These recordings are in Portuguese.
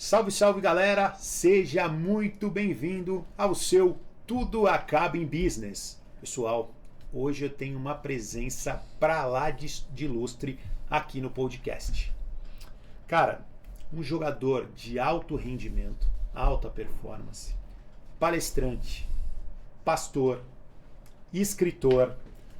Salve, salve galera! Seja muito bem-vindo ao seu Tudo Acaba em Business. Pessoal, hoje eu tenho uma presença pra lá de ilustre aqui no podcast. Cara, um jogador de alto rendimento, alta performance, palestrante, pastor, escritor,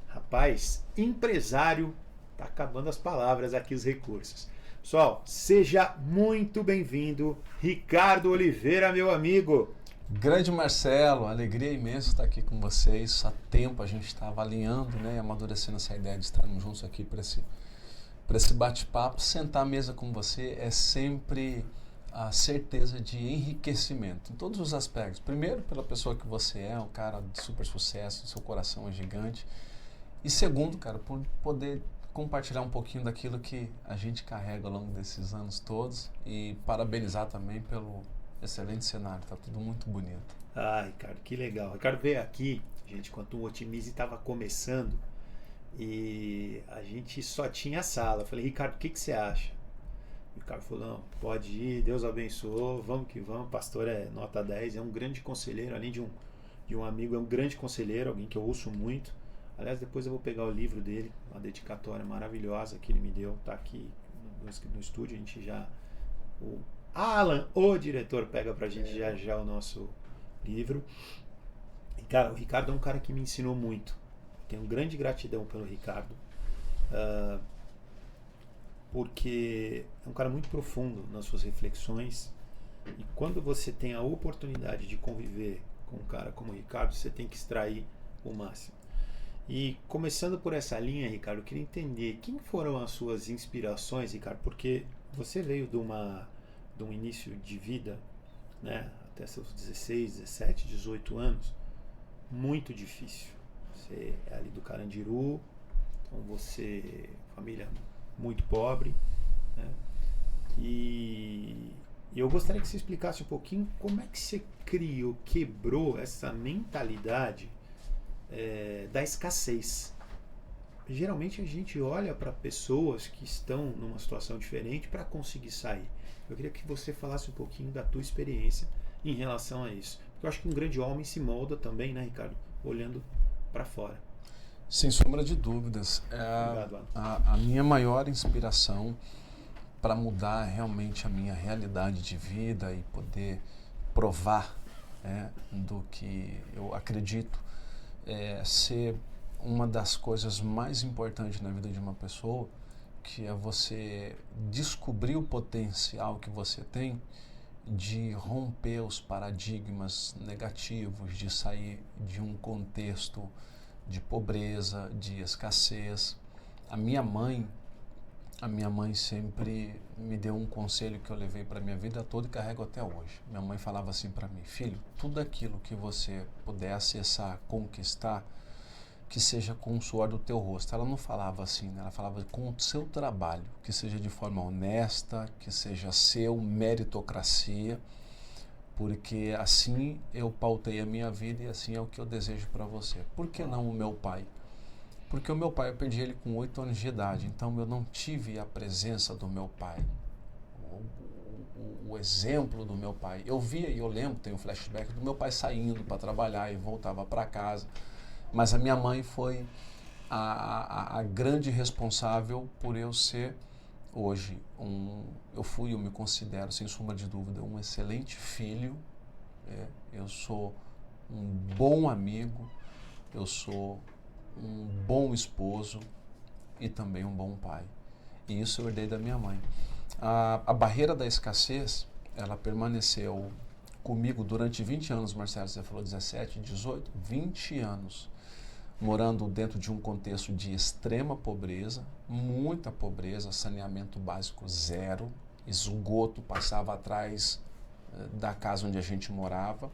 rapaz, empresário, tá acabando as palavras aqui, os recursos. Pessoal, seja muito bem-vindo, Ricardo Oliveira, meu amigo. Grande Marcelo, alegria imensa estar aqui com vocês. Há tempo a gente estava alinhando, né, e amadurecendo essa ideia de estarmos juntos aqui para esse bate-papo. Sentar à mesa com você é sempre a certeza de enriquecimento em todos os aspectos. Primeiro, pela pessoa que você é, um cara de super sucesso, seu coração é gigante. E segundo, cara, por poder compartilhar um pouquinho daquilo que a gente carrega ao longo desses anos todos e parabenizar também pelo excelente cenário, tá tudo muito bonito. Ai, Ricardo, que legal. Ricardo veio aqui, gente, quando o Otimize estava começando e a gente só tinha sala. Eu falei, Ricardo, o que você acha? E o Ricardo falou, não, pode ir, Deus abençoou, vamos que vamos. O pastor é nota 10, é um grande conselheiro, além de um amigo, é um grande conselheiro, alguém que eu ouço muito. Aliás, depois eu vou pegar o livro dele, uma dedicatória maravilhosa que ele me deu, tá aqui no estúdio, a gente já... O Alan, o diretor, pega pra gente já o nosso livro. E, cara, o Ricardo é um cara que me ensinou muito. Tenho grande gratidão pelo Ricardo, porque é um cara muito profundo nas suas reflexões. E quando você tem a oportunidade de conviver com um cara como o Ricardo, você tem que extrair o máximo. E começando por essa linha, Ricardo, eu queria entender quem foram as suas inspirações, Ricardo, porque você veio de um início de vida, né, até seus 16, 17, 18 anos, muito difícil. Você é ali do Carandiru, então você, família muito pobre, né, e eu gostaria que você explicasse um pouquinho como é que você quebrou essa mentalidade da escassez. Geralmente a gente olha para pessoas que estão numa situação diferente para conseguir sair. Eu queria que você falasse um pouquinho da tua experiência em relação a isso. Porque eu acho que um grande homem se molda também, né, Ricardo? Olhando para fora. Sem sombra de dúvidas. Obrigado, a minha maior inspiração para mudar realmente a minha realidade de vida e poder provar do que eu acredito ser uma das coisas mais importantes na vida de uma pessoa, que é você descobrir o potencial que você tem de romper os paradigmas negativos, de sair de um contexto de pobreza, de escassez. A minha mãe sempre me deu um conselho que eu levei para a minha vida toda e carrego até hoje. Minha mãe falava assim para mim, filho, tudo aquilo que você puder acessar, conquistar, que seja com o suor do teu rosto. Ela não falava assim, né? Ela falava com o seu trabalho, que seja de forma honesta, que seja seu, meritocracia, porque assim eu pautei a minha vida e assim é o que eu desejo para você. Por que não o meu pai? Porque o meu pai, eu perdi ele com 8 anos de idade, então eu não tive a presença do meu pai, o exemplo do meu pai. Eu via e eu lembro, tenho um flashback do meu pai saindo para trabalhar e voltava para casa, mas a minha mãe foi a grande responsável por eu ser hoje eu me considero, sem sombra de dúvida, um excelente filho, eu sou um bom amigo, eu sou um bom esposo e também um bom pai. E isso eu herdei da minha mãe. A barreira da escassez, ela permaneceu comigo durante 20 anos, Marcelo, você falou 17, 18, 20 anos, morando dentro de um contexto de extrema pobreza, muita pobreza, saneamento básico zero, esgoto passava atrás da casa onde a gente morava.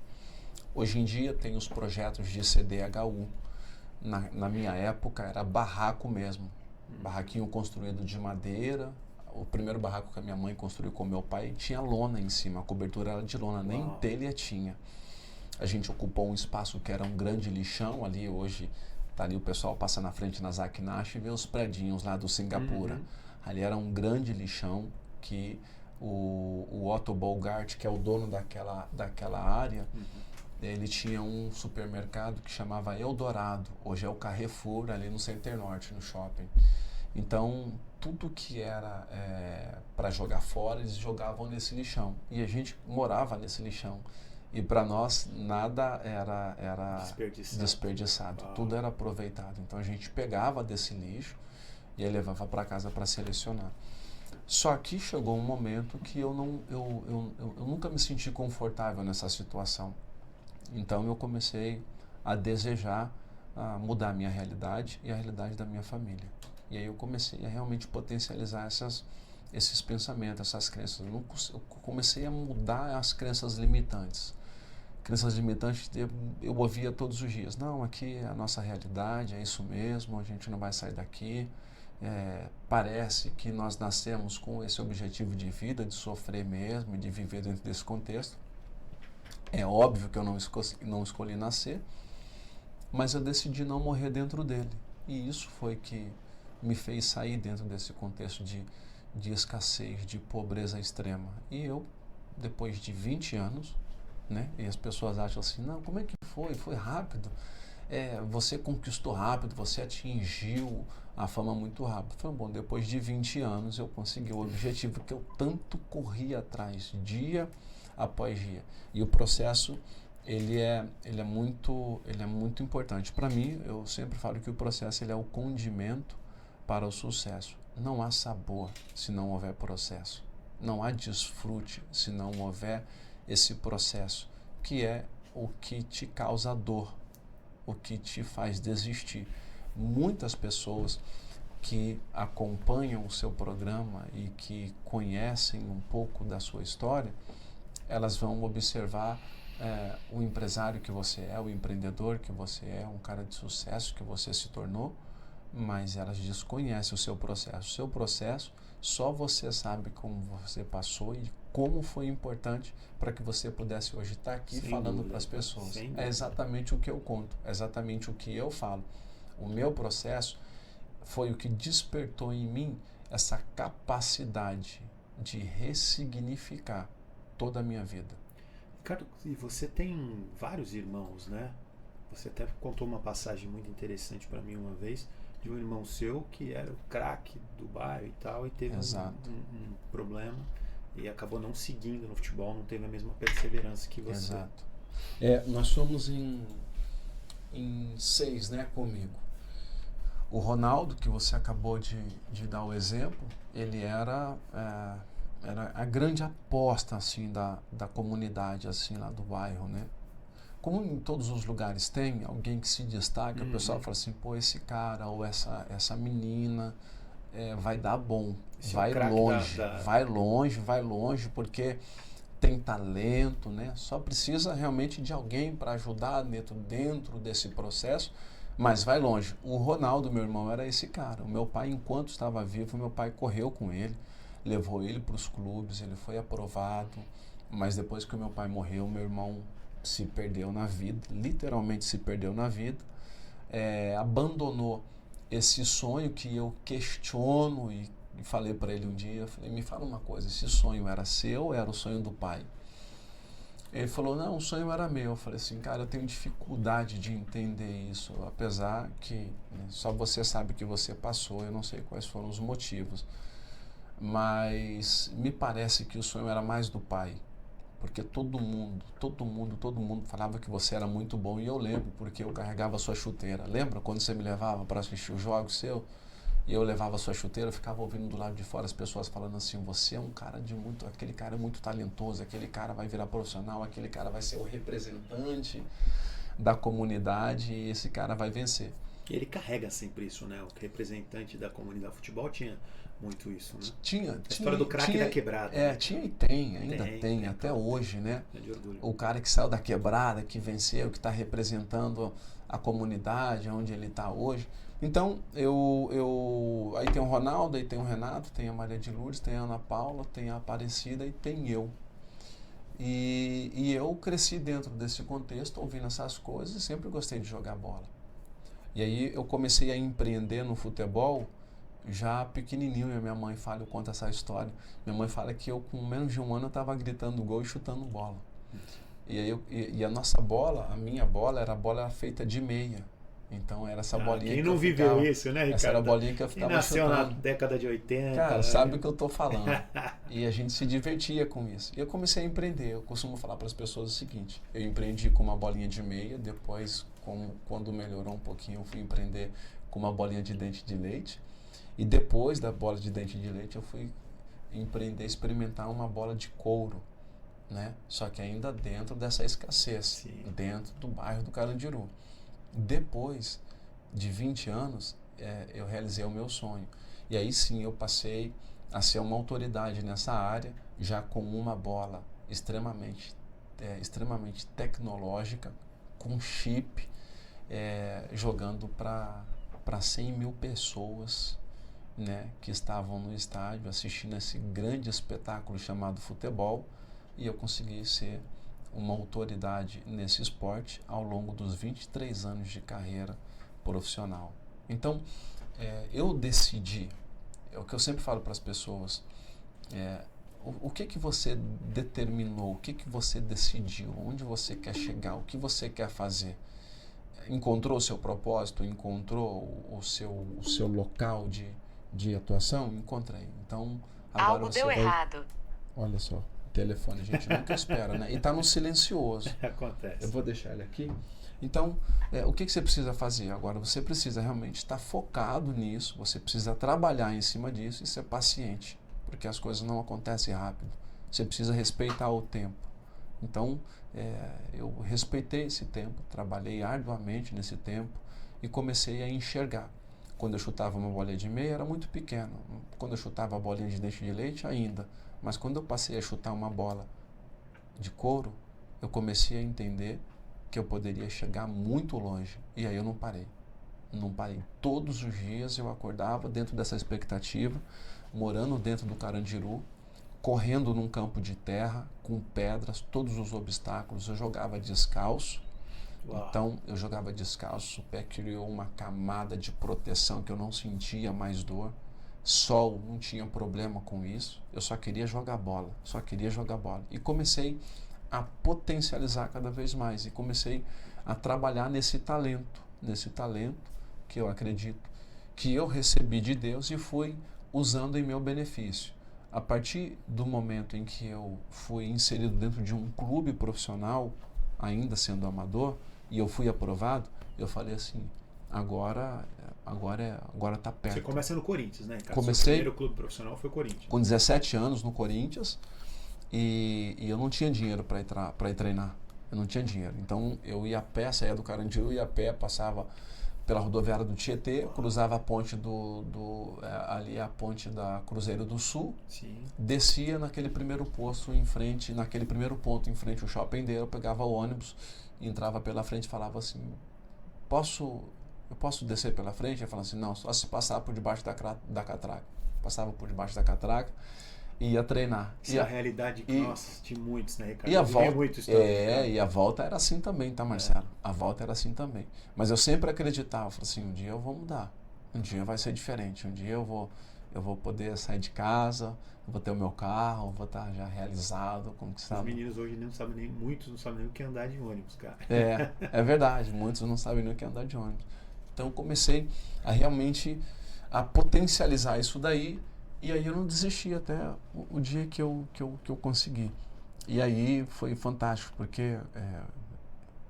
Hoje em dia tem os projetos de CDHU. Na minha época era barraco mesmo, barraquinho construído de madeira. O primeiro barraco que a minha mãe construiu com meu pai tinha lona em cima, a cobertura era de lona, nem telha tinha. A gente ocupou um espaço que era um grande lixão ali, hoje tá ali o pessoal passa na frente na Zakinash e vê os predinhos lá do Singapura. Ali era um grande lixão que o Otto Bogart, que é o dono daquela área, ele tinha um supermercado que chamava Eldorado, hoje é o Carrefour, ali no Center Norte, no shopping. Então, tudo que era para jogar fora, eles jogavam nesse lixão. E a gente morava nesse lixão. E para nós, nada era desperdiçado. Tudo era aproveitado. Então, a gente pegava desse lixo e aí levava para casa para selecionar. Só que chegou um momento que eu nunca me senti confortável nessa situação. Então, eu comecei a desejar mudar a minha realidade e a realidade da minha família. E aí eu comecei a realmente potencializar esses pensamentos, essas crenças. Eu comecei a mudar as crenças limitantes. Crenças limitantes eu ouvia todos os dias. Não, aqui é a nossa realidade, é isso mesmo, a gente não vai sair daqui. Parece que nós nascemos com esse objetivo de vida, de sofrer mesmo, de viver dentro desse contexto. É óbvio que eu não escolhi nascer, mas eu decidi não morrer dentro dele. E isso foi que me fez sair dentro desse contexto de escassez, de pobreza extrema. E eu, depois de 20 anos, né, e as pessoas acham assim, não, como é que foi? Foi rápido. Você conquistou rápido, você atingiu a fama muito rápido. Foi bom, depois de 20 anos eu consegui o objetivo que eu tanto corri atrás, dia após dia. E o processo, ele é muito importante. Para mim, eu sempre falo que o processo ele é o condimento para o sucesso. Não há sabor se não houver processo. Não há desfrute se não houver esse processo, que é o que te causa dor, o que te faz desistir. Muitas pessoas que acompanham o seu programa e que conhecem um pouco da sua história, elas vão observar o empresário que você é, o empreendedor que você é, um cara de sucesso que você se tornou, mas elas desconhecem o seu processo. O seu processo, só você sabe como você passou e como foi importante para que você pudesse hoje estar aqui falando para as pessoas. É exatamente o que eu conto, é exatamente o que eu falo. O meu processo foi o que despertou em mim essa capacidade de ressignificar toda a minha vida. Ricardo, e você tem vários irmãos, né? Você até contou uma passagem muito interessante para mim uma vez, de um irmão seu que era o craque do bairro e tal, e teve um problema e acabou não seguindo no futebol, não teve a mesma perseverança que você. Exato. Nós somos em 6, né, comigo. O Ronaldo, que você acabou de dar o exemplo, ele era a grande aposta assim da comunidade assim lá do bairro, né? Como em todos os lugares tem alguém que se destaca, o pessoal fala assim, pô, esse cara ou essa menina vai dar bom, vai longe, porque tem talento, né? Só precisa realmente de alguém para ajudar dentro desse processo, mas vai longe. O Ronaldo, meu irmão, era esse cara. O meu pai, enquanto estava vivo, meu pai correu com ele, levou ele para os clubes, ele foi aprovado, mas depois que o meu pai morreu, meu irmão se perdeu na vida, literalmente se perdeu na vida, abandonou esse sonho que eu questiono e falei para ele um dia, falei, me fala uma coisa, esse sonho era seu ou era o sonho do pai? Ele falou, não, o sonho era meu. Eu falei assim, cara, eu tenho dificuldade de entender isso, apesar que só você sabe que você passou, eu não sei quais foram os motivos, mas me parece que o sonho era mais do pai, porque todo mundo falava que você era muito bom, e eu lembro, porque eu carregava a sua chuteira. Lembra quando você me levava para assistir os jogos seu? E eu levava a sua chuteira, eu ficava ouvindo do lado de fora as pessoas falando assim, você é um cara aquele cara é muito talentoso, aquele cara vai virar profissional, aquele cara vai ser o representante da comunidade e esse cara vai vencer. E ele carrega sempre isso, né? O representante da comunidade de futebol tinha muito isso, né? Tinha. A história do craque da quebrada. Né? Tinha e tem, ainda tem até hoje, né? É de orgulho. O cara que saiu da quebrada, que venceu, que está representando a comunidade, onde ele está hoje. Então, aí tem o Ronaldo, aí tem o Renato, tem a Maria de Lourdes, tem a Ana Paula, tem a Aparecida e tem eu. E eu cresci dentro desse contexto, ouvindo essas coisas, e sempre gostei de jogar bola. E aí eu comecei a empreender no futebol já pequenininho, e a minha mãe fala, eu conto essa história, minha mãe fala que eu com menos de 1 ano eu estava gritando gol e chutando bola. E, aí e a nossa bola, a minha bola era feita de meia. Então era essa bolinha quem que não eu viveu ficava, isso, né, Ricardo? essa era a bolinha que eu Quem ficava nasceu na chutando. década de 80. Cara, sabe o que eu tô falando. E a gente se divertia com isso. E eu comecei a empreender. Eu costumo falar para as pessoas o seguinte: eu empreendi com uma bolinha de meia, depois, quando melhorou um pouquinho, eu fui empreender com uma bolinha de dente de leite. E depois da bola de dente de leite, eu fui empreender, experimentar uma bola de couro, né? Só que ainda dentro dessa escassez, Sim. dentro do bairro do Carandiru. Depois de 20 anos, eu realizei o meu sonho. E aí sim eu passei a ser uma autoridade nessa área, já com uma bola extremamente tecnológica, com chip, jogando para 100 mil pessoas, né, que estavam no estádio assistindo esse grande espetáculo chamado futebol, e eu consegui ser uma autoridade nesse esporte ao longo dos 23 anos de carreira profissional. Então, eu decidi, é o que eu sempre falo para as pessoas, o que você determinou, o que você decidiu, onde você quer chegar, o que você quer fazer. Encontrou o seu propósito, encontrou o seu local de atuação? Encontrei. Então, agora algo deu errado. Olha só, telefone, a gente nunca espera, né? E tá no silencioso. Acontece. Eu vou deixar ele aqui. Então, o que você precisa fazer? Agora, você precisa realmente estar focado nisso, você precisa trabalhar em cima disso e ser paciente, porque as coisas não acontecem rápido. Você precisa respeitar o tempo. Então, eu respeitei esse tempo, trabalhei arduamente nesse tempo e comecei a enxergar. Quando eu chutava uma bolinha de meia, era muito pequeno. Quando eu chutava a bolinha de dente de leite, ainda. Mas quando eu passei a chutar uma bola de couro, eu comecei a entender que eu poderia chegar muito longe. E aí eu não parei. Não parei. Todos os dias eu acordava dentro dessa expectativa, morando dentro do Carandiru, correndo num campo de terra, com pedras, todos os obstáculos. Eu jogava descalço. Uau. Então eu jogava descalço, o pé criou uma camada de proteção que eu não sentia mais dor. Sol, não tinha problema com isso. Eu só queria jogar bola, só queria jogar bola. E comecei a potencializar cada vez mais e comecei a trabalhar nesse talento que eu acredito que eu recebi de Deus e fui usando em meu benefício. A partir do momento em que eu fui inserido dentro de um clube profissional, ainda sendo amador, e eu fui aprovado, eu falei assim, agora tá perto. Você começa no Corinthians, né, cara? Comecei. Seu primeiro clube profissional foi Corinthians. Com 17 anos no Corinthians, e eu não tinha dinheiro para ir treinar. Eu não tinha dinheiro. Então eu ia a pé, saía do Carandiru, ia a pé, passava pela rodoviária do Tietê, cruzava a ponte ali a ponte da Cruzeiro do Sul. Sim. Descia naquele primeiro ponto em frente ao Shopping Dale, eu pegava o ônibus, entrava pela frente e falava assim, eu posso descer pela frente? Eu falava assim, não, só se passar por debaixo da catraca. Passava por debaixo da catraca e ia treinar. Isso é a realidade de muitos, né, Ricardo? E a volta, muito história, e a volta era assim também, tá, Marcelo? A volta era assim também. Mas eu sempre acreditava, falei assim, um dia eu vou mudar, um dia vai ser diferente, um dia eu vou poder sair de casa, eu vou ter o meu carro, vou estar já realizado, conquistado. Os meninos hoje muitos não sabem nem o que é andar de ônibus, cara. É verdade, muitos não sabem nem o que é andar de ônibus. Então eu comecei a realmente a potencializar isso daí, e aí eu não desisti até o dia que eu consegui. E aí foi fantástico, porque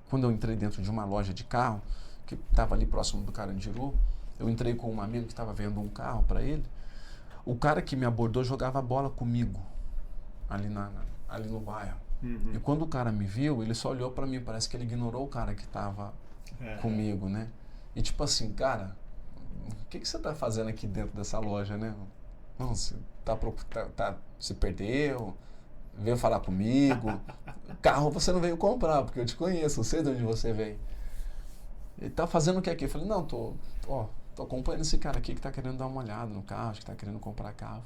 quando eu entrei dentro de uma loja de carro, que estava ali próximo do Carandiru, eu entrei com um amigo que estava vendo um carro para ele. O cara que me abordou jogava bola comigo, ali no bairro. Uhum. E quando o cara me viu, ele só olhou para mim, parece que ele ignorou o cara que estava comigo, né? E tipo assim, cara, o que você tá fazendo aqui dentro dessa loja, né? Não, você se perdeu, veio falar comigo. Carro você não veio comprar, porque eu te conheço, eu sei de onde você veio. Ele tá fazendo o que aqui? Eu falei, não, tô acompanhando esse cara aqui que tá querendo dar uma olhada no carro, acho que tá querendo comprar carro.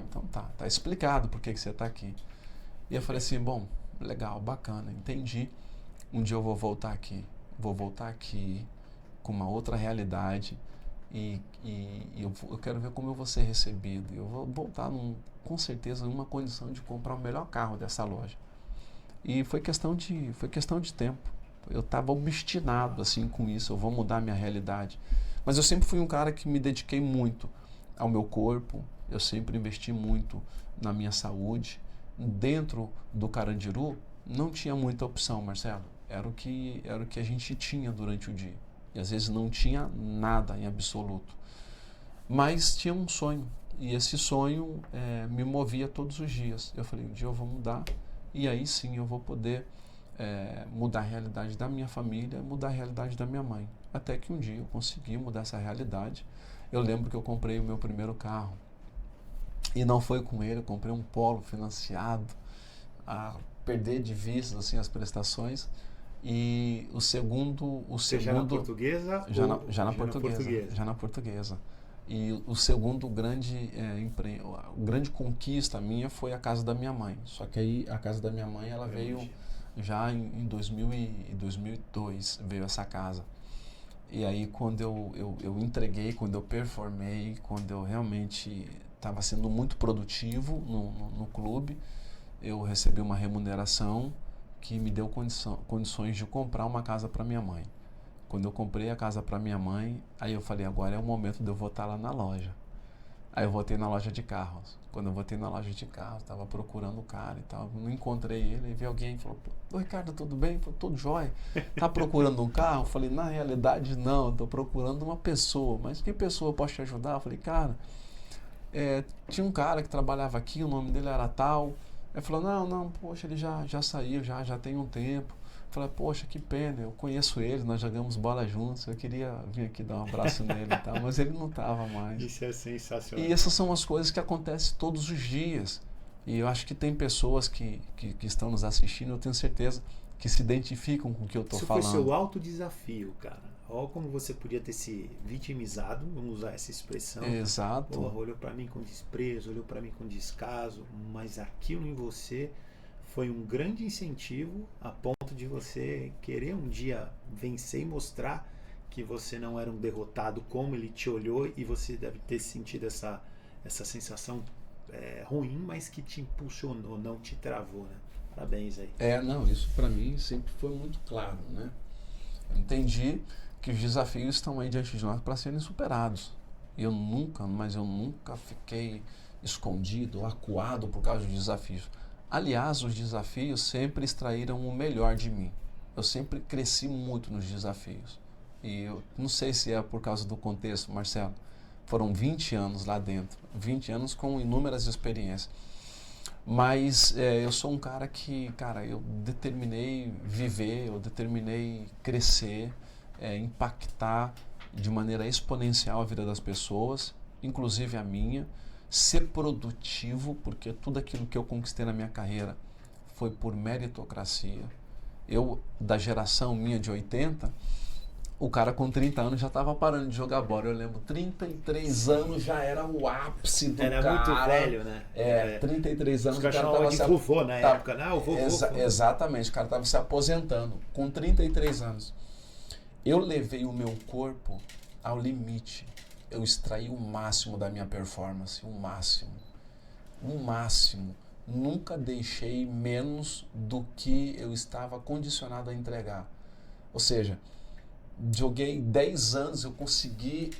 Então tá explicado por que você tá aqui. E eu falei assim, bom, legal, bacana, entendi. Um dia eu vou voltar aqui com uma outra realidade, eu quero ver como eu vou ser recebido. Eu vou voltar com certeza numa condição de comprar o melhor carro dessa loja. E foi questão de tempo. Eu estava obstinado assim com isso, eu vou mudar minha realidade. Mas eu sempre fui um cara que me dediquei muito ao meu corpo, eu sempre investi muito na minha saúde. Dentro do Carandiru não tinha muita opção, Marcelo. Era o que a gente tinha durante o dia. E às vezes não tinha nada em absoluto. Mas tinha um sonho. E esse sonho me movia todos os dias. Eu falei, um dia eu vou mudar. E aí sim eu vou poder mudar a realidade da minha família, mudar a realidade da minha mãe. Até que um dia eu consegui mudar essa realidade. Eu lembro que eu comprei o meu primeiro carro. E não foi com ele, eu comprei um Polo financiado, a perder de vista assim, as prestações. E o segundo... Já na portuguesa? Já na portuguesa. E o segundo grande conquista minha foi a casa da minha mãe. Só que aí a casa da minha mãe ela veio já em 2002, veio essa casa. E aí quando eu entreguei, quando eu performei, quando eu realmente estava sendo muito produtivo no clube, eu recebi uma remuneração que me deu condições de comprar uma casa para minha mãe. Quando eu comprei a casa para minha mãe, aí eu falei, agora é o momento de eu voltar lá na loja. Aí eu voltei na loja de carros. Quando eu voltei na loja de carros, estava procurando o cara e tal, não encontrei ele, e vi alguém e falou, ô Ricardo, tudo bem? Falei, tudo jóia. Tá procurando um carro? Eu falei, na realidade não, estou procurando uma pessoa. Mas que pessoa eu posso te ajudar? Eu falei, cara, tinha um cara que trabalhava aqui, o nome dele era tal. Ele falou, não, poxa, ele já saiu, já tem um tempo. Eu falei, poxa, que pena, eu conheço ele, nós jogamos bola juntos, eu queria vir aqui dar um abraço nele e tal, mas ele não estava mais. Isso é sensacional. E essas são as coisas que acontecem todos os dias. E eu acho que tem pessoas que estão nos assistindo, eu tenho certeza, que se identificam com o que eu estou falando. Isso foi seu alto desafio, cara. Olha como você podia ter se vitimizado, vamos usar essa expressão. Exato. Olhou para mim com desprezo, olhou para mim com descaso, mas aquilo em você foi um grande incentivo a ponto de você querer um dia vencer e mostrar que você não era um derrotado, como ele te olhou, e você deve ter sentido essa sensação ruim, mas que te impulsionou, não te travou, né? Parabéns aí. Isso para mim sempre foi muito claro, né? Eu entendi que os desafios estão aí diante de nós para serem superados. Eu nunca fiquei escondido, acuado por causa dos desafios. Aliás, os desafios sempre extraíram o melhor de mim. Eu sempre cresci muito nos desafios. E eu não sei se é por causa do contexto, Marcelo. Foram 20 anos lá dentro. 20 anos com inúmeras experiências. Mas eu sou um cara que, eu determinei viver, eu determinei crescer, impactar de maneira exponencial a vida das pessoas, inclusive a minha. Ser produtivo, porque tudo aquilo que eu conquistei na minha carreira foi por meritocracia. Eu, da geração minha de 80, o cara com 30 anos já estava parando de jogar bola. Eu lembro, 33 anos já era o ápice do cara. Era muito velho, né? 33 anos. Os caras chamavam de vovô na época, né? O vovô. Exatamente, o cara estava se aposentando com 33 anos. Eu levei o meu corpo ao limite. Eu extraí o máximo da minha performance, o máximo. Nunca deixei menos do que eu estava condicionado a entregar. Ou seja, joguei 10 anos, eu consegui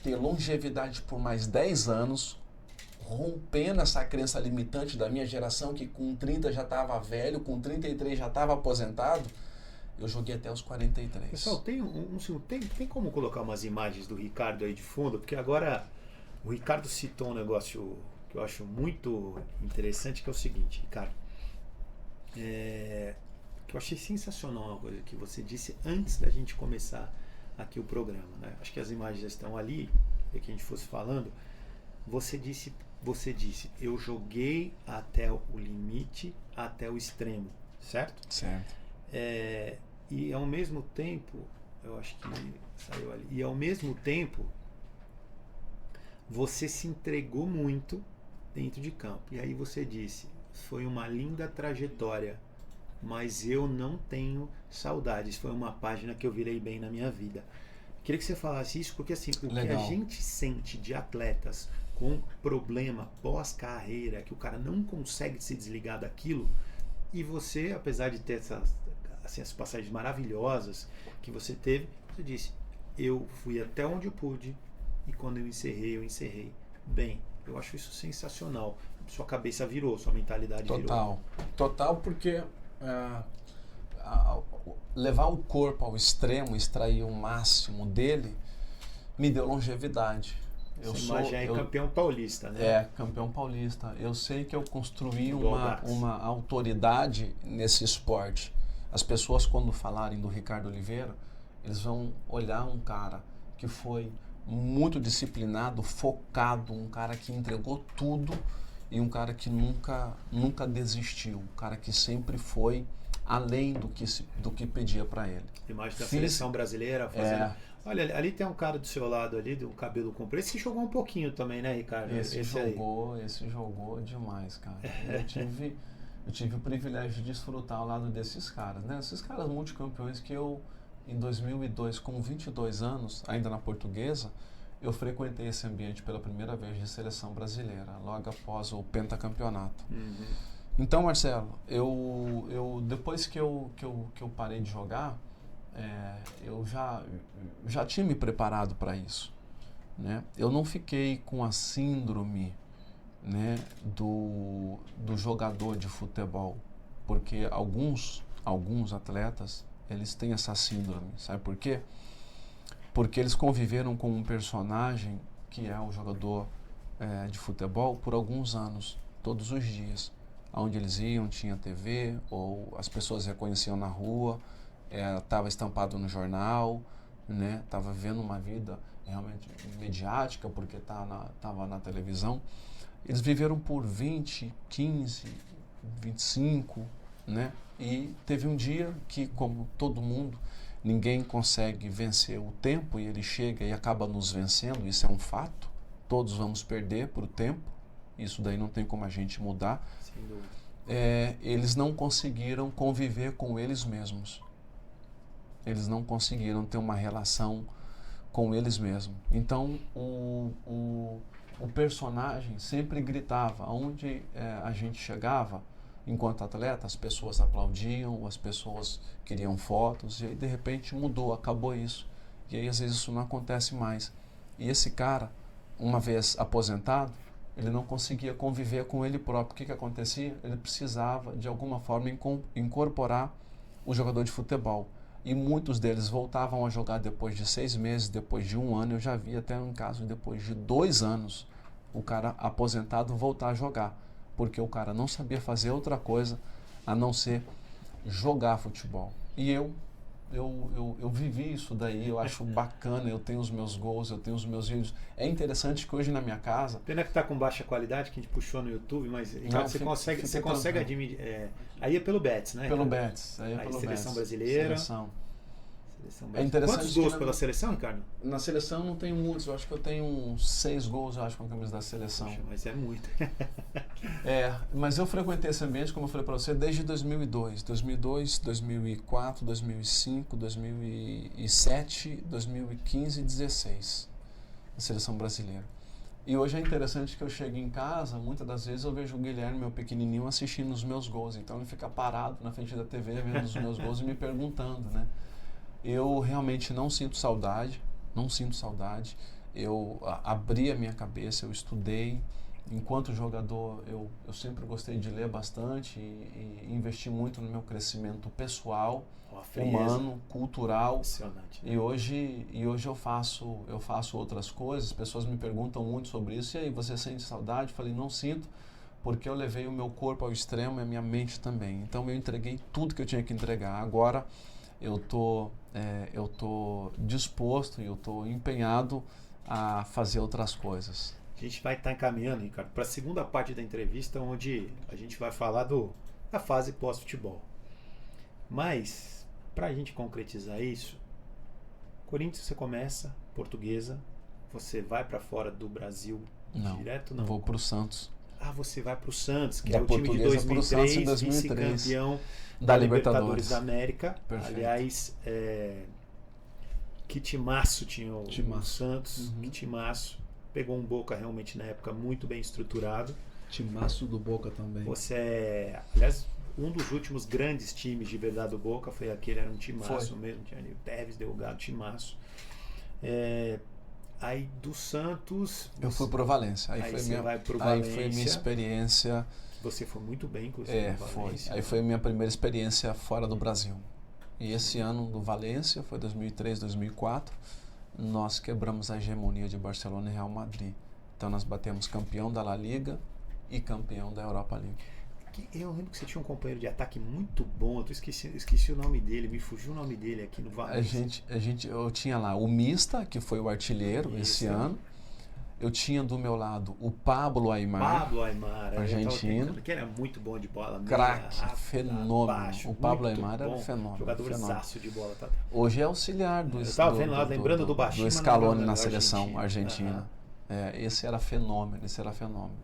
ter longevidade por mais 10 anos, rompendo essa crença limitante da minha geração, que com 30 já estava velho, com 33 já estava aposentado. Eu joguei até os 43. Pessoal, tem como colocar umas imagens do Ricardo aí de fundo? Porque agora o Ricardo citou um negócio que eu acho muito interessante, que é o seguinte, Ricardo. Que eu achei sensacional uma coisa que você disse antes da gente começar aqui o programa, né? Acho que as imagens já estão ali, que a gente fosse falando. Você disse, eu joguei até o limite, até o extremo, certo? Certo. E ao mesmo tempo, eu acho que saiu ali, e ao mesmo tempo você se entregou muito dentro de campo. E aí você disse, foi uma linda trajetória, mas eu não tenho saudades. Foi uma página que eu virei bem na minha vida. Queria que você falasse isso, porque assim, o Legal. que a gente sente de atletas com problema pós-carreira, que o cara não consegue se desligar daquilo, e você, apesar de ter essas passagens maravilhosas que você teve, você disse, eu fui até onde eu pude, e quando eu encerrei bem. Eu acho isso sensacional. Sua cabeça virou, sua mentalidade virou. Total, porque levar o corpo ao extremo, extrair o máximo dele, me deu longevidade. Você é campeão paulista, né? É, campeão paulista. Eu sei que eu construí uma autoridade nesse esporte. As pessoas, quando falarem do Ricardo Oliveira, eles vão olhar um cara que foi muito disciplinado, focado, um cara que entregou tudo e um cara que nunca desistiu, um cara que sempre foi além do que pedia para ele. Imagem da seleção brasileira fazendo... Olha, ali tem um cara do seu lado ali, do cabelo comprido. Esse jogou um pouquinho também, né, Ricardo? Esse jogou demais, cara. Eu tive o privilégio de desfrutar ao lado desses caras, né? Esses caras multicampeões que eu, em 2002, com 22 anos, ainda na Portuguesa, eu frequentei esse ambiente pela primeira vez de seleção brasileira, logo após o pentacampeonato. Uhum. Então, Marcelo, eu depois que eu parei de jogar, eu já tinha me preparado para isso, né? Eu não fiquei com a síndrome, né, do jogador de futebol, porque alguns atletas, eles têm essa síndrome, sabe por quê? Porque eles conviveram com um personagem que é o jogador de futebol por alguns anos, todos os dias. Onde eles iam tinha TV, ou as pessoas reconheciam na rua, estava estampado no jornal, né? Estava vivendo uma vida realmente mediática, porque estava na televisão. Eles viveram por 20, 15, 25, né? E teve um dia que, como todo mundo, ninguém consegue vencer o tempo, e ele chega e acaba nos vencendo, isso é um fato. Todos vamos perder por tempo, isso daí não tem como a gente mudar. Sem dúvida. Eles não conseguiram conviver com eles mesmos. Eles não conseguiram ter uma relação com eles mesmos. Então, o personagem sempre gritava. Onde a gente chegava, enquanto atleta, as pessoas aplaudiam, as pessoas queriam fotos, e aí, de repente, mudou, acabou isso. E aí, às vezes, isso não acontece mais. E esse cara, uma vez aposentado, ele não conseguia conviver com ele próprio. O que acontecia? Ele precisava, de alguma forma, incorporar o jogador de futebol. E muitos deles voltavam a jogar depois de 6 meses, depois de 1 ano. Eu já vi até um caso depois de 2 anos, o cara aposentado voltar a jogar, porque o cara não sabia fazer outra coisa a não ser jogar futebol. E eu vivi isso daí, eu acho bacana, eu tenho os meus gols, eu tenho os meus vídeos. É interessante que hoje na minha casa... Pena que está com baixa qualidade, que a gente puxou no YouTube, mas não, você consegue admitir... aí é pelo Betis, né? Pelo Betis. Aí é pelo seleção Betis. brasileira. Seleção É interessante. Quantos gols pela seleção, Ricardo? Na seleção não tenho muitos, eu acho que eu tenho uns 6 gols, eu acho, com a camisa da seleção. Poxa, mas é muito. Mas eu frequentei esse ambiente, como eu falei para você, desde 2002, 2004, 2005, 2007, 2015 e 2016, na seleção brasileira. E hoje é interessante que eu chego em casa, muitas das vezes eu vejo o Guilherme, meu pequenininho, assistindo os meus gols. Então ele fica parado na frente da TV, vendo os meus gols e me perguntando, né? Eu realmente não sinto saudade. Eu abri a minha cabeça, eu estudei. Enquanto jogador, eu sempre gostei de ler bastante e investi muito no meu crescimento pessoal, humano, cultural. Né? E hoje eu faço outras coisas. As pessoas me perguntam muito sobre isso. E aí, você sente saudade? Eu falei, não sinto, porque eu levei o meu corpo ao extremo e a minha mente também. Então eu entreguei tudo que eu tinha que entregar. Agora eu tô disposto e eu tô empenhado a fazer outras coisas. A gente vai estar encaminhando, Ricardo, para a segunda parte da entrevista, onde a gente vai falar da fase pós-futebol. Mas, para a gente concretizar isso, Corinthians você começa, Portuguesa, você vai para fora do Brasil direto? Não, vou para o Santos. Você vai para o Santos, que da é o time de 2003, 2003 vice-campeão da Libertadores da América. Perfeito. Aliás, Que timaço tinha o Timaço. Santos, que timaço. Pegou um Boca realmente na época muito bem estruturado. Timaço do Boca também. Você é, aliás, um dos últimos grandes times de verdade do Boca foi aquele, era um timaço mesmo, tinha ali o Tevez, Delgado, timaço. Aí do Santos... Eu fui pro Valência. Aí foi minha experiência... Você foi muito bem, inclusive, no Valência. Aí foi a minha primeira experiência fora do Brasil. E esse ano do Valência, foi 2003, 2004, nós quebramos a hegemonia de Barcelona e Real Madrid. Então nós batemos campeão da La Liga e campeão da Europa League. Eu lembro que você tinha um companheiro de ataque muito bom, eu esqueci o nome dele, me fugiu o nome dele aqui no Valência. Eu tinha lá o Mista, que foi o artilheiro esse ano. Eu tinha do meu lado o Pablo Aimar, argentino. Que era muito bom de bola. Craque, fenômeno. O Pablo Aimar era fenômeno. Jogadorzaço de bola. Tá? Hoje é auxiliar do Scaloni na seleção argentina. Esse era fenômeno.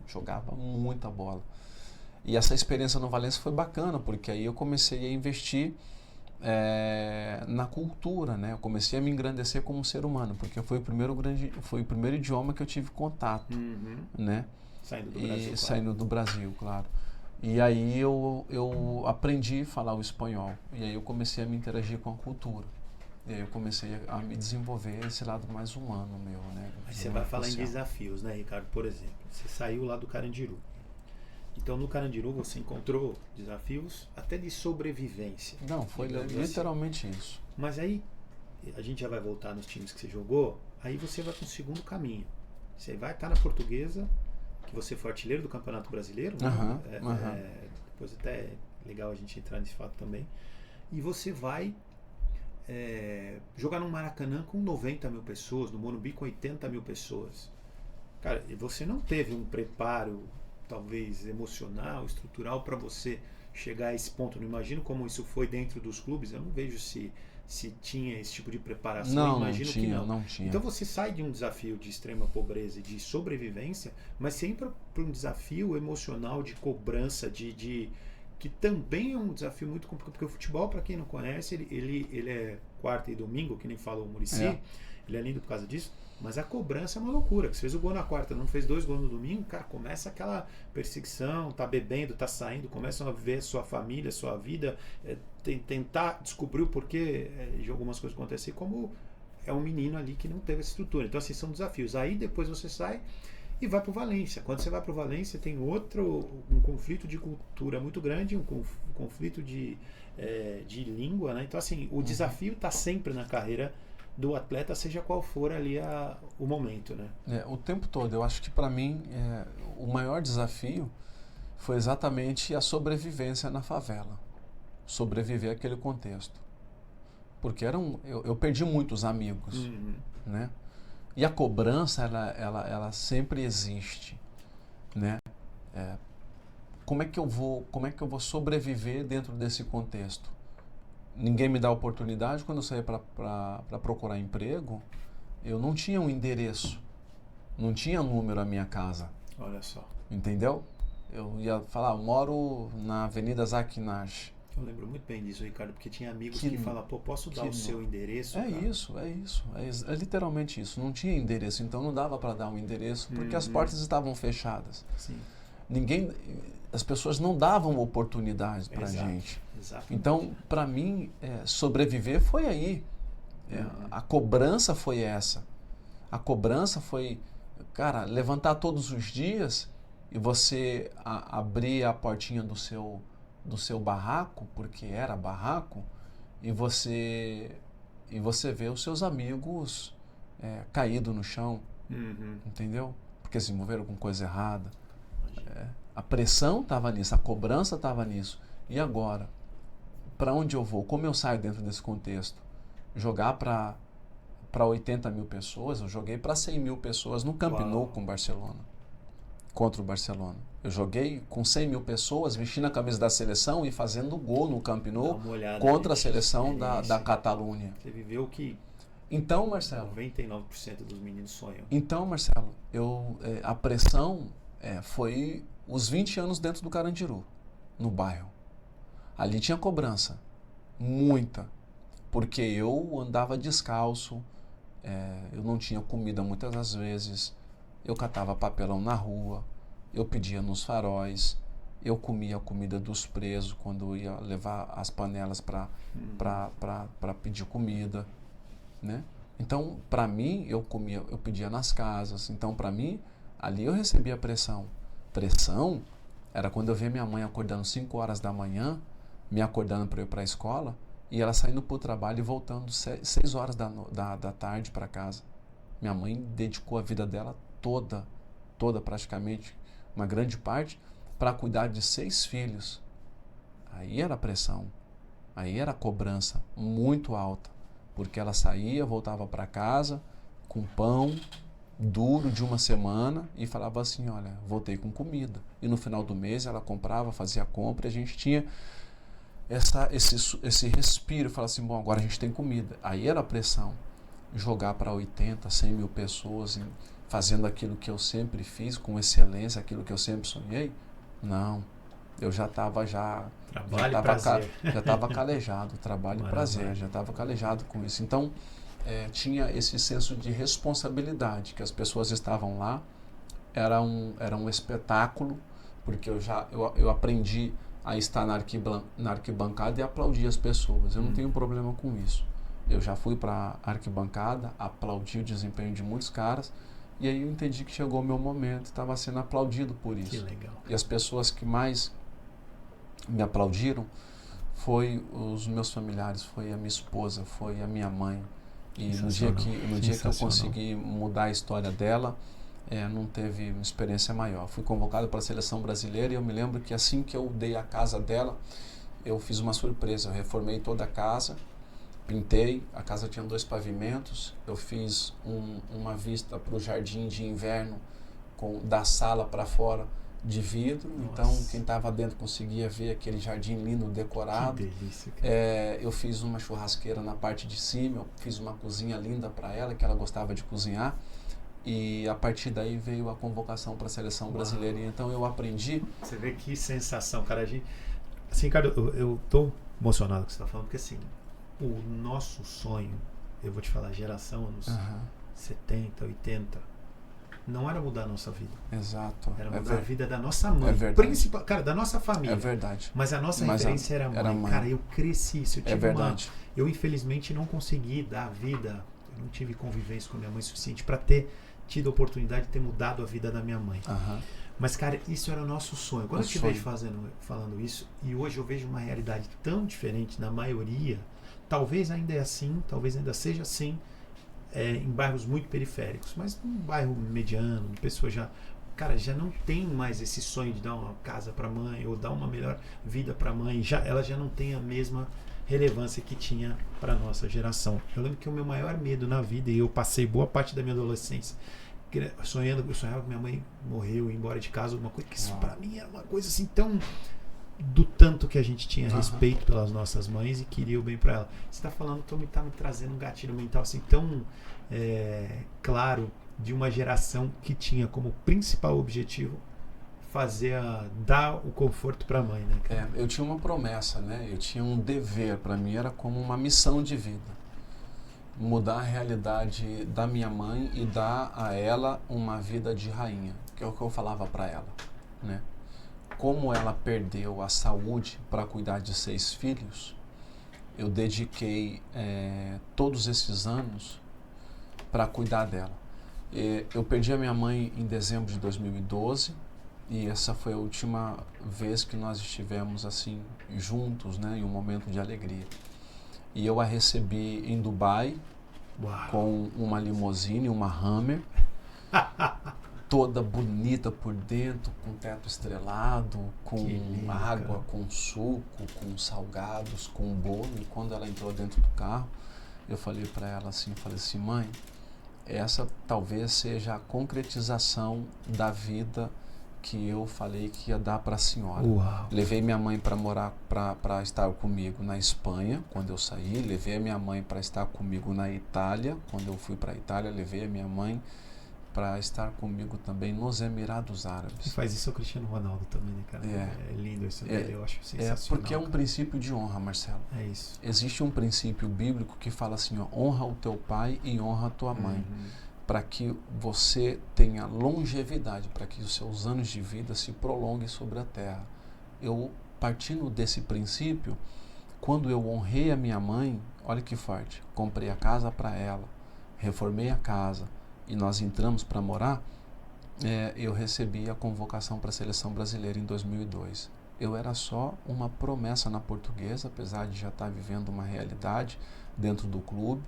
Jogava muita bola. E essa experiência no Valência foi bacana, porque aí eu comecei a investir na cultura, né? Eu comecei a me engrandecer como ser humano, porque foi o primeiro idioma que eu tive contato, né? Saindo do Brasil, claro. E aí eu aprendi a falar o espanhol, e aí eu comecei a me interagir com a cultura. E aí eu comecei a me desenvolver esse lado mais humano meu, né? Aí você vai falar em desafios, né, Ricardo? Por exemplo, você saiu lá do Carandiru. Então, no Carandiru, você encontrou desafios até de sobrevivência. Não, foi literalmente assim. Isso. Mas aí, a gente já vai voltar nos times que você jogou, aí você vai para um segundo caminho. Você vai estar na Portuguesa, que você foi artilheiro do Campeonato Brasileiro, né? Depois até é legal a gente entrar nesse fato também. E você vai jogar no Maracanã com 90 mil pessoas, no Morumbi com 80 mil pessoas. Cara, e você não teve um preparo talvez emocional, estrutural para você chegar a esse ponto. Não imagino como isso foi dentro dos clubes. Eu não vejo se tinha esse tipo de preparação. Imagino que não tinha. Então você sai de um desafio de extrema pobreza e de sobrevivência, mas você entra para um desafio emocional de cobrança, que também é um desafio muito complicado, porque o futebol, para quem não conhece, ele é quarta e domingo, que nem falou o Muricy, ele é lindo por causa disso. Mas a cobrança é uma loucura. Você fez o gol na quarta, não fez 2 gols no domingo, cara, começa aquela perseguição, tá bebendo, tá saindo, começam a ver sua família, sua vida, tentar descobrir o porquê de algumas coisas acontecerem, como é um menino ali que não teve essa estrutura. Então, assim, são desafios. Aí depois você sai e vai pro Valência. Quando você vai pro Valência, tem um conflito de cultura muito grande, um conflito de língua, né? Então, assim, o desafio tá sempre na carreira do atleta, seja qual for ali o momento, né? O tempo todo. Eu acho que para mim o maior desafio foi exatamente a sobrevivência na favela, sobreviver àquele contexto, porque eu perdi muitos amigos, né? E a cobrança ela sempre existe, né? Como é que eu vou sobreviver dentro desse contexto? Ninguém me dá oportunidade. Quando eu saí para procurar emprego, eu não tinha um endereço, não tinha número à minha casa. Olha só. Entendeu? Eu ia falar, eu moro na Avenida Zaquinage. Eu lembro muito bem disso, Ricardo, porque tinha amigos que falavam, pô, posso dar o seu endereço? É literalmente isso. Não tinha endereço, então não dava para dar um endereço, porque as portas estavam fechadas. Sim. As pessoas não davam oportunidades para a gente. Exatamente. Então, para mim, sobreviver foi aí. A cobrança foi essa. A cobrança foi, cara, levantar todos os dias e você abrir a portinha do seu barraco, porque era barraco, e você vê os seus amigos caídos no chão, entendeu? Porque se envolveram com coisa errada. A pressão estava nisso, a cobrança estava nisso. E agora? Para onde eu vou? Como eu saio dentro desse contexto? Jogar para 80 mil pessoas? Eu joguei para 100 mil pessoas no Camp Nou com o Barcelona, contra o Barcelona. Eu joguei com 100 mil pessoas, vestindo a camisa da seleção e fazendo gol no Camp Nou contra a seleção da Catalunha. Você viveu que então, Marcelo, 99% dos meninos sonham. Então, Marcelo, a pressão foi os 20 anos dentro do Carandiru, no bairro. Ali tinha cobrança, muita, porque eu andava descalço, Eu não tinha comida muitas das vezes, eu catava papelão na rua, eu pedia nos faróis, eu comia a comida dos presos quando ia levar as panelas para pedir comida, né? Então, para mim, eu pedia nas casas. Então, para mim, ali eu recebia pressão. Pressão era quando eu via minha mãe acordando 5 horas da manhã, me acordando para ir para a escola, e ela saindo para o trabalho e voltando 6 horas da tarde para casa. Minha mãe dedicou a vida dela toda praticamente, uma grande parte, para cuidar de 6 filhos. Aí era pressão, aí era cobrança muito alta, porque ela saía, voltava para casa com pão duro de uma semana e falava assim, olha, voltei com comida. E no final do mês ela comprava, fazia a compra, e a gente tinha esse respiro, falava assim, bom, agora a gente tem comida. Aí era a pressão, jogar para 80, 100 mil pessoas fazendo aquilo que eu sempre fiz com excelência, aquilo que eu sempre sonhei. Não, eu já estava calejado, trabalho e prazer, já estava calejado com isso. Então, tinha esse senso de responsabilidade, que as pessoas estavam lá, era um espetáculo, porque eu aprendi a estar na arquibancada e aplaudir as pessoas. Eu não tenho problema com isso. Eu já fui para a arquibancada, aplaudi o desempenho de muitos caras, e aí eu entendi que chegou o meu momento, estava sendo aplaudido por isso. Que legal. E as pessoas que mais me aplaudiram foi os meus familiares, foi a minha esposa, foi a minha mãe. E no dia que eu consegui mudar a história dela, não teve uma experiência maior. Fui convocado para a seleção brasileira e eu me lembro que assim que eu dei a casa dela, eu fiz uma surpresa. Eu reformei toda a casa, pintei, a casa tinha 2 pavimentos, eu fiz uma vista para o jardim de inverno da sala para fora de vidro. Nossa. Então quem estava dentro conseguia ver aquele jardim lindo, decorado. Que delícia, cara. Eu fiz uma churrasqueira na parte de cima, eu fiz uma cozinha linda para ela, que ela gostava de cozinhar, e a partir daí veio a convocação para a seleção brasileira. E então eu aprendi. Você vê que sensação, cara. Assim, cara, eu tô emocionado com o que você está falando, porque assim, o nosso sonho, eu vou te falar, geração anos 70, 80, não era mudar a nossa vida. Exato. Era mudar a vida da nossa mãe. Principal, cara, da nossa família. É verdade. Mas a nossa referência era a mãe. Cara, eu cresci isso. Eu infelizmente não consegui dar vida, eu não tive convivência com a minha mãe suficiente para ter tido a oportunidade de ter mudado a vida da minha mãe. Mas, cara, isso era o nosso sonho. Quando eu te vejo falando isso, e hoje eu vejo uma realidade tão diferente na maioria, talvez ainda é assim, talvez ainda seja assim, em bairros muito periféricos, mas num bairro mediano, pessoa já não tem mais esse sonho de dar uma casa para a mãe ou dar uma melhor vida para a mãe, ela já não tem a mesma relevância que tinha para a nossa geração. Eu lembro que o meu maior medo na vida, e eu passei boa parte da minha adolescência eu sonhava que minha mãe morreu, ia embora de casa, alguma coisa, que isso para mim era uma coisa assim tão, do tanto que a gente tinha respeito pelas nossas mães e queria o bem para ela. Você está falando, tá me trazendo um gatilho mental assim tão claro, de uma geração que tinha como principal objetivo dar o conforto para a mãe, né, cara? Eu tinha uma promessa, né? Eu tinha um dever, para mim era como uma missão de vida. Mudar a realidade da minha mãe e dar a ela uma vida de rainha, que é o que eu falava para ela, né? Como ela perdeu a saúde para cuidar de 6 filhos, eu dediquei todos esses anos para cuidar dela. Eu perdi a minha mãe em dezembro de 2012 e essa foi a última vez que nós estivemos assim juntos, né, em um momento de alegria. E eu a recebi em Dubai. Uau. Com uma limusine, uma Hummer, toda bonita por dentro, com teto estrelado, com água, com suco, com salgados, com bolo. E quando ela entrou dentro do carro, eu falei para ela assim, mãe, essa talvez seja a concretização da vida que eu falei que ia dar para a senhora. Uau. Levei minha mãe para morar, para estar comigo na Espanha, quando eu saí. Levei a minha mãe para estar comigo na Itália. Quando eu fui para a Itália, levei a minha mãe para estar comigo também nos Emirados Árabes. Quem faz isso é o Cristiano Ronaldo também, né, cara? É lindo isso dele, eu acho sensacional. Porque é um princípio de honra, Marcelo. É isso. Existe um princípio bíblico que fala assim, ó, honra o teu pai e honra a tua mãe, para que você tenha longevidade, para que os seus anos de vida se prolonguem sobre a terra. Eu, partindo desse princípio, quando eu honrei a minha mãe, olha que forte, comprei a casa para ela, reformei a casa e nós entramos para morar, eu recebi a convocação para a seleção brasileira em 2002. Eu era só uma promessa na Portuguesa, apesar de já estar vivendo uma realidade dentro do clube.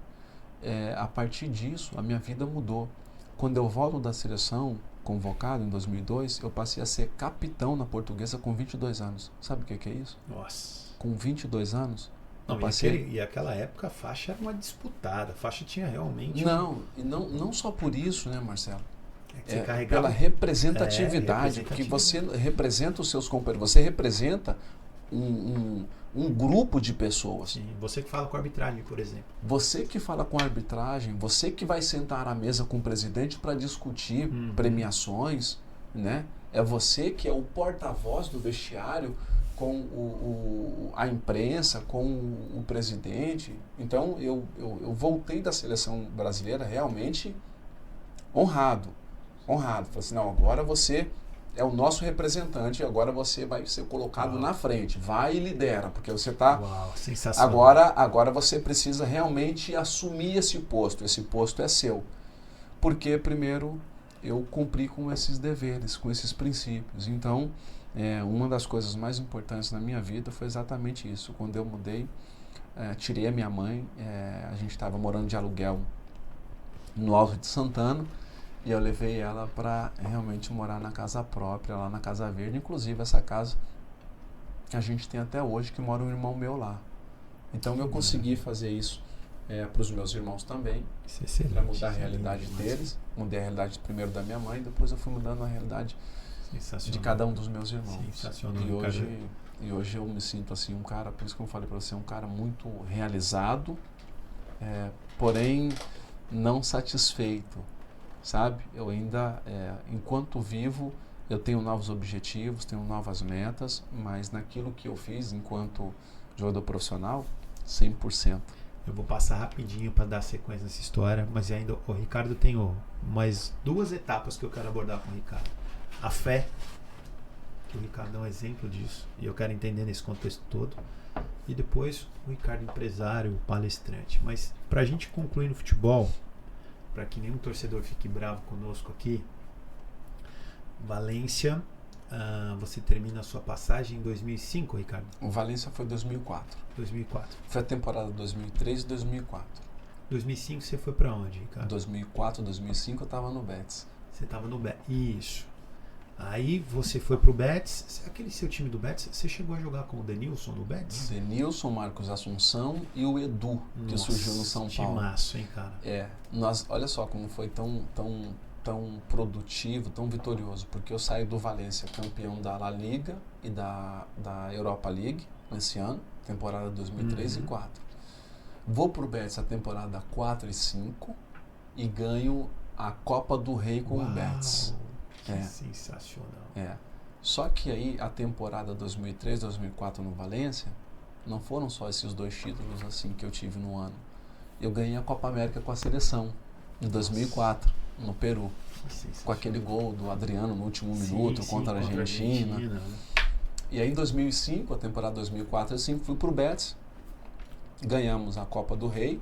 A partir disso, a minha vida mudou. Quando eu volto da seleção, convocado em 2002, eu passei a ser capitão na Portuguesa com 22 anos. Sabe o que é isso? Nossa. Com 22 anos, não, e aquela época a faixa era uma disputada, a faixa tinha realmente... Não só por isso, né, Marcelo? Pela representatividade, que você representa os seus companheiros, você representa um grupo de pessoas. Sim, você que fala com a arbitragem, por exemplo. Você que fala com a arbitragem, você que vai sentar à mesa com o presidente para discutir premiações, né? É você que é o porta-voz do vestiário com a imprensa, com o presidente. Então, eu voltei da seleção brasileira realmente honrado. Falei assim, não, agora você é o nosso representante, agora você vai ser colocado na frente, vai e lidera, porque você está... Uau, sensacional. Agora você precisa realmente assumir esse posto é seu. Porque, primeiro, eu cumpri com esses deveres, com esses princípios. Então, uma das coisas mais importantes na minha vida foi exatamente isso. Quando eu mudei, tirei a minha mãe, a gente estava morando de aluguel no Alto de Santana, e eu levei ela para realmente morar na casa própria, lá na Casa Verde, inclusive essa casa que a gente tem até hoje, que mora um irmão meu lá. Então eu consegui fazer isso para os meus irmãos também, para mudar a realidade deles. Mudei a realidade primeiro da minha mãe, depois eu fui mudando a realidade de cada um dos meus irmãos. Sensacional. E hoje eu me sinto assim um cara, por isso que eu falei para você, um cara muito realizado, porém não satisfeito. Sabe? Eu ainda, enquanto vivo, eu tenho novos objetivos, tenho novas metas, mas naquilo que eu fiz enquanto jogador profissional, 100%. Eu vou passar rapidinho para dar sequência nessa história, mas ainda o Ricardo tem mais 2 etapas que eu quero abordar com o Ricardo. A fé, que o Ricardo é um exemplo disso, e eu quero entender nesse contexto todo. E depois o Ricardo empresário, palestrante. Mas para a gente concluir no futebol, para que nenhum torcedor fique bravo conosco aqui, Valência, você termina a sua passagem em 2005, Ricardo? O Valência foi 2004. 2004. Foi a temporada 2003 e 2004. 2005 você foi para onde, Ricardo? 2004, 2005 eu estava no Betis. Você estava no Betis, isso. Aí você foi pro Betis, aquele seu time do Betis, você chegou a jogar com o Denilson no Betis? Denilson, Marcos Assunção e o Edu, que surgiu no São Paulo. Timaço, hein, cara? Olha só como foi tão produtivo, tão vitorioso, porque eu saí do Valência campeão da La Liga e da Europa League nesse ano, temporada 2003 e 2004. Vou pro Betis a temporada 4 e 5 e ganho a Copa do Rei com o Betis. Que sensacional. Só que aí a temporada 2003, 2004 no Valência, não foram só esses 2 títulos assim que eu tive no ano. Eu ganhei a Copa América com a seleção em 2004, no Peru, com aquele gol do Adriano no último minuto contra a Argentina. Né? E aí em 2005, a temporada 2004 assim, fui pro Betis, ganhamos a Copa do Rei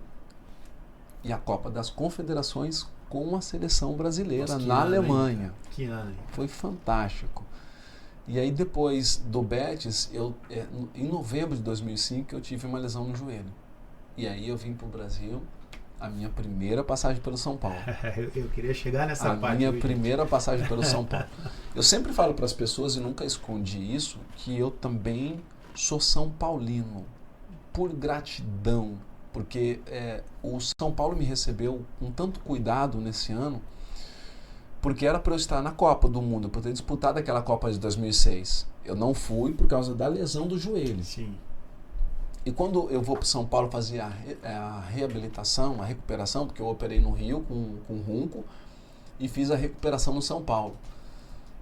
e a Copa das Confederações com a seleção brasileira na Alemanha. Que ano, hein? Foi fantástico. E aí depois do Betis, em novembro de 2005, eu tive uma lesão no joelho. E aí eu vim para o Brasil, a minha primeira passagem pelo São Paulo. Eu queria chegar nessa parte. A minha primeira passagem pelo São Paulo. Eu sempre falo para as pessoas, e nunca escondi isso, que eu também sou São Paulino, por gratidão. Porque o São Paulo me recebeu com tanto cuidado nesse ano, porque era para eu estar na Copa do Mundo, para eu ter disputado aquela Copa de 2006. Eu não fui por causa da lesão do joelho. Sim. E quando eu vou para São Paulo fazer a reabilitação, a recuperação, porque eu operei no Rio com ronco, e fiz a recuperação no São Paulo.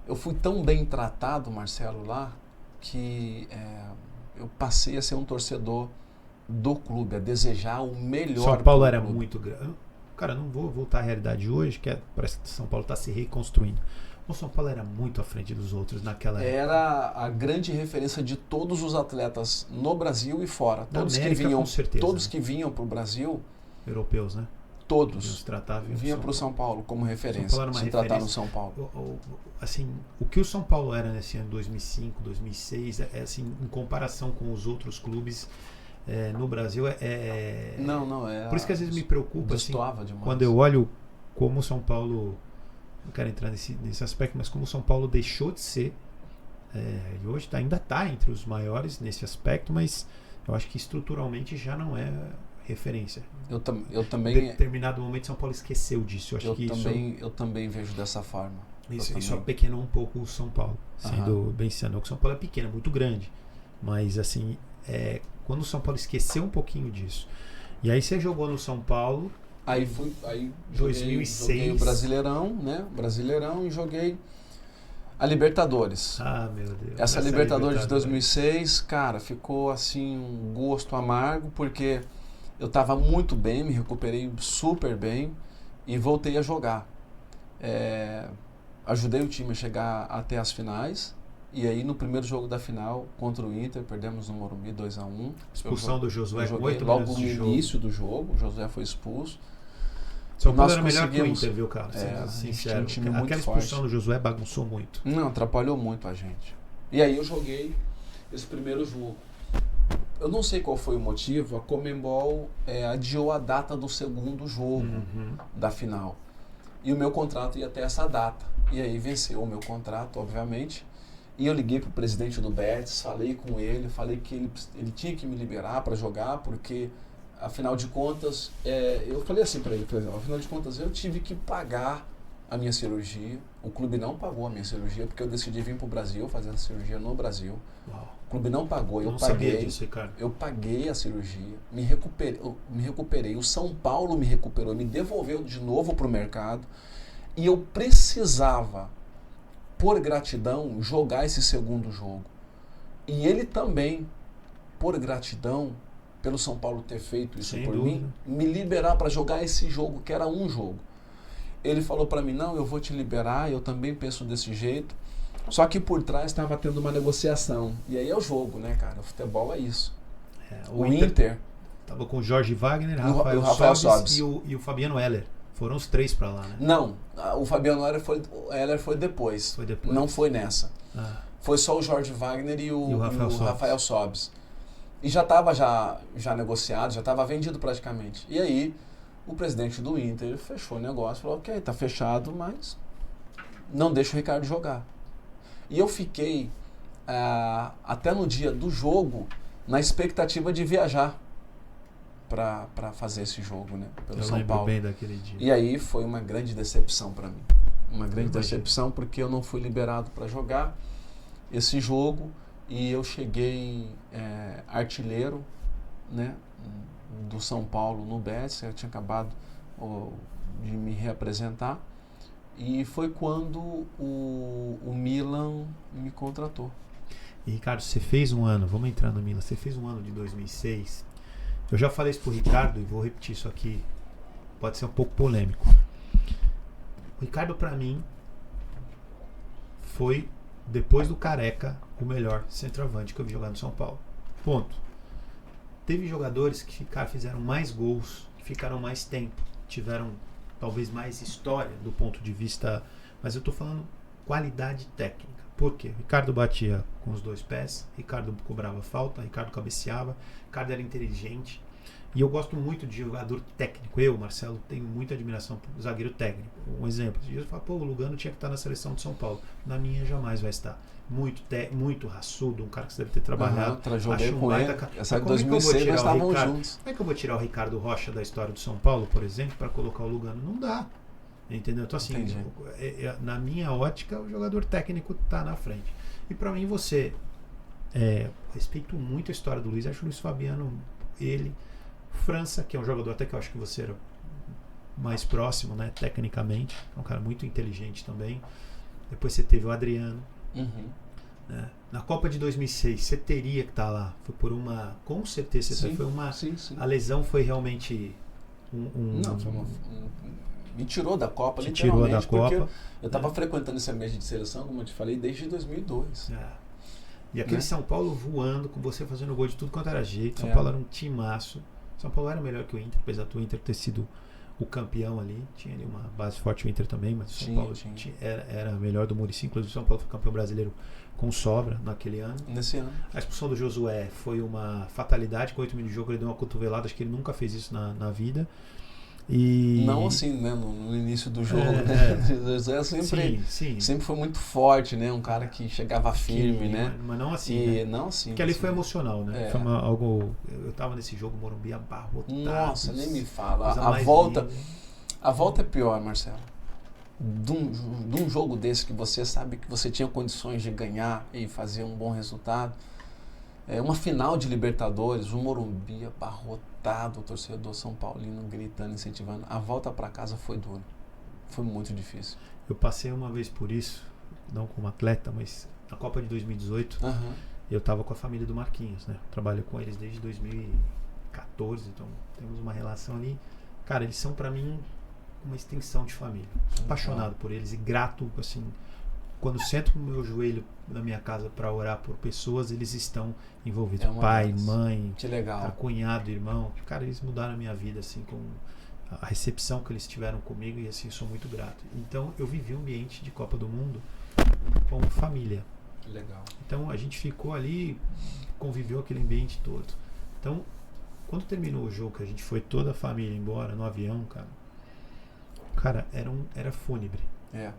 Eu fui tão bem tratado, Marcelo, lá, que eu passei a ser um torcedor do clube, a desejar o melhor. São Paulo era muito grande. Cara, não vou voltar à realidade hoje, que parece que São Paulo está se reconstruindo. O São Paulo era muito à frente dos outros naquela época. Era a grande referência de todos os atletas no Brasil e fora. Todos América, que vinham, com certeza, todos né? que vinham para o Brasil, Europeus, né? todos vinham para o São Paulo como referência. São Paulo era uma se referência. tratar no São Paulo. Assim, o que o São Paulo era nesse ano 2005, 2006, assim, em comparação com os outros clubes no Brasil, Não, é. Por isso que às vezes me preocupa, assim, demais. quando eu olho como o São Paulo, não quero entrar nesse aspecto, mas como o São Paulo deixou de ser, e hoje ainda está entre os maiores nesse aspecto, mas eu acho que estruturalmente já não é referência. Eu também. Em determinado momento São Paulo esqueceu disso. Eu também vejo dessa forma. Isso apequenou um pouco o São Paulo, sendo bem sincero. O São Paulo é pequeno, é muito grande, mas assim, quando o São Paulo esqueceu um pouquinho disso, e aí você jogou no São Paulo, aí 2006, joguei o Brasileirão, né? E joguei a Libertadores. Ah, meu Deus. Essa Libertadores de 2006, cara, ficou assim um gosto amargo, porque eu estava muito bem, me recuperei super bem e voltei a jogar. Ajudei o time a chegar até as finais. E aí no primeiro jogo da final contra o Inter, perdemos no Morumbi 2-1. Expulsão do Josué, 8 logo minutos no de jogo. início do jogo, o Josué foi expulso. São Paulo era melhor que o Inter, viu, cara? Sincero. Um time muito Aquela expulsão forte. do Josué bagunçou muito. Não, atrapalhou muito a gente. E aí eu joguei esse primeiro jogo. Eu não sei qual foi o motivo, a Conmebol adiou a data do segundo jogo da final. E o meu contrato ia até essa data. E aí venceu o meu contrato, obviamente. E eu liguei para o presidente do Betis, falei com ele, falei que ele tinha que me liberar para jogar, porque, afinal de contas, eu falei assim para ele, afinal de contas, eu tive que pagar a minha cirurgia. O clube não pagou a minha cirurgia, porque eu decidi vir para o Brasil fazer a cirurgia no Brasil. Uau. O clube não pagou, eu não paguei. Sabia disso, Ricardo. Eu paguei a cirurgia, me recuperei. O São Paulo me recuperou, me devolveu de novo para o mercado. E eu precisava, por gratidão, jogar esse segundo jogo. E ele também, por gratidão, pelo São Paulo ter feito isso por mim, me liberar para jogar esse jogo, que era um jogo. Ele falou para mim, não, eu vou te liberar, eu também penso desse jeito. Só que por trás estava tendo uma negociação. E aí é o jogo, né, cara? O futebol é isso. O Inter estava com o Jorge Wagner, Rafael Sobis e o Fabiano Heller. Foram os 3 para lá, né? Não, o Fabiano Heller foi depois. Foi depois. Não foi nessa. Foi só o Jorge Wagner e o Rafael Sobis. E já estava já negociado, já estava vendido praticamente. E aí o presidente do Inter fechou o negócio, falou, ok, tá fechado, mas não deixa o Ricardo jogar. E eu fiquei até no dia do jogo na expectativa de viajar para fazer esse jogo, né, pelo São Paulo. Bem daquele dia. E aí foi uma grande decepção para mim. Uma grande decepção porque eu não fui liberado para jogar esse jogo e eu cheguei artilheiro, né, do São Paulo no Betis. Eu tinha acabado de me reapresentar e foi quando o Milan me contratou. E Ricardo, você fez um ano, vamos entrar no Milan, você fez um ano de 2006. Eu já falei isso pro Ricardo e vou repetir isso aqui, pode ser um pouco polêmico. O Ricardo, para mim, foi, depois do Careca, o melhor centroavante que eu vi jogar no São Paulo. Ponto. Teve jogadores que fizeram mais gols, que ficaram mais tempo, tiveram talvez mais história do ponto de vista, mas eu estou falando qualidade técnica. Por quê? Ricardo batia com os 2 pés, Ricardo cobrava falta, Ricardo cabeceava, Ricardo era inteligente. E eu gosto muito de jogador técnico. Eu, Marcelo, tenho muita admiração por zagueiro técnico. Um exemplo. Eu falo, o Lugano tinha que estar na seleção de São Paulo. Na minha jamais vai estar. Muito raçudo, um cara que você deve ter trabalhado. Joguei com ele. Essa de 2006 nós estávamos juntos. Como é que eu vou tirar o Ricardo Rocha da história do São Paulo, por exemplo, para colocar o Lugano? Não dá. Entendeu? Então, assim, na minha ótica, o jogador técnico está na frente. E para mim, respeito muito a história do Luiz. Acho que o Luiz Fabiano, ele... França, que é um jogador até que eu acho que você era mais próximo, né, tecnicamente. É um cara muito inteligente também. Depois você teve o Adriano. Né? Na Copa de 2006, você teria que estar lá. Foi por uma... Com certeza, Sim, foi uma... sim, sim. A lesão foi realmente Não, foi me tirou da Copa, te literalmente, tirou da porque Copa, eu estava frequentando esse ambiente de seleção, como eu te falei, desde 2002. E aquele Né? São Paulo voando, com você fazendo gol de tudo quanto era jeito. São É. Paulo era um timaço. São Paulo era melhor que o Inter, apesar do Inter ter sido o campeão ali. Tinha ali uma base forte o Inter também, mas o São Paulo era melhor do Muricy. Inclusive o São Paulo foi campeão brasileiro com sobra naquele ano. Nesse ano. A expulsão do Josué foi uma fatalidade. Com 8 minutos de jogo ele deu uma cotovelada. Acho que ele nunca fez isso na vida. E... Não assim, né, no início do jogo, né? Josué sempre foi muito forte, né? Um cara que chegava firme, né? Mas não assim, e né? não assim. Porque ali foi emocional, né? É. Foi algo... Eu tava nesse jogo, Morumbi abarrotado. Nossa, nem me fala. A volta é pior, Marcelo. De um jogo desse que você sabe que você tinha condições de ganhar e fazer um bom resultado. Uma final de Libertadores, o Morumbi abarrotado, o torcedor São Paulino gritando, incentivando. A volta para casa foi dura. Foi muito difícil. Eu passei uma vez por isso, não como atleta, mas na Copa de 2018, eu estava com a família do Marquinhos, né? Trabalho com eles desde 2014, então temos uma relação ali. Cara, eles são para mim uma extensão de família. Sou apaixonado por eles e grato, assim, quando sento no meu joelho na minha casa para orar por pessoas, eles estão envolvidos. Pai, mãe, que legal. Cunhado, irmão. Cara, eles mudaram a minha vida, assim, com a recepção que eles tiveram comigo e, assim, sou muito grato. Então, eu vivi um ambiente de Copa do Mundo como família. Legal. Então, a gente ficou ali, conviveu aquele ambiente todo. Então, quando terminou o jogo, que a gente foi toda a família embora no avião, cara, era fúnebre. É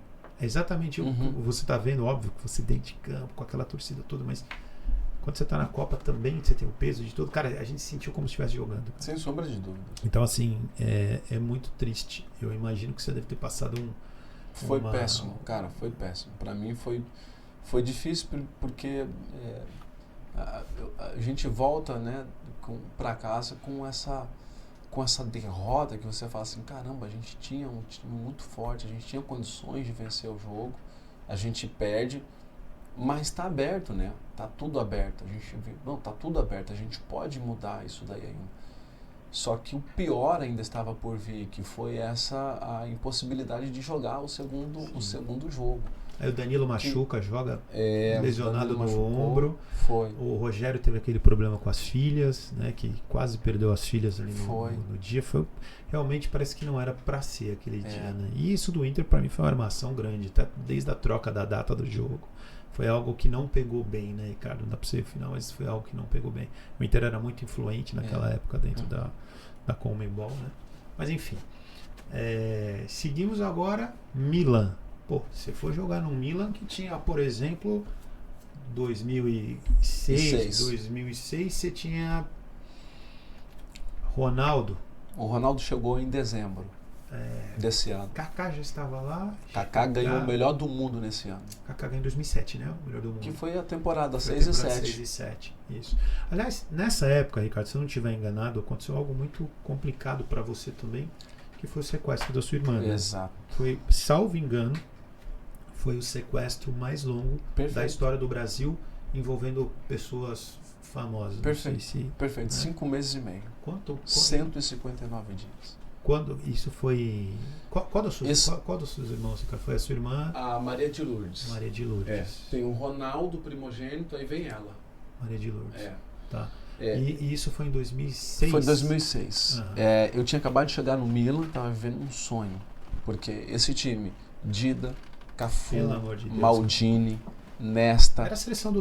exatamente o que você tá vendo, óbvio que você dentro de campo, com aquela torcida toda, mas quando você tá na Copa também, você tem o peso de tudo. Cara, a gente se sentiu como se estivesse jogando. Sem sombra de dúvida. Então, assim, é muito triste. Eu imagino que você deve ter passado Foi péssimo, cara, foi péssimo. Pra mim foi difícil porque a gente volta, né, pra casa com essa derrota que você fala assim, caramba, a gente tinha um time muito forte, a gente tinha condições de vencer o jogo, a gente perde, mas está aberto, né? Tá tudo aberto. Tá tudo aberto, a gente pode mudar isso daí ainda. Só que o pior ainda estava por vir, que foi a impossibilidade de jogar o segundo jogo. Aí o Danilo machuca, joga lesionado no ombro. Foi. O Rogério teve aquele problema com as filhas, né? Que quase perdeu as filhas ali no dia. Realmente parece que não era pra ser aquele dia, né? E isso do Inter pra mim foi uma armação grande, tá? Desde a troca da data do jogo. Foi algo que não pegou bem, né, Ricardo? Não dá pra ser o final, mas foi algo que não pegou bem. O Inter era muito influente naquela época dentro da Conmebol, né? Mas enfim. Seguimos agora Milan. Pô, você foi jogar no Milan que tinha, por exemplo, 2006, você tinha Ronaldo. O Ronaldo chegou em dezembro desse ano. Kaká já estava lá. Kaká ganhou o melhor do mundo nesse ano. Kaká ganhou em 2007, né? O melhor do mundo. Que foi a temporada 6 e 7. 6 e 7, isso. Aliás, nessa época, Ricardo, se eu não estiver enganado, aconteceu algo muito complicado para você também, que foi o sequestro da sua irmã. Exato. Né? Foi, salvo engano, foi o sequestro mais longo da história do Brasil, envolvendo pessoas famosas. Perfeito. Perfeito. 5 meses e meio. Quanto? 159 dias. Quando isso foi... Qual dos seus irmãos? Foi a sua irmã? A Maria de Lourdes. Maria de Lourdes. Tem o Ronaldo primogênito, aí vem ela. Maria de Lourdes. Tá. E isso foi em 2006? Foi em 2006. Eu tinha acabado de chegar no Milan, estava vivendo um sonho. Porque esse time, Dida, Cafu, Maldini, Nesta,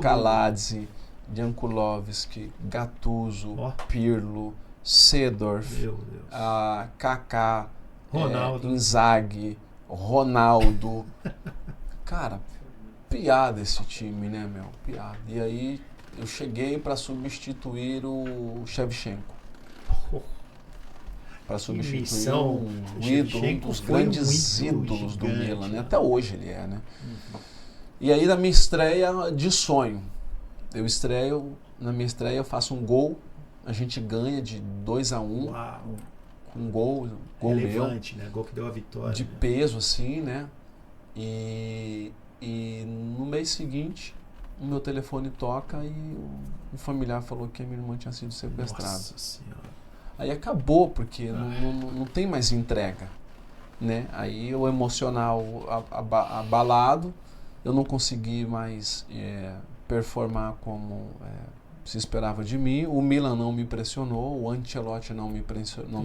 Kaladze, Jankulovski, Gattuso, Pirlo, Seedorf, Kaká, Inzaghi, Ronaldo. Cara, piada esse time, né, meu? Piada. E aí eu cheguei para substituir o Shevchenko. Para substituir um dos grandes ídolos do Milan, né? Até hoje ele é, né? E aí na minha estreia de sonho, na minha estreia eu faço um gol, a gente ganha de 2-1 um gol relevante, meu, né? Gol que deu a vitória. de peso, assim, né? E no mês seguinte, o meu telefone toca e um familiar falou que a minha irmã tinha sido sequestrada. Nossa Senhora. Aí acabou, porque não tem mais entrega, né? Aí o emocional abalado, eu não consegui mais performar como se esperava de mim. O Milan não me pressionou, o Ancelotti não me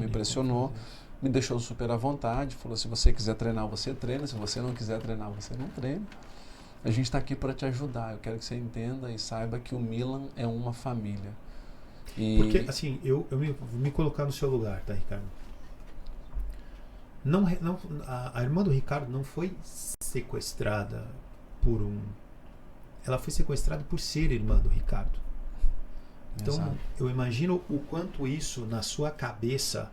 pressionou, me deixou super à vontade, falou: se você quiser treinar, você treina, se você não quiser treinar, você não treina. A gente está aqui para te ajudar, eu quero que você entenda e saiba que o Milan é uma família. Porque, assim, eu vou me colocar no seu lugar, tá, Ricardo? A irmã do Ricardo não foi sequestrada por um... Ela foi sequestrada por ser irmã do Ricardo. Então, Exato. eu imagino o quanto isso, na sua cabeça,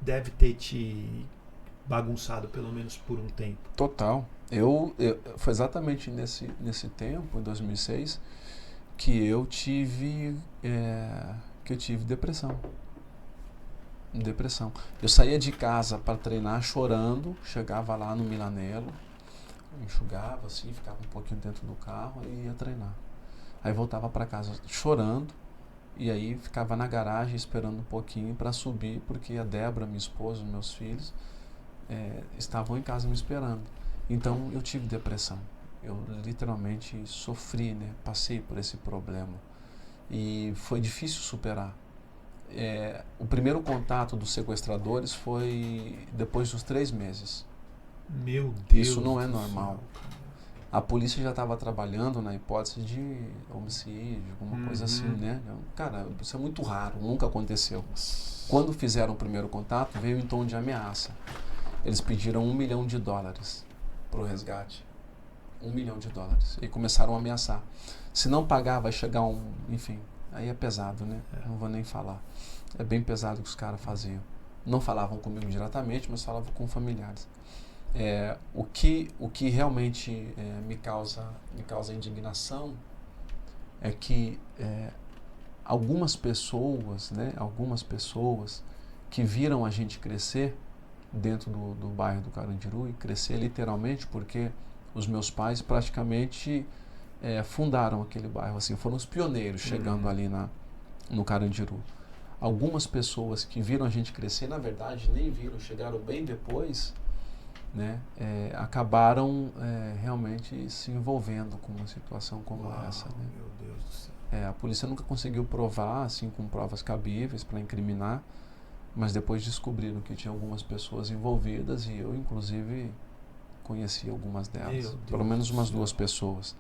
deve ter te bagunçado, pelo menos por um tempo. Total. Foi exatamente nesse tempo, em 2006, que eu tive depressão. Eu saía de casa para treinar chorando, chegava lá no Milanello, enxugava assim, ficava um pouquinho dentro do carro e ia treinar. Aí voltava para casa chorando e aí ficava na garagem esperando um pouquinho para subir, porque a Débora, minha esposa, meus filhos estavam em casa me esperando. Então eu tive depressão. Eu literalmente sofri, né? Passei por esse problema e foi difícil superar. O primeiro contato dos sequestradores foi depois dos 3 meses. Meu Deus. Isso não é normal. A polícia já estava trabalhando na hipótese de homicídio, alguma coisa assim, né? Cara, isso é muito raro, nunca aconteceu. Quando fizeram o primeiro contato, veio em tom de ameaça. Eles pediram $1 milhão para o resgate. $1 milhão. E começaram a ameaçar. Se não pagar, vai chegar enfim, aí é pesado, né? Não vou nem falar. É bem pesado o que os caras faziam. Não falavam comigo diretamente, mas falavam com familiares. O que realmente me causa indignação é que algumas pessoas que viram a gente crescer dentro do bairro do Carandiru, e crescer literalmente porque os meus pais praticamente fundaram aquele bairro, assim, foram os pioneiros chegando ali no Carandiru. Algumas pessoas que viram a gente crescer, na verdade, nem viram, chegaram bem depois, né, acabaram realmente se envolvendo com uma situação como essa. Né? Meu Deus do céu. A polícia nunca conseguiu provar, assim, com provas cabíveis para incriminar, mas depois descobriram que tinha algumas pessoas envolvidas e eu, inclusive, conheci algumas delas, pelo menos umas 2 pessoas.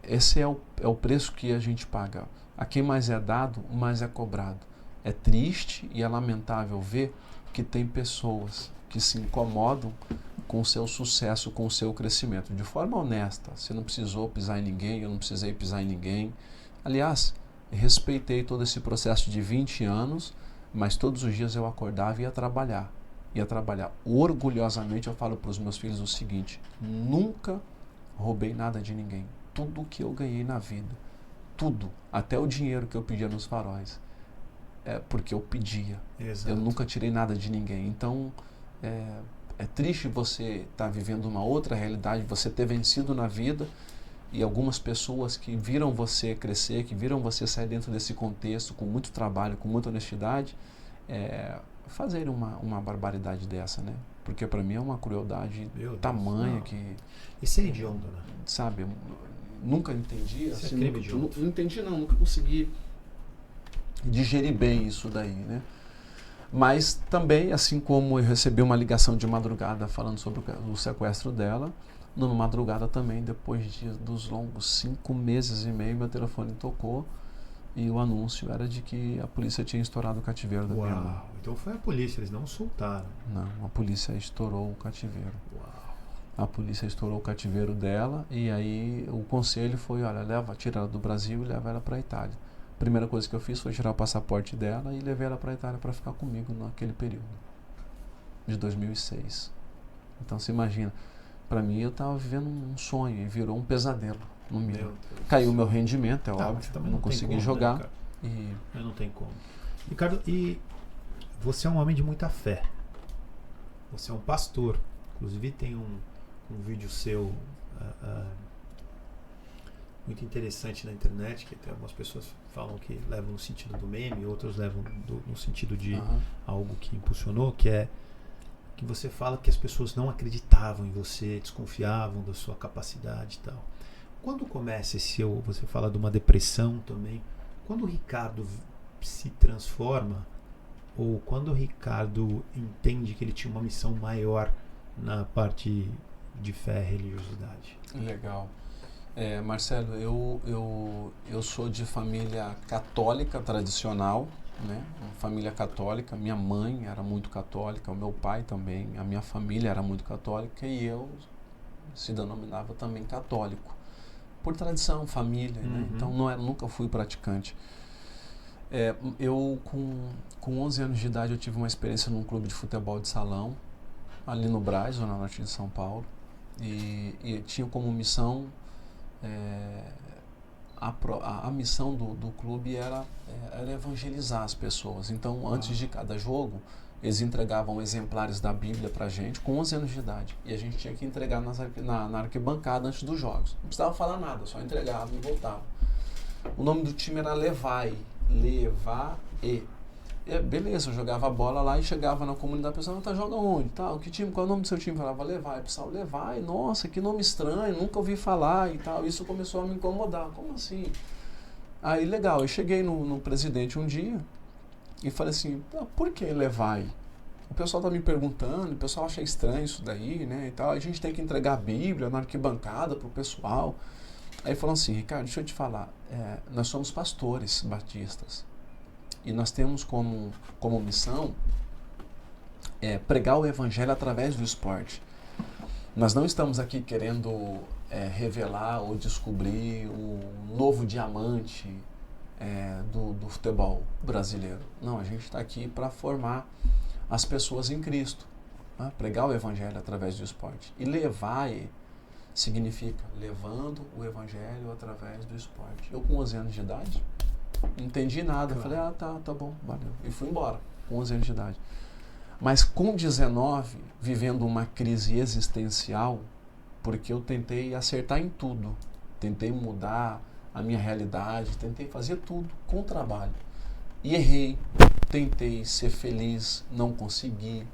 Esse é o preço que a gente paga. A quem mais é dado, mais é cobrado. É triste e é lamentável ver que tem pessoas que se incomodam com o seu sucesso, com o seu crescimento, de forma honesta. Você não precisou pisar em ninguém, eu não precisei pisar em ninguém. Aliás, respeitei todo esse processo de 20 anos, mas todos os dias eu acordava e ia trabalhar. Orgulhosamente eu falo para os meus filhos o seguinte: nunca roubei nada de ninguém. Tudo que eu ganhei na vida, tudo, até o dinheiro que eu pedia nos faróis, porque eu pedia. Exato. Eu nunca tirei nada de ninguém. Então, é triste você estar vivendo uma outra realidade, você ter vencido na vida e algumas pessoas que viram você crescer, que viram você sair dentro desse contexto com muito trabalho, com muita honestidade, fazerem uma barbaridade dessa, né? Porque para mim é uma crueldade tamanha que... Isso é hediondo, né? Sabe, eu nunca entendi. Isso assim, é crime hediondo. Não entendi não, nunca consegui digerir bem isso daí, né? Mas também, assim como eu recebi uma ligação de madrugada falando sobre o sequestro dela, numa madrugada também, depois dos longos 5 meses e meio, meu telefone tocou e o anúncio era de que a polícia tinha estourado o cativeiro da minha irmã. Então foi a polícia, eles não soltaram. Não, a polícia estourou o cativeiro. Uau. A polícia estourou o cativeiro dela e aí o conselho foi: olha, tira ela do Brasil e leva ela para a Itália. A primeira coisa que eu fiz foi tirar o passaporte dela e levei ela para a Itália para ficar comigo naquele período de 2006. Então você imagina, para mim eu estava vivendo um sonho e virou um pesadelo no Milan. Caiu meu rendimento, é óbvio, não consegui jogar. Né, não tem como. Ricardo, e você é um homem de muita fé. Você é um pastor. Inclusive tem um vídeo seu muito interessante na internet, que até algumas pessoas falam que levam no sentido do meme, outros levam no sentido de algo que impulsionou, que é que você fala que as pessoas não acreditavam em você, desconfiavam da sua capacidade e tal. Quando começa você fala de uma depressão também, quando o Ricardo se transforma, ou quando o Ricardo entende que ele tinha uma missão maior na parte de fé e religiosidade? Legal. Marcelo, eu sou de família católica tradicional, né? Uma família católica. Minha mãe era muito católica, o meu pai também, a minha família era muito católica e eu se denominava também católico. Por tradição, família, né? Então nunca fui praticante. Eu, com 11 anos de idade, eu tive uma experiência num clube de futebol de salão, ali no Brás, Zona Norte de São Paulo, e tinha como missão, a missão do clube era evangelizar as pessoas. Então, antes de cada jogo, eles entregavam exemplares da Bíblia pra gente, com 11 anos de idade, e a gente tinha que entregar na arquibancada antes dos jogos. Não precisava falar nada, só entregava e voltava. O nome do time era Levae. Beleza, eu jogava a bola lá e chegava na comunidade, a pessoa, tá jogando onde? Tal, que time? Qual é o nome do seu time? Eu falava Levae. O pessoal, Levae, nossa, que nome estranho, nunca ouvi falar e tal. Isso começou a me incomodar. Como assim? Aí, legal, eu cheguei no presidente um dia e falei assim, por que Levae? O pessoal tá me perguntando, o pessoal acha estranho isso daí, né, e tal. A gente tem que entregar a Bíblia na arquibancada pro pessoal. Aí falou assim, Ricardo, deixa eu te falar, nós somos pastores batistas e nós temos como missão pregar o evangelho através do esporte. Nós não estamos aqui querendo revelar ou descobrir o novo diamante do futebol brasileiro. Não, a gente está aqui para formar as pessoas em Cristo, né? Pregar o evangelho através do esporte. E levar significa levando o evangelho através do esporte. Eu, com 11 anos de idade, não entendi nada. Claro. Falei, tá bom, valeu. E fui embora, com 11 anos de idade. Mas com 19, vivendo uma crise existencial, porque eu tentei acertar em tudo. Tentei mudar a minha realidade, tentei fazer tudo com trabalho. E errei, tentei ser feliz, não consegui.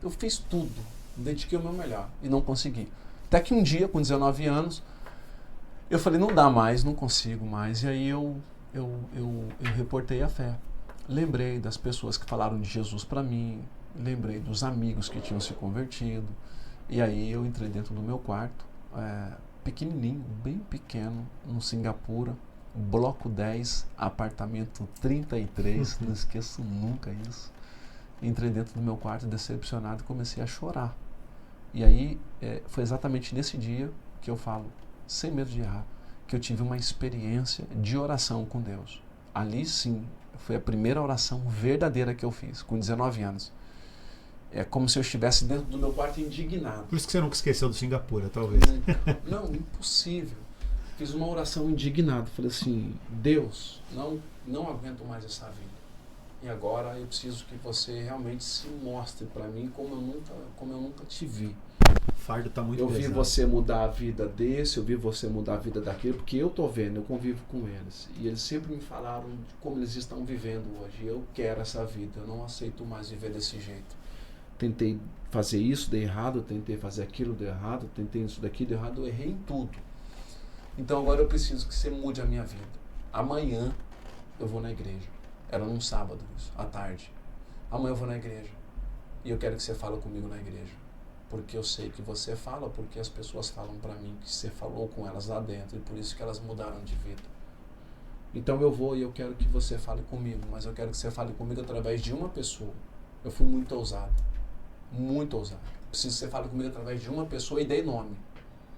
Eu fiz tudo, dediquei o meu melhor e não consegui. Até que um dia, com 19 anos, eu falei, não dá mais, não consigo mais. E aí eu reportei a fé. Lembrei das pessoas que falaram de Jesus para mim, lembrei dos amigos que tinham se convertido. E aí eu entrei dentro do meu quarto, pequenininho, bem pequeno, no Singapura, bloco 10, apartamento 33, não esqueço nunca isso. Entrei dentro do meu quarto decepcionado e comecei a chorar. E aí foi exatamente nesse dia que eu falo, sem medo de errar, que eu tive uma experiência de oração com Deus. Ali sim, foi a primeira oração verdadeira que eu fiz, com 19 anos. É como se eu estivesse dentro do meu quarto indignado. Por isso que você nunca esqueceu do Singapura, talvez. Não, impossível. Fiz uma oração indignado. Falei assim, Deus, não aguento mais essa vida. E agora eu preciso que você realmente se mostre para mim como eu nunca te vi. O fardo tá muito pesado. Eu vi você mudar a vida desse, eu vi você mudar a vida daquele, porque eu tô vendo, eu convivo com eles. E eles sempre me falaram de como eles estão vivendo hoje. Eu quero essa vida, eu não aceito mais viver desse jeito. Tentei fazer isso, deu errado, tentei fazer aquilo, deu errado, tentei isso daqui, deu errado, eu errei em tudo. Então agora eu preciso que você mude a minha vida. Amanhã eu vou na igreja. Era num sábado isso, à tarde. Amanhã eu vou na igreja. E eu quero que você fale comigo na igreja. Porque eu sei que você fala, porque as pessoas falam pra mim que você falou com elas lá dentro. E por isso que elas mudaram de vida. Então eu vou e eu quero que você fale comigo. Mas eu quero que você fale comigo através de uma pessoa. Eu fui muito ousado. Muito ousado. Preciso que você fale comigo através de uma pessoa e dei nome.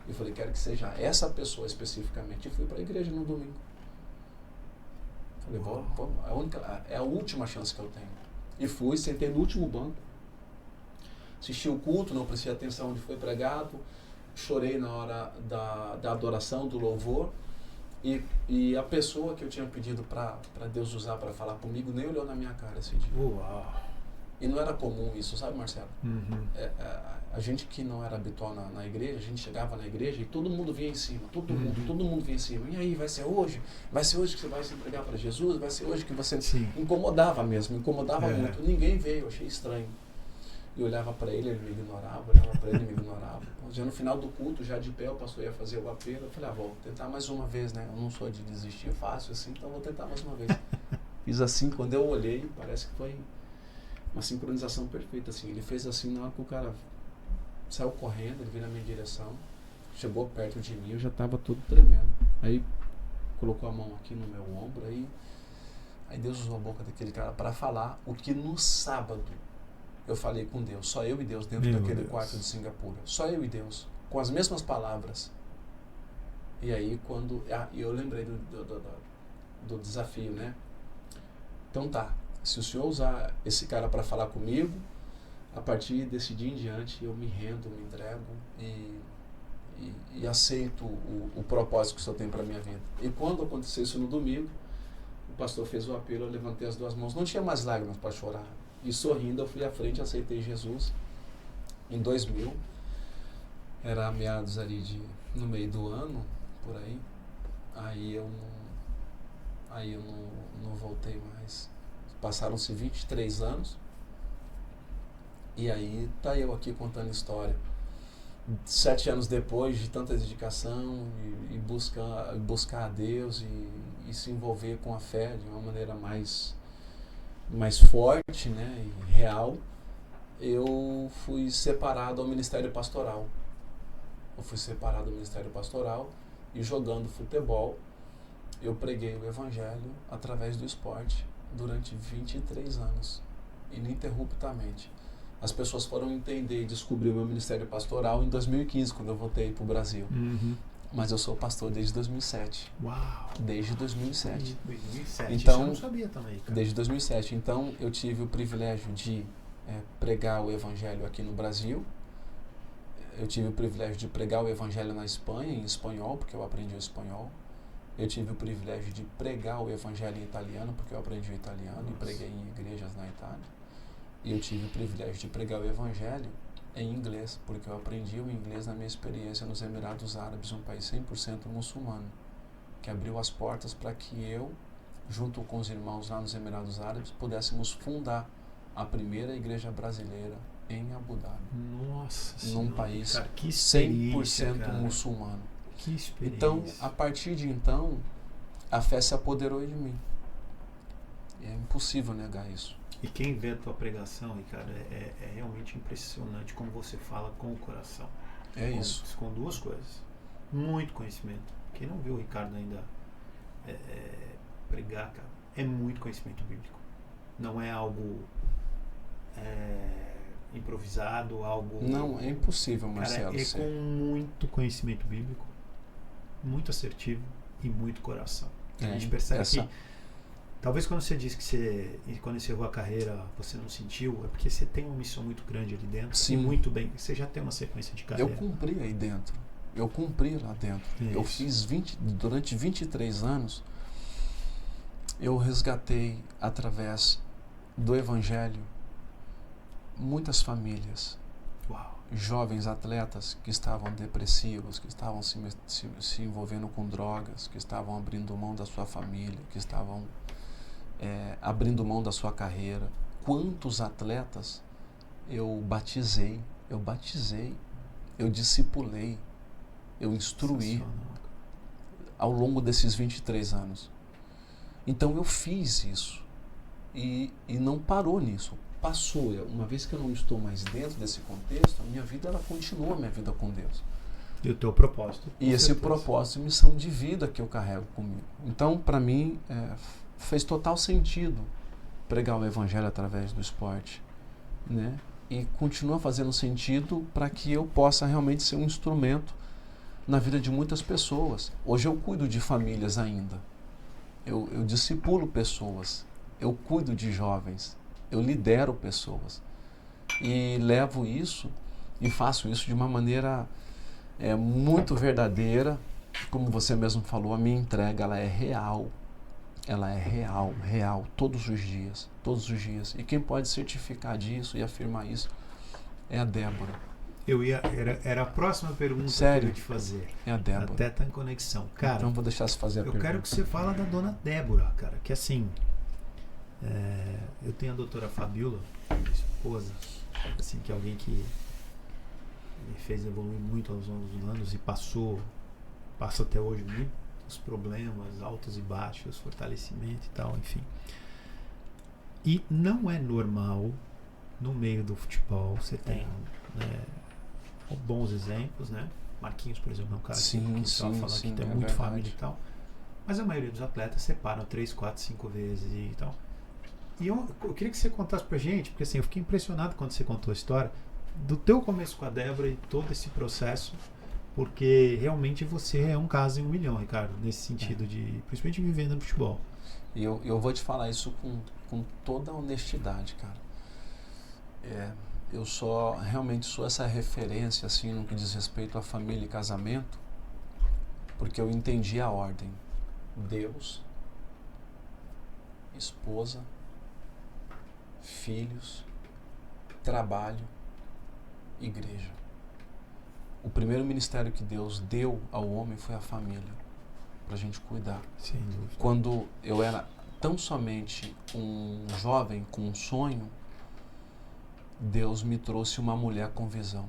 Eu falei, quero que seja essa pessoa especificamente. E fui para a igreja no domingo. Falei, é a última chance que eu tenho. E fui, sentei no último banco. Assisti o culto, não prestei atenção onde foi pregado. Chorei na hora da adoração, do louvor. E a pessoa que eu tinha pedido para Deus usar para falar comigo nem olhou na minha cara esse dia. Uau! E não era comum isso, sabe, Marcelo? Uhum. A gente que não era habitual na igreja, a gente chegava na igreja e todo mundo vinha em cima, todo mundo vinha em cima. E aí, vai ser hoje? Vai ser hoje que você vai se entregar para Jesus? Vai ser hoje que você... Sim. Incomodava mesmo, incomodava muito. Ninguém veio, eu achei estranho. E olhava para ele me ignorava, olhava para ele me ignorava. Já no final do culto, já de pé, o pastor ia fazer o apelo. Eu falei, vou tentar mais uma vez, né? Eu não sou de desistir fácil assim, então vou tentar mais uma vez. Fiz assim, quando eu olhei, parece que foi uma sincronização perfeita, assim. Ele fez assim, na hora que o cara saiu correndo, ele veio na minha direção, chegou perto de mim, eu já estava todo tremendo. Aí colocou a mão aqui no meu ombro, aí Deus usou a boca daquele cara para falar o que no sábado eu falei com Deus, só eu e Deus dentro daquele quarto de Singapura, só eu e Deus, com as mesmas palavras. E aí quando eu lembrei do desafio, né? Então tá, se o Senhor usar esse cara para falar comigo, a partir desse dia em diante eu me rendo, me entrego e aceito o propósito que o Senhor tem para minha vida. E quando aconteceu isso no domingo, o pastor fez o apelo, eu levantei as duas mãos, não tinha mais lágrimas para chorar. E sorrindo eu fui à frente, aceitei Jesus em 2000, era meados ali no meio do ano, por aí. Aí eu não voltei mais. Passaram-se 23 anos e aí tá eu aqui contando história. 7 anos depois de tanta dedicação e buscar a Deus e se envolver com a fé de uma maneira mais forte, né, e real, eu fui separado ao ministério pastoral. E jogando futebol, eu preguei o evangelho através do esporte durante 23 anos, ininterruptamente. As pessoas foram entender e descobrir o meu ministério pastoral em 2015, quando eu voltei para o Brasil. Mas eu sou pastor desde 2007. Uau! Desde 2007. 2007. Então, isso eu não sabia também, cara. Desde 2007. Então, eu tive o privilégio de pregar o evangelho aqui no Brasil. Eu tive o privilégio de pregar o evangelho na Espanha, em espanhol, porque eu aprendi o espanhol. Eu tive o privilégio de pregar o evangelho em italiano, porque eu aprendi o italiano. E preguei em igrejas na Itália. E eu tive o privilégio de pregar o evangelho em inglês, porque eu aprendi o inglês na minha experiência nos Emirados Árabes, um país 100% muçulmano, que abriu as portas para que eu, junto com os irmãos lá nos Emirados Árabes, pudéssemos fundar a primeira igreja brasileira em Abu Dhabi. Nossa num país cara, que 100% cara. muçulmano. Que experiência. Então, a partir de então, a fé se apoderou de mim. E é impossível negar isso. E quem vê a tua pregação, Ricardo, é realmente impressionante como você fala com o coração. Isso. Com duas coisas. Muito conhecimento. Quem não viu o Ricardo ainda pregar, cara, é muito conhecimento bíblico. Não é algo improvisado, algo... Não, é impossível, Marcelo. Cara, com muito conhecimento bíblico, muito assertivo e muito coração. A gente percebe que talvez quando você disse que quando encerrou a carreira você não sentiu, é porque você tem uma missão muito grande ali dentro. Sim. E muito bem, você já tem uma sequência de carreira. Eu cumpri aí dentro. Eu cumpri lá dentro. Isso. Eu fiz durante 23 anos, eu resgatei através do evangelho muitas famílias. Uau. Jovens atletas que estavam depressivos, que estavam se envolvendo com drogas, que estavam abrindo mão da sua família, que estavam abrindo mão da sua carreira. Quantos atletas eu batizei, eu discipulei, eu instruí ao longo desses 23 anos. Então eu fiz isso e não parou nisso. Passou. Uma vez que eu não estou mais dentro desse contexto, a minha vida ela continua a minha vida com Deus. E o teu propósito. E esse propósito e missão de vida que eu carrego comigo. Então, para mim, fez total sentido pregar o evangelho através do esporte, né? E continua fazendo sentido para que eu possa realmente ser um instrumento na vida de muitas pessoas. Hoje eu cuido de famílias ainda. Eu discipulo pessoas. Eu cuido de jovens. Eu lidero pessoas. E levo isso e faço isso de uma maneira muito verdadeira, como você mesmo falou, a minha entrega, ela é real. Ela é real, real, todos os dias, todos os dias. E quem pode certificar disso e afirmar isso é a Débora. Era a próxima pergunta Sério? que eu ia te fazer. É a Débora. Até tá em conexão. Cara, Então vou deixar você fazer a pergunta. Eu quero que você fale da dona Débora, cara. Que assim, eu tenho a doutora Fabiola, minha esposa, assim, que é alguém que me fez evoluir muito aos longos dos anos e passa até hoje muitos problemas, altos e baixos, fortalecimento e tal, enfim. E não é normal no meio do futebol, você tem bons exemplos, né? Marquinhos, por exemplo, é um cara que estava falando que tem muito família e tal. Mas a maioria dos atletas separam 3, 4, 5 vezes e tal. E eu queria que você contasse pra gente, porque assim, eu fiquei impressionado quando você contou a história do teu começo com a Débora e todo esse processo, porque realmente você é um caso em 1 milhão, Ricardo, nesse sentido de, principalmente vivendo no futebol. E eu vou te falar isso com toda a honestidade, cara. Eu realmente sou essa referência, assim, no que diz respeito à família e casamento, porque eu entendi a ordem. Deus, esposa, filhos, trabalho, igreja. O primeiro ministério que Deus deu ao homem foi a família, pra gente cuidar. Sem dúvida. Quando eu era tão somente um jovem com um sonho, Deus me trouxe uma mulher com visão.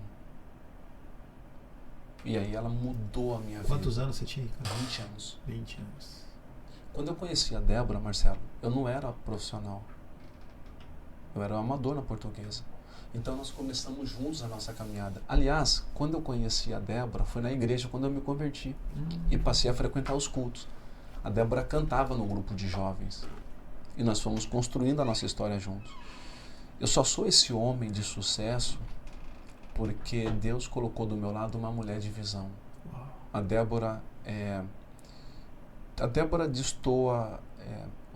E aí ela mudou a minha vida. Quantos anos você tinha, cara? 20 anos. 20 anos. Quando eu conheci a Débora, Marcelo, eu não era profissional. Eu era um amador na Portuguesa. Então nós começamos juntos a nossa caminhada. Aliás, quando eu conheci a Débora, foi na igreja quando eu me converti. E passei a frequentar os cultos. A Débora cantava no grupo de jovens. E nós fomos construindo a nossa história juntos. Eu só sou esse homem de sucesso porque Deus colocou do meu lado uma mulher de visão. A Débora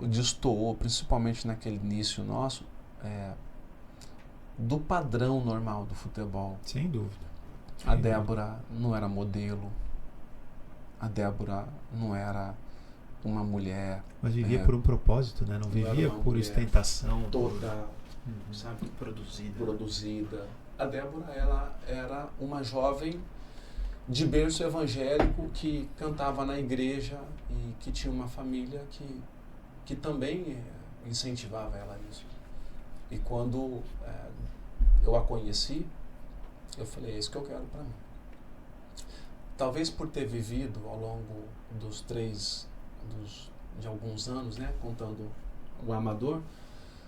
destoou, principalmente naquele início nosso, do padrão normal do futebol. Sem dúvida. A Débora não era modelo. A Débora não era uma mulher... Mas vivia por um propósito, né? Não vivia por ostentação. Toda... sabe, produzida. A Débora, ela era uma jovem de berço evangélico que cantava na igreja e que tinha uma família que também incentivava ela a isso. E quando eu a conheci, eu falei, é isso que eu quero para mim. Talvez por ter vivido ao longo de alguns anos, né, contando o amador,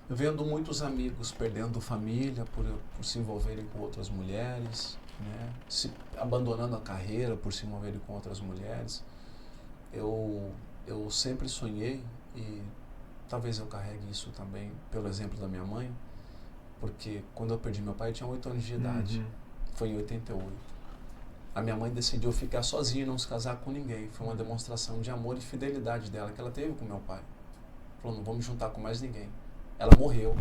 vendo muitos amigos perdendo família por se envolverem com outras mulheres, né? Abandonando a carreira por se envolverem com outras mulheres. Eu sempre sonhei, e talvez eu carregue isso também pelo exemplo da minha mãe, porque quando eu perdi meu pai eu tinha 8 anos de idade, foi em 88. A minha mãe decidiu ficar sozinha e não se casar com ninguém. Foi uma demonstração de amor e fidelidade dela que ela teve com meu pai. Falou, não vou me juntar com mais ninguém. Ela morreu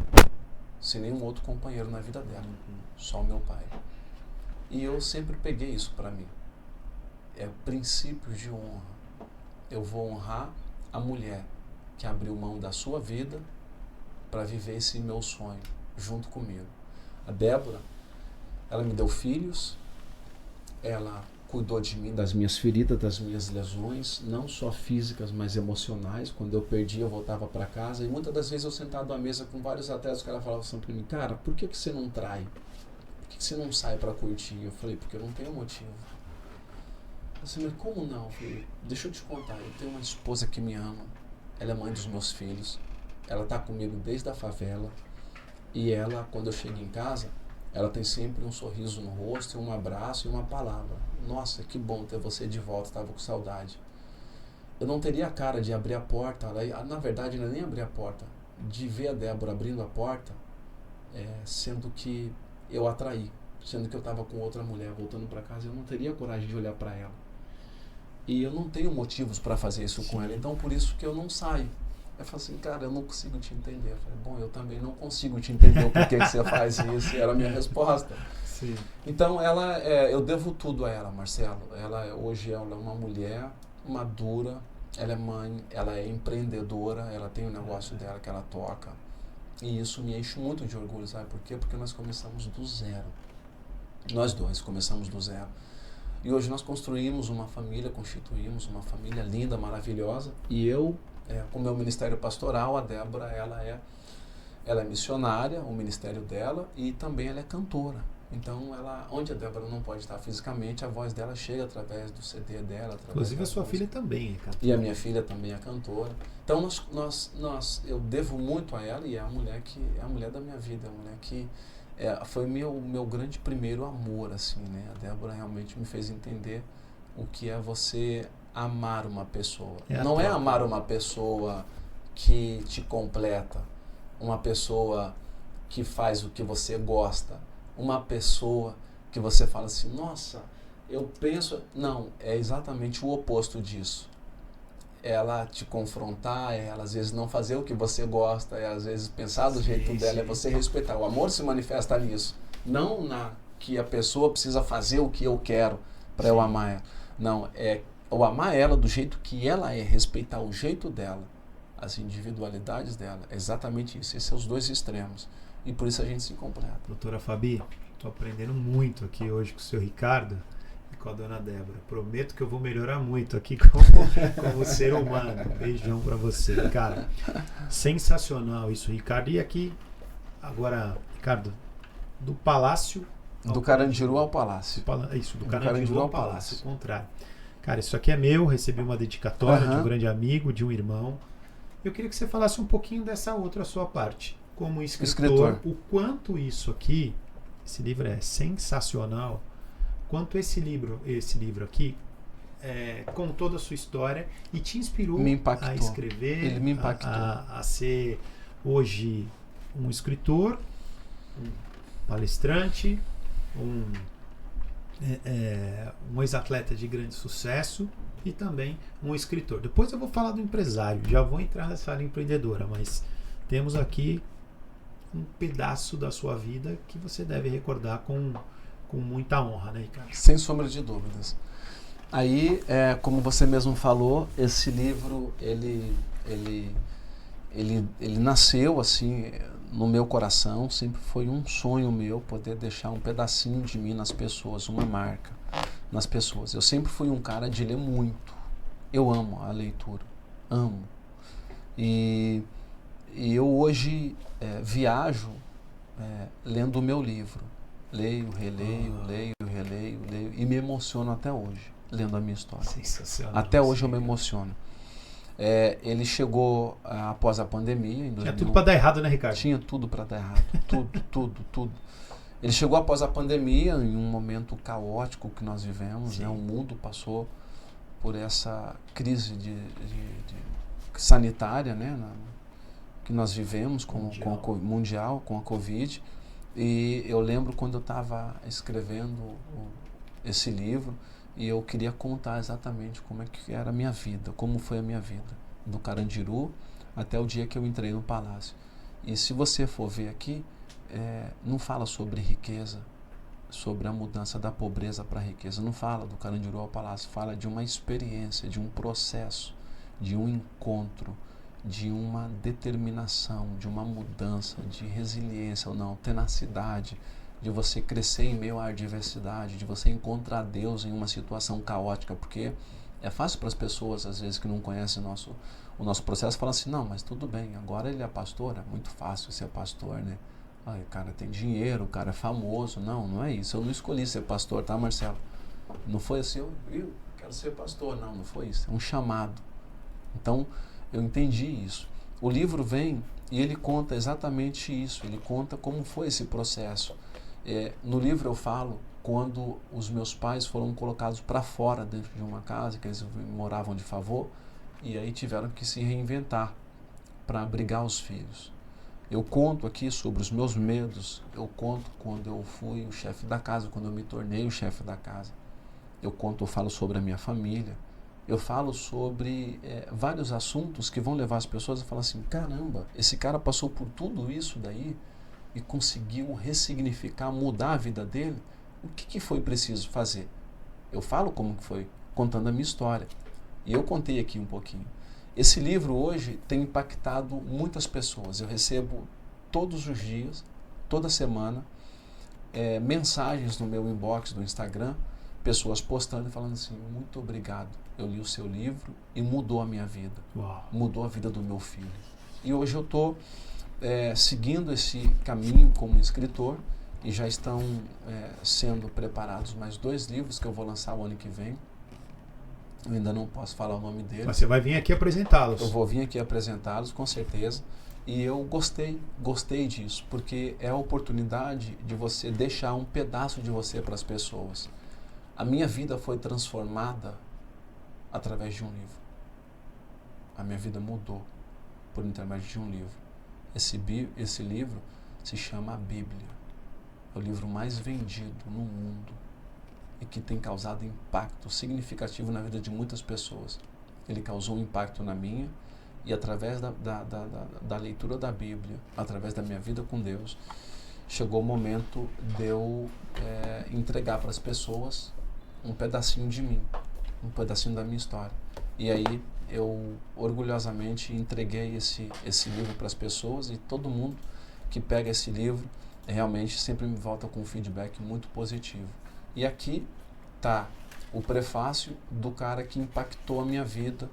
sem nenhum outro companheiro na vida dela, só o meu pai. E eu sempre peguei isso para mim. É princípios de honra. Eu vou honrar a mulher que abriu mão da sua vida para viver esse meu sonho junto comigo. A Débora, ela me deu filhos, ela cuidou de mim, das minhas feridas, das minhas lesões, não só físicas, mas emocionais. Quando eu perdi, eu voltava para casa e muitas das vezes eu sentado à mesa com vários atletas, o cara falava assim para mim, cara, por que você não trai? Por que você não sai para curtir? Eu falei, porque eu não tenho motivo. Eu falei, mas como não? Eu falei, deixa eu te contar, eu tenho uma esposa que me ama, ela é mãe dos meus filhos, ela está comigo desde a favela e ela, quando eu chego em casa, ela tem sempre um sorriso no rosto, um abraço e uma palavra. Nossa, que bom ter você de volta, estava com saudade. Eu não teria a cara de abrir a porta, na verdade não é nem abrir a porta, de ver a Débora abrindo a porta, sendo que eu a traí, sendo que eu estava com outra mulher voltando para casa, eu não teria coragem de olhar para ela. E eu não tenho motivos para fazer isso com ela, então por isso que eu não saio. Eu falei assim, cara, eu não consigo te entender. Eu falei, bom, eu também não consigo te entender o porquê que você faz isso. E era a minha resposta. Sim. Então, eu devo tudo a ela, Marcelo. Hoje ela é uma mulher madura, ela é mãe, ela é empreendedora, ela tem um negócio dela que ela toca. E isso me enche muito de orgulho, sabe por quê? Porque nós começamos do zero. Nós dois começamos do zero. E hoje nós construímos uma família, constituímos uma família linda, maravilhosa. E eu, com o meu ministério pastoral, a Débora, ela é missionária, o ministério dela, e também ela é cantora. Então, onde a Débora não pode estar fisicamente, a voz dela chega através do CD dela. Inclusive a sua filha também é cantora. E a minha filha também é cantora. Então, eu devo muito a ela, e é a mulher da minha vida, a mulher que foi meu grande primeiro amor, assim, né? A Débora realmente me fez entender o que é você amar uma pessoa. Não é amar uma pessoa que te completa, uma pessoa que faz o que você gosta, uma pessoa que você fala assim, nossa, eu penso... Não, é exatamente o oposto disso. Ela te confrontar, ela às vezes não fazer o que você gosta, às vezes pensar do jeito dela, é você respeitar. O amor se manifesta nisso. Não que a pessoa precisa fazer o que eu quero para eu amar ela. Não, é eu amar ela do jeito que ela é, respeitar o jeito dela, as individualidades dela. É exatamente isso. Esses são os dois extremos. E por isso a gente se completa. Doutora Fabi, estou aprendendo muito aqui hoje com o seu Ricardo e com a dona Débora. Prometo que eu vou melhorar muito aqui como ser humano. Beijão para você. Cara, sensacional isso, Ricardo. E aqui, agora, Ricardo, do Palácio... Do Carandiru ao Palácio. Isso, do Carandiru ao Palácio. O contrário. Cara, isso aqui é meu, recebi uma dedicatória de um grande amigo, de um irmão. Eu queria que você falasse um pouquinho dessa outra sua parte. Como escritor, o quanto isso aqui, esse livro é sensacional, quanto esse livro aqui com toda a sua história e te inspirou a escrever, ele me impactou. A ser hoje um escritor, um palestrante, um ex-atleta de grande sucesso e também um escritor. Depois eu vou falar do empresário, já vou entrar nessa área empreendedora, mas temos aqui um pedaço da sua vida que você deve recordar com muita honra, né, Ricardo? Sem sombra de dúvidas. Aí, como você mesmo falou, esse livro, ele nasceu assim no meu coração, sempre foi um sonho meu poder deixar um pedacinho de mim nas pessoas, uma marca nas pessoas. Eu sempre fui um cara de ler muito. Eu amo a leitura, amo. E eu hoje viajo lendo o meu livro. Leio, releio, e me emociono até hoje, lendo a minha história. Sensacional. Até hoje eu me emociono. Ele chegou após a pandemia. Tinha tudo para dar errado, né, Ricardo? Tinha tudo para dar errado. Tudo. Ele chegou após a pandemia, em um momento caótico que nós vivemos. Né? O mundo passou por essa crise sanitária, né? Que nós vivemos mundial, com a Covid. E eu lembro quando eu estava escrevendo esse livro e eu queria contar exatamente como é que era a minha vida, como foi a minha vida, do Carandiru até o dia que eu entrei no Palácio. E se você for ver aqui, não fala sobre riqueza, sobre a mudança da pobreza para a riqueza, não fala do Carandiru ao Palácio, fala de uma experiência, de um processo, de um encontro, de uma determinação, de uma mudança, de resiliência ou não, tenacidade, de você crescer em meio à adversidade, de você encontrar Deus em uma situação caótica, porque é fácil para as pessoas, às vezes, que não conhecem o nosso processo, falar assim, não, mas tudo bem, agora ele é pastor, é muito fácil ser pastor, né? Ai, o cara tem dinheiro, o cara é famoso. Não é isso, eu não escolhi ser pastor, tá, Marcelo? Não foi assim, eu quero ser pastor, não foi isso, é um chamado. Então, eu entendi isso. O livro vem e ele conta exatamente isso, ele conta como foi esse processo. No livro eu falo quando os meus pais foram colocados para fora dentro de uma casa, que eles moravam de favor, e aí tiveram que se reinventar para abrigar os filhos. Eu conto aqui sobre os meus medos, eu conto quando eu fui o chefe da casa, quando eu me tornei o chefe da casa. Eu falo sobre a minha família, eu falo sobre vários assuntos que vão levar as pessoas a falar assim, caramba, esse cara passou por tudo isso daí, e conseguiu ressignificar, mudar a vida dele, o que foi preciso fazer? Eu falo como que foi, contando a minha história. E eu contei aqui um pouquinho. Esse livro hoje tem impactado muitas pessoas. Eu recebo todos os dias, toda semana, mensagens no meu inbox do Instagram, pessoas postando e falando assim, muito obrigado, eu li o seu livro e mudou a minha vida. Uau. Mudou a vida do meu filho. E hoje eu estou seguindo esse caminho como escritor e já estão sendo preparados mais 2 livros que eu vou lançar o ano que vem. Eu ainda não posso falar o nome deles. Mas você vai vir aqui apresentá-los. Eu vou vir aqui apresentá-los, com certeza. E eu gostei disso, porque é a oportunidade de você deixar um pedaço de você para as pessoas. A minha vida foi transformada através de um livro. A minha vida mudou por intermédio de um livro. Esse livro se chama a Bíblia. É o livro mais vendido no mundo e que tem causado impacto significativo na vida de muitas pessoas. Ele causou um impacto na minha e através da leitura da Bíblia, através da minha vida com Deus, chegou o momento de eu entregar para as pessoas um pedacinho de mim, um pedacinho da minha história. E aí eu orgulhosamente entreguei esse livro para as pessoas e todo mundo que pega esse livro realmente sempre me volta com um feedback muito positivo. E aqui está o prefácio do cara que impactou a minha vida,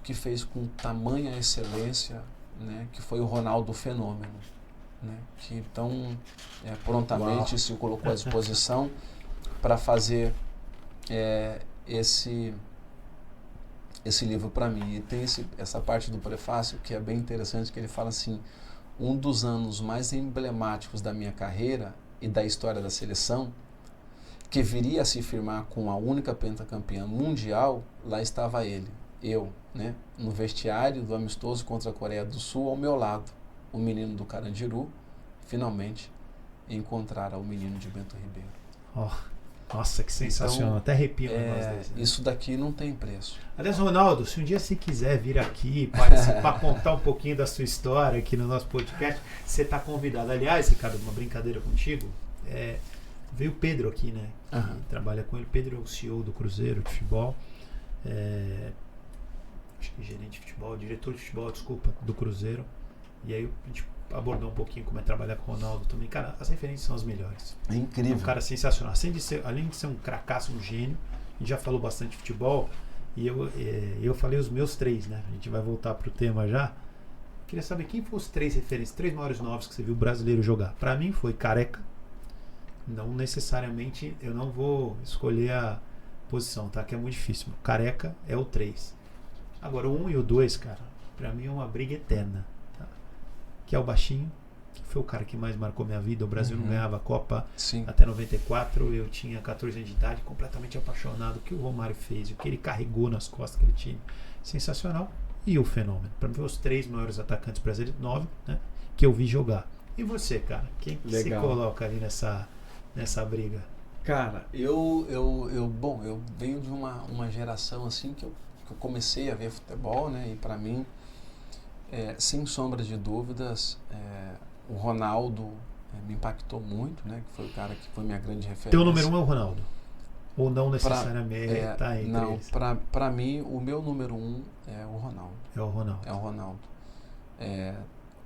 que fez com tamanha excelência, né, que foi o Ronaldo Fenômeno, né, que tão prontamente se colocou à disposição para fazer esse livro para mim. E tem essa parte do prefácio que é bem interessante, que ele fala assim, um dos anos mais emblemáticos da minha carreira e da história da seleção, que viria a se firmar com a única pentacampeã mundial, lá estava ele, eu, né, no vestiário do amistoso contra a Coreia do Sul, ao meu lado, o menino do Carandiru, finalmente encontrara o menino de Bento Ribeiro. Nossa, que sensacional, então, até arrepio o negócio desse, né? Isso daqui não tem preço. Aliás, Ronaldo, se um dia você quiser vir aqui participar, contar um pouquinho da sua história aqui no nosso podcast, você está convidado. Aliás, Ricardo, uma brincadeira contigo, veio o Pedro aqui, né? Que trabalha com ele. Pedro é o CEO do Cruzeiro de futebol, acho que gerente de futebol, diretor de futebol, desculpa, do Cruzeiro. E aí a gente abordou um pouquinho como é trabalhar com o Ronaldo também. Cara, as referências são as melhores. É incrível. É um cara sensacional. Além de ser um cracaço, um gênio, a gente já falou bastante de futebol. E eu falei os meus 3, né? A gente vai voltar pro tema já. Queria saber quem foram os 3 referências, 3 maiores novos que você viu o brasileiro jogar. Pra mim foi Careca. Não necessariamente, eu não vou escolher a posição, tá? Que é muito difícil. Careca é o 3. Agora o 1 e o 2, cara, pra mim é uma briga eterna. Que é o Baixinho, que foi o cara que mais marcou minha vida. O Brasil não ganhava a Copa até 94, eu tinha 14 anos de idade, completamente apaixonado. O que o Romário fez, o que ele carregou nas costas daquele time, sensacional. E o Fenômeno, para mim os 3 maiores atacantes brasileiros, 9, né, que eu vi jogar. E você, cara, quem que se coloca ali nessa briga? Cara, eu venho de uma geração assim que eu comecei a ver futebol, né, e para mim, sem sombra de dúvidas, o Ronaldo me impactou muito, né? Que foi o cara que foi minha grande referência. Teu número 1 é o Ronaldo? Ou não necessariamente? Tá entre não, eles? Para mim, o meu número 1 é o Ronaldo. É o Ronaldo. É o Ronaldo.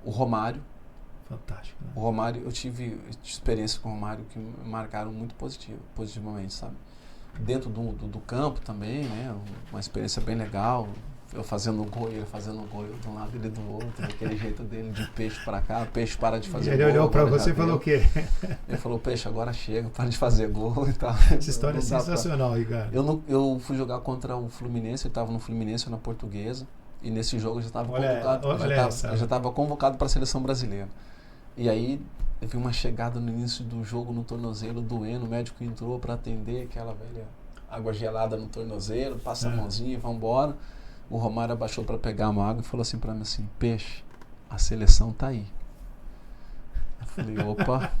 O Romário. Fantástico, né? O Romário, eu tive experiências com o Romário que me marcaram muito positivamente, sabe? Dentro do campo também, né? Uma experiência bem legal. Eu fazendo o gol, ele fazendo o gol de um lado e ele do outro, daquele jeito dele, de peixe pra cá, peixe para de fazer gol. Ele olhou pra você e falou o quê? Ele falou, peixe, agora chega, para de fazer gol e tal. Essa história é sensacional, Ricardo. Eu fui jogar contra o Fluminense, eu estava no Fluminense, na Portuguesa, e nesse jogo eu já estava convocado para a seleção brasileira. E aí, eu vi uma chegada no início do jogo no tornozelo doendo, o médico entrou para atender, aquela velha água gelada no tornozelo, passa a mãozinha e vambora. O Romário abaixou para pegar uma água e falou assim para mim assim, peixe, a seleção tá aí. Eu falei, opa,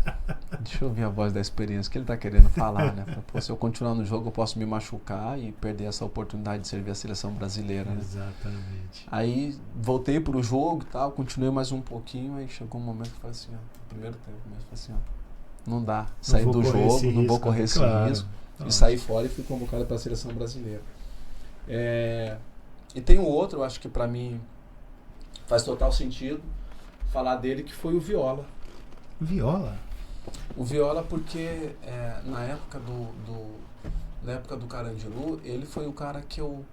deixa eu ouvir a voz da experiência que ele está querendo falar, né? Pô, se eu continuar no jogo, eu posso me machucar e perder essa oportunidade de servir a seleção brasileira, né? Exatamente. Aí voltei para o jogo e tal, continuei mais um pouquinho, aí chegou um momento que eu falei assim, ó, no primeiro tempo mesmo, eu falei assim, ó, não dá, sair do jogo, não vou correr esse risco, e saí fora e fui convocado para a seleção brasileira. E tem um outro, eu acho que para mim faz total sentido falar dele, que foi o Viola. Viola? O Viola porque na época do Carandiru, ele foi o cara que eu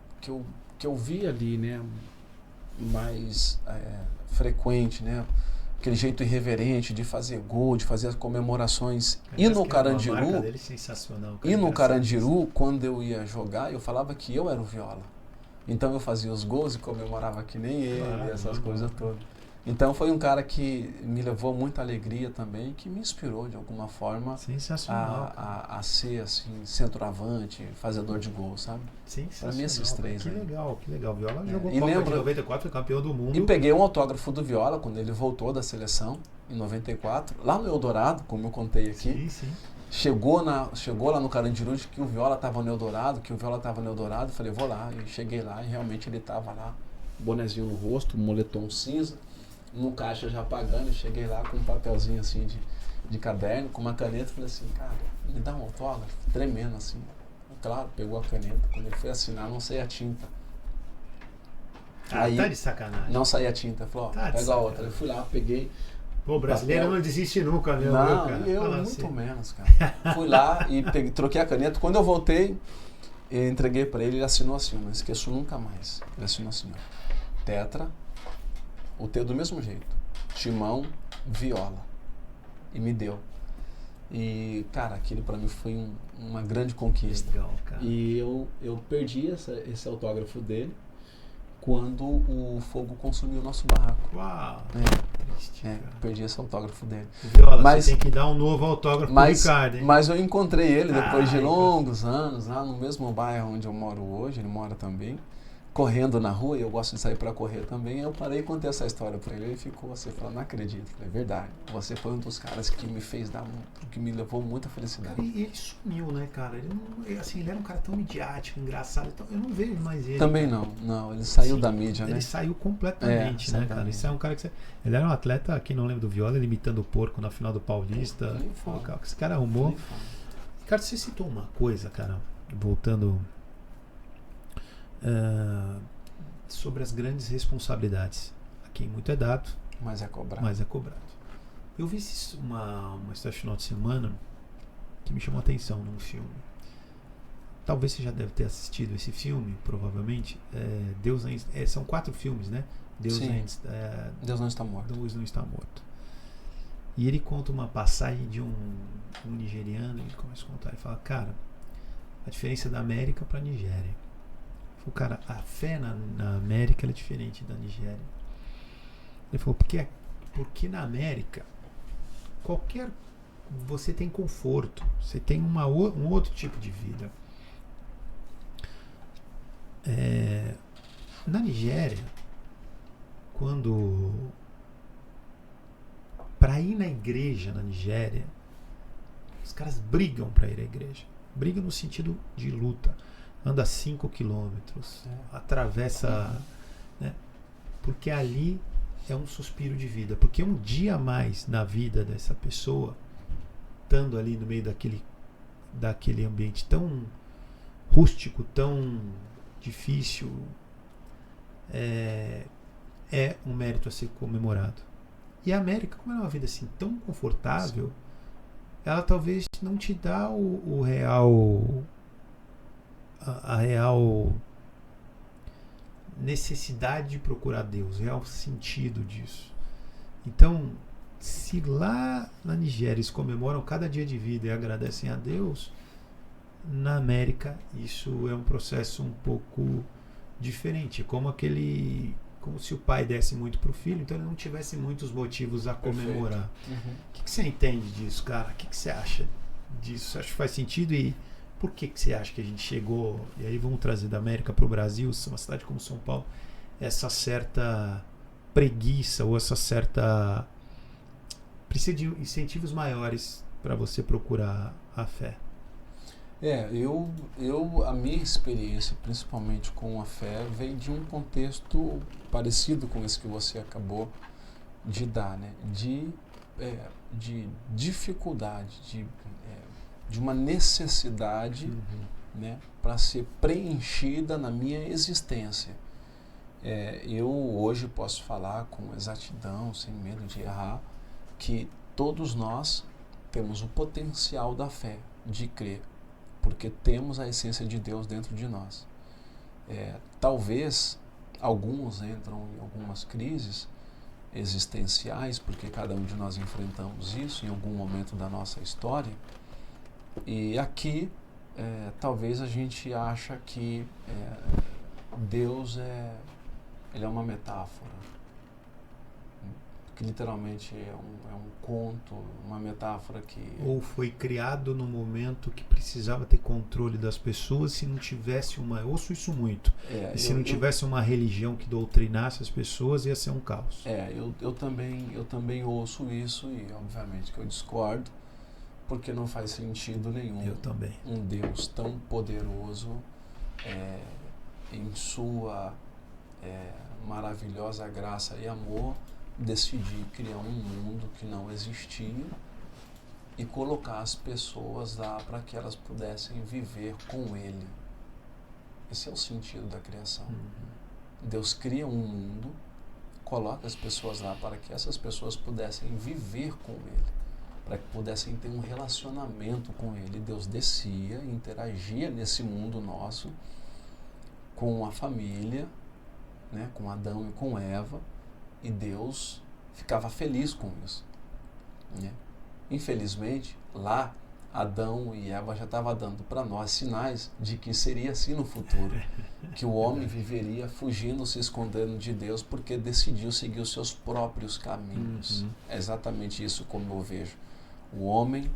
vi ali, né, mais frequente, né, aquele jeito irreverente de fazer gol, de fazer as comemorações. E no Carandiru, a marca dele é sensacional, e no Carandiru, quando eu ia jogar, eu falava que eu era o Viola. Então eu fazia os gols e comemorava que nem ele, essas coisas todas. Então foi um cara que me levou muita alegria também, que me inspirou de alguma forma a ser assim, centroavante, fazedor de gol, sabe? Sensacional. Pra mim esses três. Que legal. Viola jogou e Copa lembro, de 94, foi campeão do mundo. E peguei um autógrafo do Viola quando ele voltou da seleção, em 94, lá no Eldorado, como eu contei aqui. Sim. Chegou lá no Carandiru de que o Viola estava no Eldorado, falei, vou lá. E cheguei lá e realmente ele estava lá, bonezinho no rosto, moletom cinza, no caixa já pagando. Eu cheguei lá com um papelzinho assim de caderno, com uma caneta, falei assim, cara, me dá um autógrafo, tremendo assim. Claro, pegou a caneta, quando ele foi assinar, não saía a tinta. Aí, tá de sacanagem. Não saía a tinta, falou, pega a outra. Eu fui lá, peguei. Pô, brasileiro não desiste nunca, meu. Não, cara. Eu muito assim. Menos, cara. Fui lá e troquei a caneta. Quando eu voltei, eu entreguei pra ele assinou assim, não esqueço nunca mais. Ele assinou assim, ó, Tetra, o T do mesmo jeito, Timão, Viola. E me deu. E, cara, aquilo pra mim foi uma grande conquista. Legal, cara. E eu perdi esse autógrafo dele quando o fogo consumiu o nosso barraco. Uau! Perdi esse autógrafo dele. Viola, mas você tem que dar um novo autógrafo pro Ricardo, hein? Mas eu encontrei ele depois de longos anos, lá no mesmo bairro onde eu moro hoje, ele mora também, correndo na rua, e eu gosto de sair para correr também. Eu parei e contei essa história para ele, ele ficou assim, falou, não acredito. É verdade, você foi um dos caras que me fez que me levou muita felicidade. Cara, e ele sumiu, né, cara? Ele era um cara tão midiático, engraçado, então eu não vejo mais ele. Também não, ele saiu da mídia, né? Ele saiu completamente, né, cara? Isso é um cara que ele era um atleta, quem não lembra do Viola, ele imitando o porco na final do Paulista. Esse cara arrumou. Cara, você citou uma coisa, cara, voltando sobre as grandes responsabilidades. A quem muito é dado, mas é cobrado. Eu vi uma história de final de semana que me chamou a atenção num filme. Talvez você já deve ter assistido esse filme, provavelmente. São 4 filmes, né? Deus não está morto. Deus não está morto. E ele conta uma passagem de um nigeriano, ele começa a contar e fala, cara, a diferença da América para a Nigéria. Ele falou, cara, a fé na América é diferente da Nigéria. Ele falou, porque na América você tem conforto, você tem um outro tipo de vida. Na Nigéria, para ir na igreja na Nigéria, os caras brigam para ir à igreja. Brigam no sentido de luta. Anda 5 quilômetros, atravessa, né? Porque ali é um suspiro de vida. Porque um dia a mais na vida dessa pessoa, estando ali no meio daquele ambiente tão rústico, tão difícil, é um mérito a ser comemorado. E a América, como é uma vida assim tão confortável, ela talvez não te dá a real necessidade de procurar Deus, o real sentido disso. Então, se lá na Nigéria eles comemoram cada dia de vida e agradecem a Deus, na América isso é um processo um pouco diferente, como se o pai desse muito pro filho, então ele não tivesse muitos motivos a comemorar. O que você entende disso, cara? O que você acha disso? Você acha que faz sentido? E por que você acha que a gente chegou, e aí vamos trazer da América para o Brasil, uma cidade como São Paulo, essa certa preguiça ou essa certa precisa de incentivos maiores para você procurar a fé. A minha experiência, principalmente com a fé, veio de um contexto parecido com esse que você acabou de dar, né? De dificuldade, de uma necessidade, né, para ser preenchida na minha existência. Eu hoje posso falar com exatidão, sem medo de errar, que todos nós temos o potencial da fé, de crer, porque temos a essência de Deus dentro de nós. Talvez alguns entram em algumas crises existenciais, porque cada um de nós enfrentamos isso em algum momento da nossa história, e aqui talvez a gente acha que Deus ele é uma metáfora, que literalmente é um conto, uma metáfora que... Ou foi criado no momento que precisava ter controle das pessoas, se não tivesse uma... Eu ouço isso muito. E se não tivesse uma religião que doutrinasse as pessoas, ia ser um caos. Eu também ouço isso e obviamente que eu discordo, porque não faz sentido nenhum. Eu também. Um Deus tão poderoso, em sua maravilhosa graça e amor, decidir criar um mundo que não existia e colocar as pessoas lá para que elas pudessem viver com Ele. Esse é o sentido da criação. Deus cria um mundo, coloca as pessoas lá para que essas pessoas pudessem viver com Ele, para que pudessem ter um relacionamento com Ele. Deus descia, interagia nesse mundo nosso com a família, né, com Adão e com Eva, e Deus ficava feliz com isso, né? Infelizmente, lá, Adão e Eva já estavam dando para nós sinais de que seria assim no futuro, que o homem viveria fugindo, se escondendo de Deus, porque decidiu seguir os seus próprios caminhos. É exatamente isso como eu vejo. O homem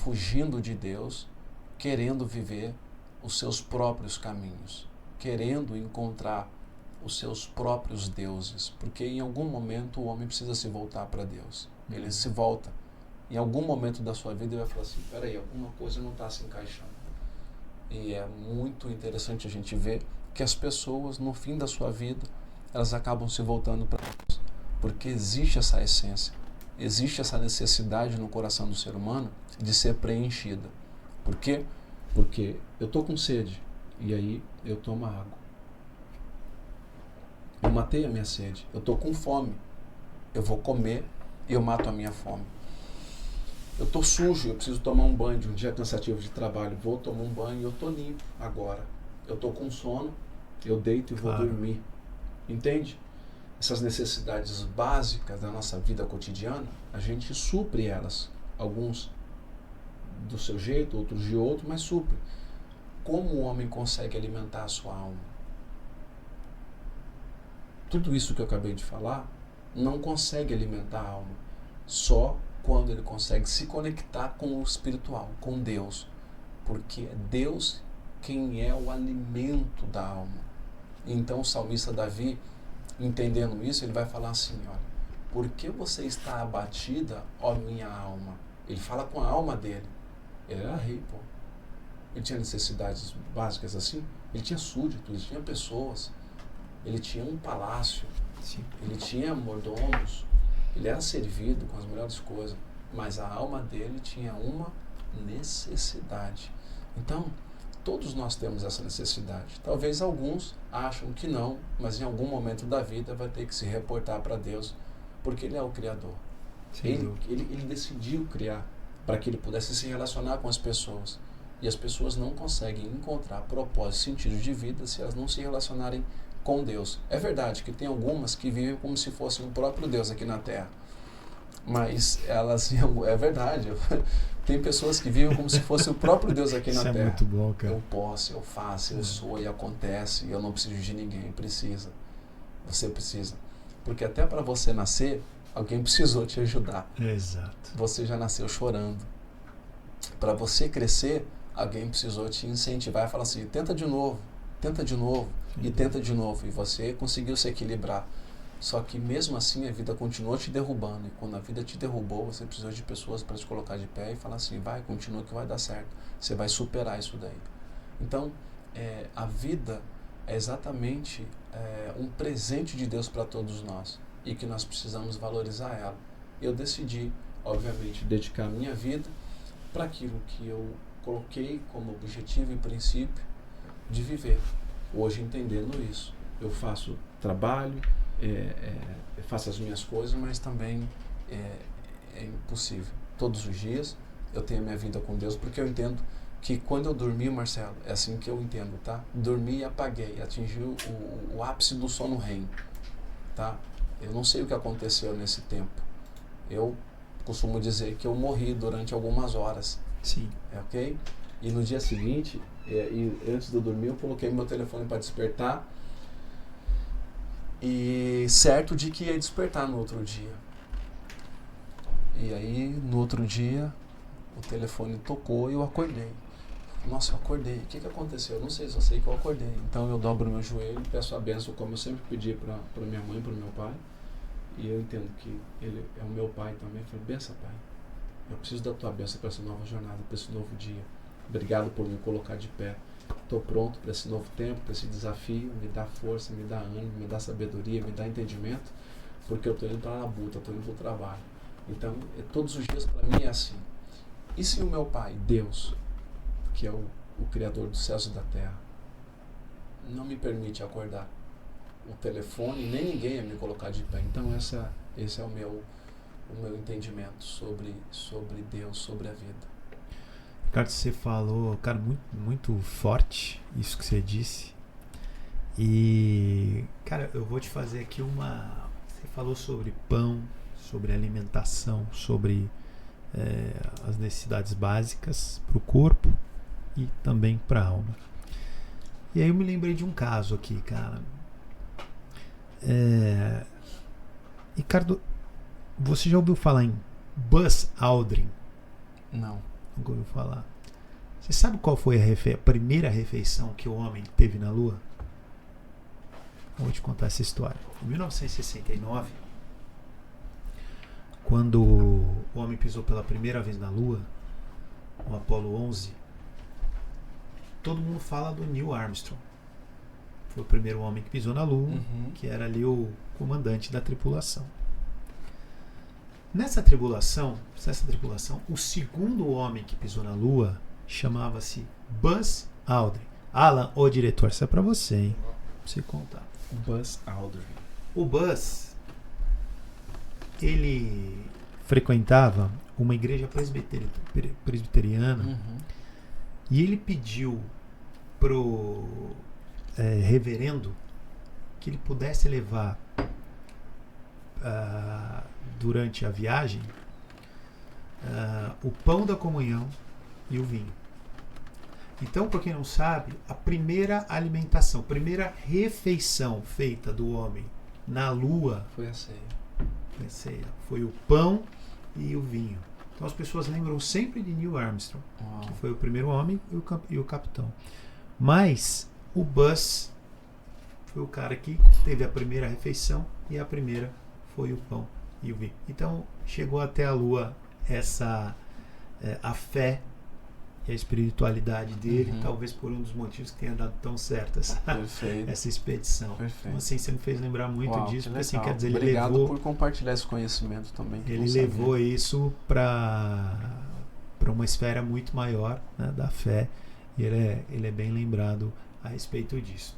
fugindo de Deus, querendo viver os seus próprios caminhos, querendo encontrar os seus próprios deuses, porque em algum momento o homem precisa se voltar para Deus. Ele se volta. Em algum momento da sua vida ele vai falar assim, peraí, alguma coisa não está se encaixando. E é muito interessante a gente ver que as pessoas, no fim da sua vida, elas acabam se voltando para Deus, porque existe essa essência, existe essa necessidade no coração do ser humano de ser preenchida. Por quê? Porque eu estou com sede, e aí eu tomo água. Eu matei a minha sede. Eu estou com fome. Eu vou comer e eu mato a minha fome. Eu estou sujo, eu preciso tomar um banho de um dia cansativo de trabalho. Vou tomar um banho e eu estou limpo agora. Eu estou com sono, eu deito e vou dormir. Entende? Essas necessidades básicas da nossa vida cotidiana, a gente supre elas. Alguns do seu jeito, outros de outro, mas supre. Como o homem consegue alimentar a sua alma? Tudo isso que eu acabei de falar não consegue alimentar a alma, só quando ele consegue se conectar com o espiritual, com Deus, porque é Deus quem é o alimento da alma. Então o salmista Davi, entendendo isso, ele vai falar assim, olha, por que você está abatida, ó minha alma? Ele fala com a alma dele. Ele era rei, pô. Ele tinha necessidades básicas assim, ele tinha súditos, ele tinha pessoas, ele tinha um palácio, ele tinha mordomos, ele era servido com as melhores coisas, mas a alma dele tinha uma necessidade. Então, todos nós temos essa necessidade. Talvez alguns acham que não, mas em algum momento da vida vai ter que se reportar para Deus, porque Ele é o Criador. Ele decidiu criar para que Ele pudesse se relacionar com as pessoas. E as pessoas não conseguem encontrar propósito e sentido de vida se elas não se relacionarem com Deus. É verdade que tem algumas que vivem como se fosse o próprio Deus aqui na Terra. Mas elas, é verdade, tem pessoas que vivem como se fosse o próprio Deus aqui na Terra. Isso é muito bom, cara. Eu posso, eu faço, eu sou e acontece, e eu não preciso de ninguém. Precisa. Você precisa. Porque até para você nascer, alguém precisou te ajudar. Exato. Você já nasceu chorando. Para você crescer, alguém precisou te incentivar e falar assim, tenta de novo, e tenta de novo, e você conseguiu se equilibrar. Só que mesmo assim a vida continuou te derrubando. E quando a vida te derrubou, você precisou de pessoas para te colocar de pé e falar assim, vai, continua que vai dar certo. Você vai superar isso daí. Então, a vida é exatamente um presente de Deus para todos nós. E que nós precisamos valorizar ela. Eu decidi, obviamente, dedicar a minha vida para aquilo que eu coloquei como objetivo e princípio de viver. Hoje, entendendo isso, eu faço trabalho, eu faço as minhas coisas, mas também é impossível. Todos os dias eu tenho a minha vida com Deus, porque eu entendo que quando eu dormi, Marcelo, é assim que eu entendo, tá? Dormi e apaguei, atingi o ápice do sono REM, tá? Eu não sei o que aconteceu nesse tempo. Eu costumo dizer que eu morri durante algumas horas. Sim. Ok? E no dia seguinte, e antes de eu dormir, eu coloquei meu telefone para despertar. E certo de que ia despertar no outro dia. E aí, no outro dia, o telefone tocou e eu acordei. Nossa, eu acordei. O que aconteceu? Eu não sei, só sei que eu acordei. Então eu dobro meu joelho, peço a bênção, como eu sempre pedi para minha mãe e para o meu pai. E eu entendo que ele é o meu pai também. Eu falei, benção, pai. Eu preciso da tua bênção para essa nova jornada, para esse novo dia. Obrigado por me colocar de pé. Estou pronto para esse novo tempo, para esse desafio. Me dá força, me dá ânimo, me dá sabedoria, me dá entendimento, porque eu estou indo para a labuta, estou indo para o trabalho. Então, todos os dias para mim é assim. E se o meu pai, Deus, que é o Criador dos céus e da terra, não me permite acordar, o telefone, nem ninguém ia me colocar de pé. Então, esse é o meu entendimento sobre Deus, sobre a vida. Ricardo, você falou, cara, muito, muito forte isso que você disse. E, cara, eu vou te fazer aqui Você falou sobre pão, sobre alimentação, sobre as necessidades básicas para o corpo e também para a alma. E aí eu me lembrei de um caso aqui, cara. Ricardo, você já ouviu falar em Buzz Aldrin? Não. Nunca ouviu falar. Você sabe qual foi a primeira refeição que o homem teve na Lua? Vou te contar essa história. Em 1969, quando o homem pisou pela primeira vez na Lua, o Apollo 11, todo mundo fala do Neil Armstrong. Foi o primeiro homem que pisou na Lua, que era ali o comandante da tripulação. Nessa tripulação, o segundo homem que pisou na Lua chamava-se Buzz Aldrin. Alan, o diretor, isso é pra você, hein? Pra você contar. Buzz Aldrin. O Buzz, ele frequentava uma igreja presbiteriana e ele pediu pro reverendo que ele pudesse levar durante a viagem o pão da comunhão e o vinho. Então, para quem não sabe, a primeira alimentação, a primeira refeição feita do homem na Lua foi a ceia. Foi o pão e o vinho. Então as pessoas lembram sempre de Neil Armstrong, que foi o primeiro homem e o capitão. Mas o Buzz foi o cara que teve a primeira refeição e a primeira foi o pão e o vinho. Então chegou até a Lua a fé e a espiritualidade dele, talvez por um dos motivos que tenha dado tão certo essa expedição. Perfeito. Então assim, você me fez lembrar muito disso, porque assim, quer dizer, ele Obrigado levou, por compartilhar esse conhecimento também. Ele levou isso para uma esfera muito maior, né, da fé, e ele é bem lembrado a respeito disso.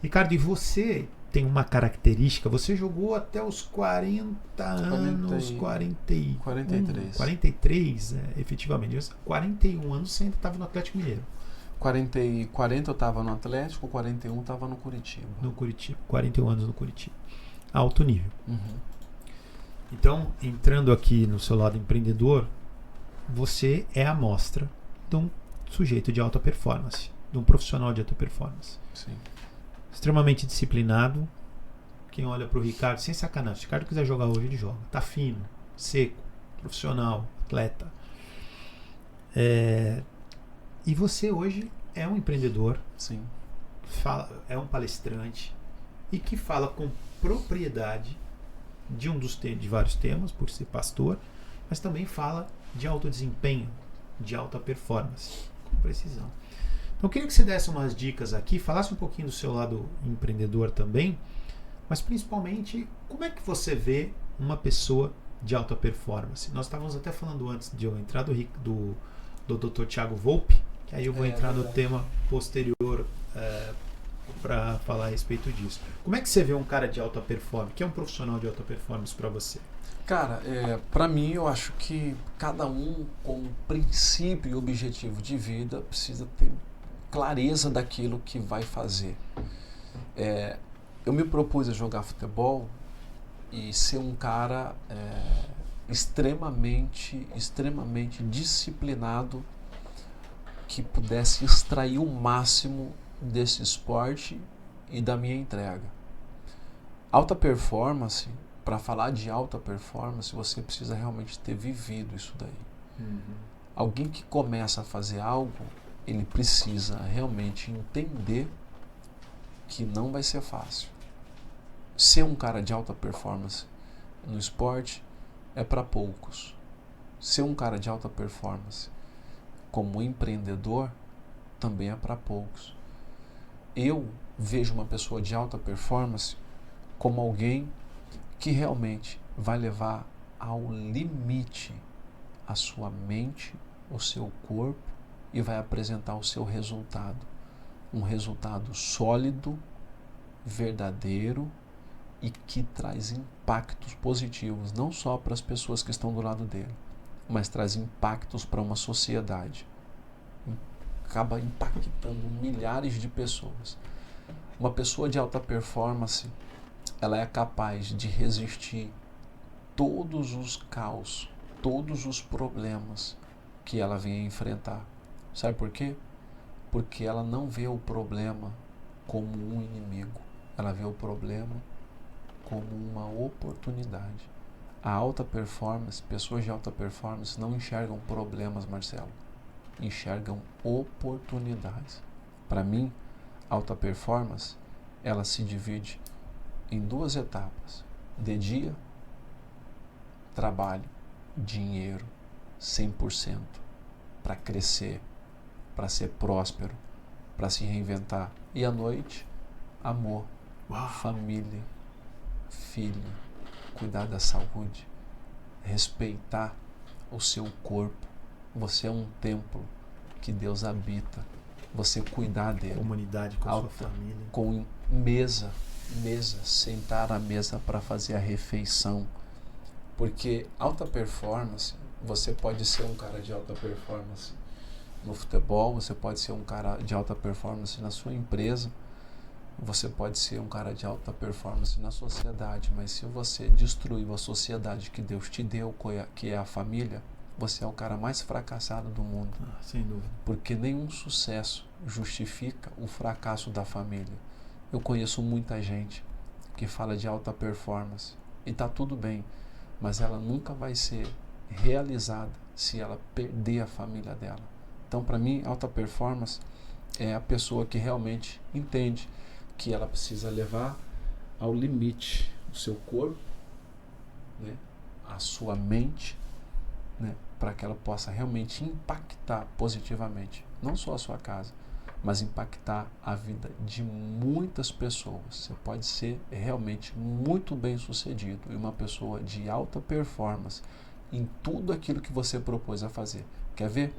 Ricardo, e você tem uma característica, você jogou até os 40 anos, 43, efetivamente. 41 anos você ainda estava no Atlético Mineiro. 40 eu estava no Atlético, 41 eu estava no Curitiba. 41 anos no Curitiba. Alto nível. Então, entrando aqui no seu lado empreendedor, você é a amostra de um sujeito de alta performance, de um profissional de alta performance. Sim. Extremamente disciplinado. Quem olha para o Ricardo, sem sacanagem, se o Ricardo quiser jogar hoje, ele joga. Tá fino, seco, profissional, atleta. E você hoje é um empreendedor. Sim. É um palestrante. e que fala com propriedade de vários temas, por ser pastor, mas também fala de alto desempenho, de alta performance, com precisão. Então eu queria que você desse umas dicas aqui, falasse um pouquinho do seu lado empreendedor também, mas principalmente como é que você vê uma pessoa de alta performance. Nós estávamos até falando antes de eu entrar do Dr. Thiago Volpe, que aí eu vou entrar no tema posterior para falar a respeito disso. Como é que você vê um cara de alta performance? Que é um profissional de alta performance para você? Cara, para mim eu acho que cada um com princípio e objetivo de vida precisa ter clareza daquilo que vai fazer. Eu me propus a jogar futebol e ser um cara extremamente disciplinado, que pudesse extrair o máximo desse esporte e da minha entrega. Alta performance, para falar de alta performance, você precisa realmente ter vivido isso daí. Alguém que começa a fazer algo, ele precisa realmente entender que não vai ser fácil. Ser um cara de alta performance no esporte é para poucos. Ser um cara de alta performance como empreendedor também é para poucos. Eu vejo uma pessoa de alta performance como alguém que realmente vai levar ao limite a sua mente, o seu corpo, e vai apresentar o seu resultado. Um resultado sólido, verdadeiro e que traz impactos positivos, não só para as pessoas que estão do lado dele, mas traz impactos para uma sociedade. Acaba impactando milhares de pessoas. Uma pessoa de alta performance, ela é capaz de resistir todos os caos, todos os problemas que ela venha enfrentar. Sabe por quê? Porque ela não vê o problema como um inimigo. Ela vê o problema como uma oportunidade. A alta performance, pessoas de alta performance não enxergam problemas, Marcelo. Enxergam oportunidades. Para mim, alta performance, ela se divide em duas etapas. De dia, trabalho, dinheiro, 100%, para crescer, para ser próspero, para se reinventar. E à noite, amor, família, filho, cuidar da saúde, respeitar o seu corpo. Você é um templo que Deus habita. Você cuidar dele. Comunidade com a sua família. Com mesa, sentar à mesa para fazer a refeição. Porque alta performance, você pode ser um cara de alta performance no futebol, você pode ser um cara de alta performance na sua empresa, você pode ser um cara de alta performance na sociedade, mas se você destruiu a sociedade que Deus te deu, que é a família, você é o cara mais fracassado do mundo. Sem dúvida. Porque nenhum sucesso justifica o fracasso da família. Eu conheço muita gente que fala de alta performance e está tudo bem, mas ela nunca vai ser realizada se ela perder a família dela. Então, para mim, alta performance é a pessoa que realmente entende que ela precisa levar ao limite o seu corpo, né, a sua mente, né, para que ela possa realmente impactar positivamente, não só a sua casa, mas impactar a vida de muitas pessoas. Você pode ser realmente muito bem sucedido e uma pessoa de alta performance em tudo aquilo que você propôs a fazer. Quer ver?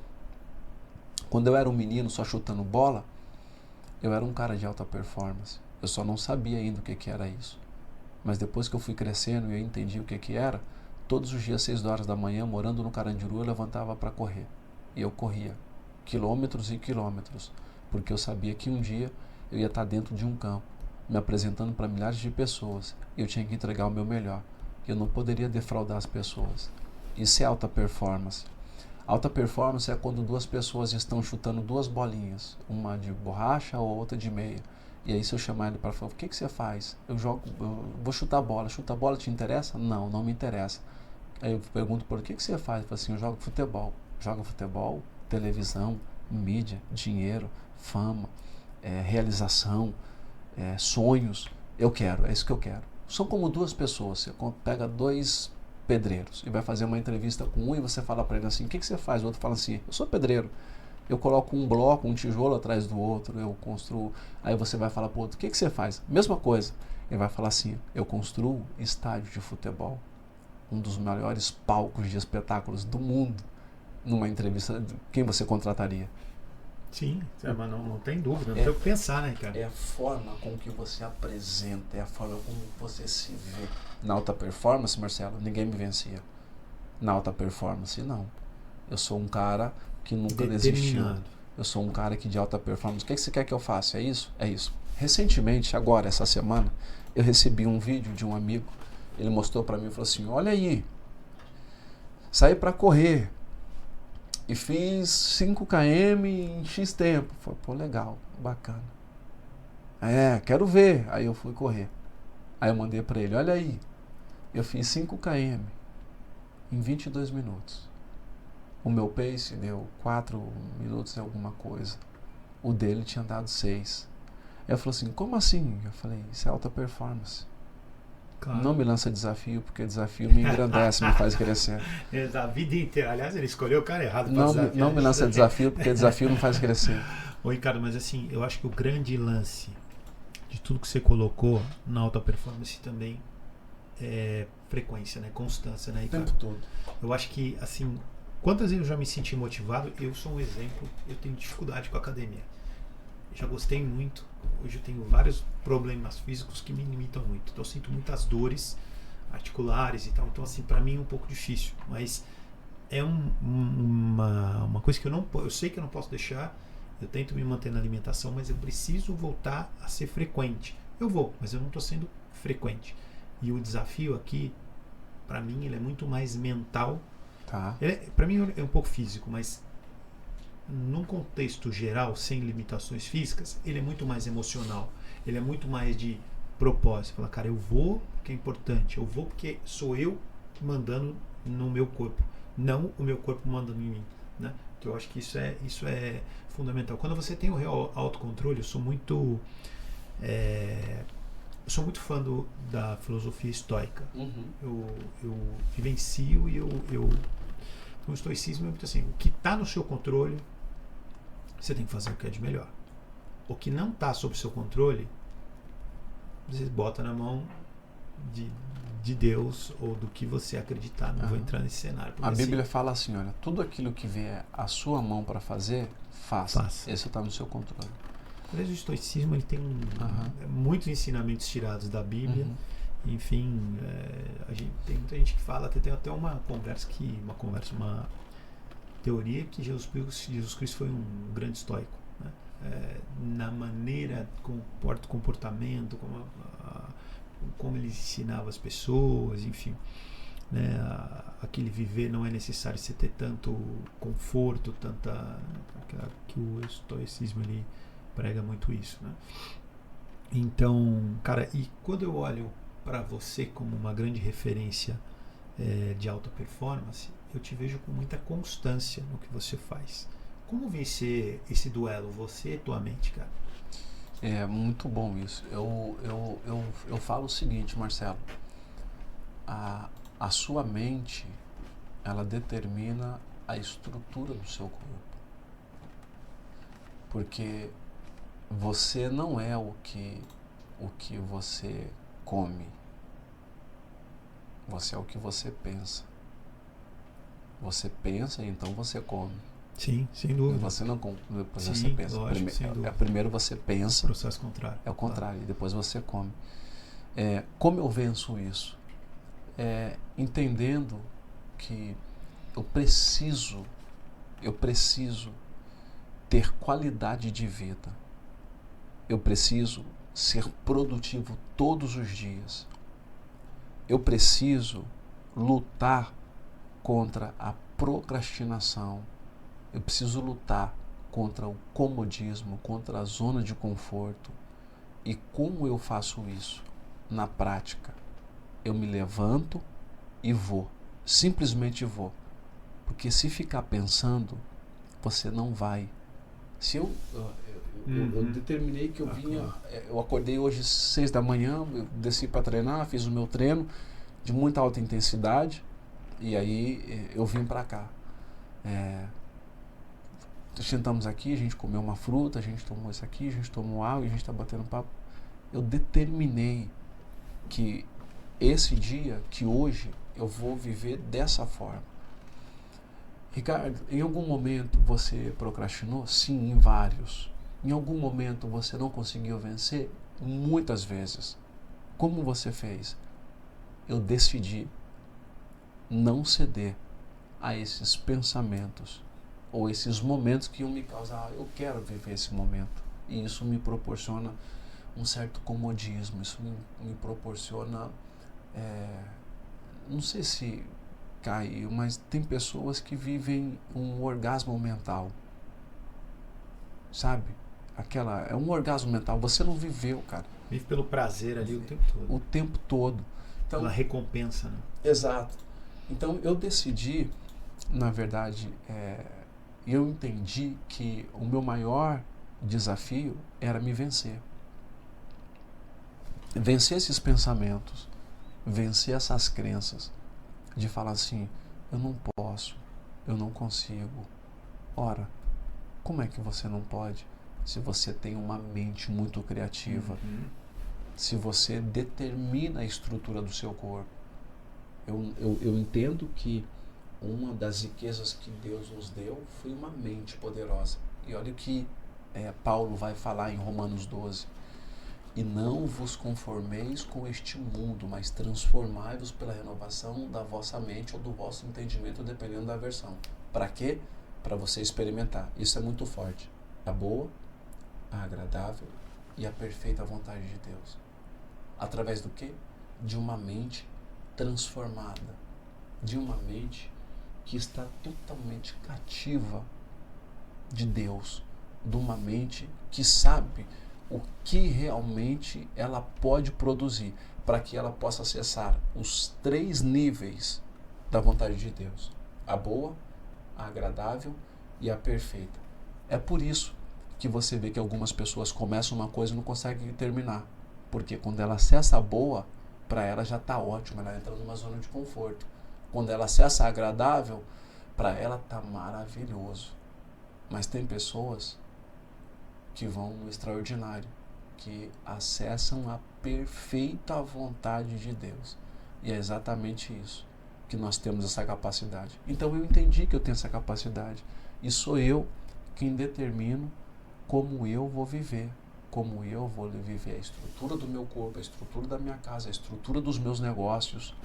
Quando eu era um menino só chutando bola, eu era um cara de alta performance. Eu só não sabia ainda o que era isso. Mas depois que eu fui crescendo e eu entendi o que era, todos os dias, 6 horas da manhã, morando no Carandiru, eu levantava para correr. E eu corria quilômetros e quilômetros, porque eu sabia que um dia eu ia estar dentro de um campo, me apresentando para milhares de pessoas. E eu tinha que entregar o meu melhor. Eu não poderia defraudar as pessoas. Isso é alta performance. Alta performance é quando duas pessoas estão chutando 2 bolinhas, uma de borracha ou outra de meia. E aí se eu chamar ele para falar, o que você faz? Eu vou chutar a bola. Chutar a bola te interessa? Não, não me interessa. Aí eu pergunto, por que você faz? Eu falo assim, eu jogo futebol. Joga futebol, televisão, mídia, dinheiro, fama, realização, sonhos. Eu quero, é isso que eu quero. São como duas pessoas. Você pega dois pedreiros e vai fazer uma entrevista com um e você fala para ele assim, o que você faz? O outro fala assim, eu sou pedreiro. Eu coloco um bloco, um tijolo atrás do outro, eu construo. Aí você vai falar para o outro, o que você faz? Mesma coisa. Ele vai falar assim, eu construo estádio de futebol. Um dos maiores palcos de espetáculos do mundo. Numa entrevista, quem você contrataria? Sim, mas não tem dúvida, não tem o que pensar, né, cara? É a forma com que você apresenta, é a forma como você se vê. Na alta performance, Marcelo, ninguém me vencia. Na alta performance, não. Eu sou um cara que nunca desistiu. Eu sou um cara que de alta performance. O que você quer que eu faça? É isso? É isso. Recentemente, agora, essa semana, eu recebi um vídeo de um amigo. Ele mostrou pra mim e falou assim, olha aí, saí pra correr e fiz 5 km em X tempo. Falei, pô, legal, bacana. Quero ver. Aí eu fui correr. Aí eu mandei pra ele, olha aí, eu fiz 5 km em 22 minutos. O meu pace deu 4 minutos e alguma coisa. O dele tinha dado 6. Aí eu falei assim, como assim? Eu falei, isso é alta performance. Claro. Não me lança desafio, porque desafio me engrandece, me faz crescer. A vida inteira. Aliás, ele escolheu o cara errado para desafiar. Não me lança desafio, porque desafio me faz crescer. Ô Ricardo, mas assim, eu acho que o grande lance de tudo que você colocou na alta performance também é frequência, né? Constância, né, Ricardo? O tempo todo. Eu acho que, assim, quantas vezes eu já me senti motivado? Eu sou um exemplo, eu tenho dificuldade com a academia. Já gostei muito. Hoje eu tenho vários problemas físicos que me limitam muito. Então eu sinto muitas dores articulares e tal. Então, assim, pra mim é um pouco difícil. Mas é uma coisa que eu sei que eu não posso deixar. Eu tento me manter na alimentação, mas eu preciso voltar a ser frequente. Eu vou, mas eu não estou sendo frequente. E o desafio aqui, pra mim, ele é muito mais mental. Tá. Pra mim é um pouco físico, mas num contexto geral, sem limitações físicas, ele é muito mais emocional. Ele é muito mais de propósito. Fala, cara, eu vou porque é importante. Eu vou porque sou eu mandando no meu corpo, não o meu corpo mandando em mim, né? Então eu acho que isso é fundamental. Quando você tem o real autocontrole, eu sou muito fã da filosofia estoica. Uhum. Eu vivencio e o estoicismo é muito assim, o que está no seu controle, você tem que fazer o que é de melhor. O que não está sob seu controle, você bota na mão de Deus ou do que você acreditar. Não vou entrar nesse cenário. A Bíblia fala assim, olha, tudo aquilo que vier a sua mão para fazer, faça. Esse está no seu controle. Por isso o estoicismo ele tem muitos ensinamentos tirados da Bíblia. Enfim, tem muita gente que fala, tem até uma teoria que Jesus Cristo foi um grande estoico, né? Na maneira, comportamento, como ele ensinava as pessoas, enfim, né? Aquele viver não é necessário você ter tanto conforto, que o estoicismo ele prega muito isso, né? Então, cara, e quando eu olho para você como uma grande referência de alta performance, eu te vejo com muita constância no que você faz. Como vencer esse duelo, você e tua mente, cara? É muito bom isso. Eu falo o seguinte, Marcelo, a sua mente, ela determina a estrutura do seu corpo. Porque você não é o que você come. Você é o que você pensa. Você pensa e então você come. Sim, sem dúvida. Você não come, depois você pensa. Lógico, sem dúvida. Primeiro você pensa. O processo contrário. É o contrário, e depois você come. Como eu venço isso? Entendendo que eu preciso ter qualidade de vida. Eu preciso ser produtivo todos os dias. Eu preciso lutar contra a procrastinação. Eu preciso lutar contra o comodismo, contra a zona de conforto. E como eu faço isso? Na prática, eu me levanto e vou. Simplesmente vou. Porque se ficar pensando, você não vai. Se eu Eu determinei que eu vinha, eu acordei hoje 6 da manhã, eu desci para treinar, fiz o meu treino de muita alta intensidade e aí eu vim para cá. Sentamos aqui, a gente comeu uma fruta, a gente tomou isso aqui, a gente tomou água, a gente está batendo papo. Eu determinei que esse dia, que hoje, eu vou viver dessa forma. Ricardo, em algum momento você procrastinou? Sim, em vários. Em algum momento você não conseguiu vencer? Muitas vezes. Como você fez? Eu decidi não ceder a esses pensamentos ou esses momentos que iam me causar, eu quero viver esse momento. E isso me proporciona um certo comodismo, isso me proporciona, não sei se caiu, mas tem pessoas que vivem um orgasmo mental, sabe? É um orgasmo mental, você não viveu, cara. Vive pelo prazer ali o tempo todo. O tempo todo. Então, pela recompensa, né? Exato. Então eu decidi, na verdade, eu entendi que o meu maior desafio era me vencer. Vencer esses pensamentos, vencer essas crenças, de falar assim, eu não posso, eu não consigo. Ora, como é que você não pode? Se você tem uma mente muito criativa, se você determina a estrutura do seu corpo. Eu entendo que uma das riquezas que Deus nos deu foi uma mente poderosa. E olha o que Paulo vai falar em Romanos 12. E não vos conformeis com este mundo, mas transformai-vos pela renovação da vossa mente ou do vosso entendimento, dependendo da versão. Para quê? Para você experimentar. Isso é muito forte. A boa, a agradável e a perfeita vontade de Deus. Através do quê? De uma mente transformada. De uma mente que está totalmente cativa de Deus. De uma mente que sabe o que realmente ela pode produzir para que ela possa acessar os 3 níveis da vontade de Deus. A boa, a agradável e a perfeita. É por isso que você vê que algumas pessoas começam uma coisa e não conseguem terminar. Porque quando ela acessa a boa, para ela já está ótimo, ela entra numa zona de conforto. Quando ela acessa a agradável, para ela está maravilhoso. Mas tem pessoas que vão no extraordinário, que acessam a perfeita vontade de Deus. E é exatamente isso, que nós temos essa capacidade. Então eu entendi que eu tenho essa capacidade. E sou eu quem determino como eu vou viver. Como eu vou viver a estrutura do meu corpo, a estrutura da minha casa, a estrutura dos meus negócios.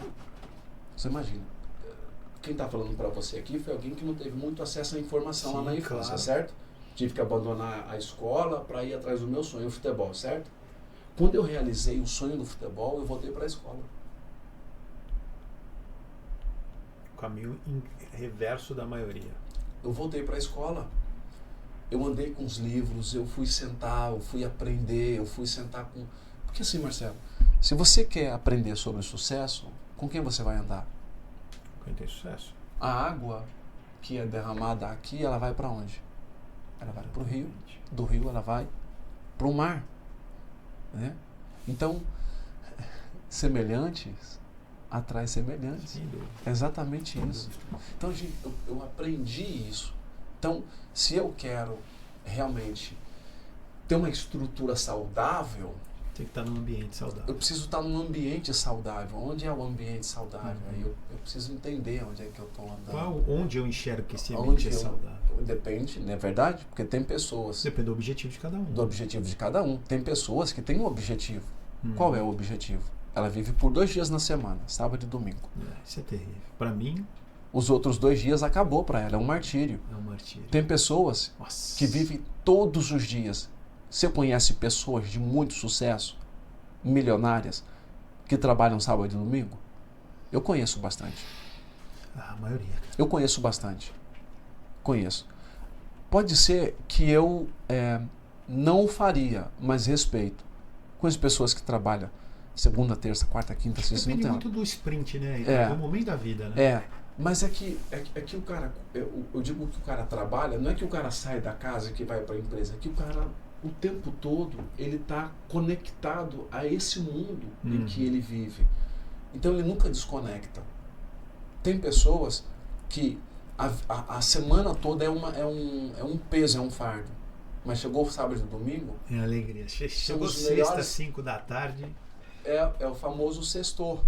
Você imagina, quem está falando para você aqui foi alguém que não teve muito acesso à informação. Sim, lá na infância, claro. Certo? Tive que abandonar a escola para ir atrás do meu sonho, o futebol, certo? Quando eu realizei o sonho do futebol, eu voltei para a escola. O caminho reverso da maioria. Eu voltei para a escola. Eu andei com os livros, eu fui sentar, eu fui aprender, eu fui sentar com... Porque assim, Marcelo, se você quer aprender sobre sucesso, com quem você vai andar? Com quem tem sucesso. A água que é derramada aqui, ela vai para onde? Ela vai para o rio. Do rio ela vai para o mar. Né? Então, semelhantes atrai semelhantes. É exatamente isso. Então, gente, eu aprendi isso. Então, se eu quero realmente ter uma estrutura saudável, tem que estar num ambiente saudável. Eu preciso estar num ambiente saudável. Onde é o ambiente saudável? Aí eu preciso entender onde é que eu estou andando. Onde eu enxergo que esse ambiente é saudável? Depende, não é verdade? Porque tem pessoas... Depende do objetivo de cada um. Do objetivo de cada um. Tem pessoas que têm um objetivo. Qual é o objetivo? Ela vive por 2 dias na semana, sábado e domingo. Isso é terrível. Para mim... Os outros 2 dias acabou para ela, é um martírio. É um martírio. Tem pessoas que vivem todos os dias. Você conhece pessoas de muito sucesso, milionárias, que trabalham sábado e domingo? Eu conheço bastante. A maioria. Eu conheço bastante. Conheço. Pode ser que eu não o faria, mas respeito. Conheço pessoas que trabalham segunda, terça, quarta, quinta, sexta. Depende muito do sprint, né? Do momento da vida, né? Mas é que o cara, eu digo que o cara trabalha, não é que o cara sai da casa e que vai para a empresa, é que o cara o tempo todo ele está conectado a esse mundo em que ele vive. Então ele nunca desconecta. Tem pessoas que a semana toda é um peso, é um fardo. Mas chegou o sábado e domingo... É alegria. Chegou sexta, 5 da tarde... É o famoso sextor,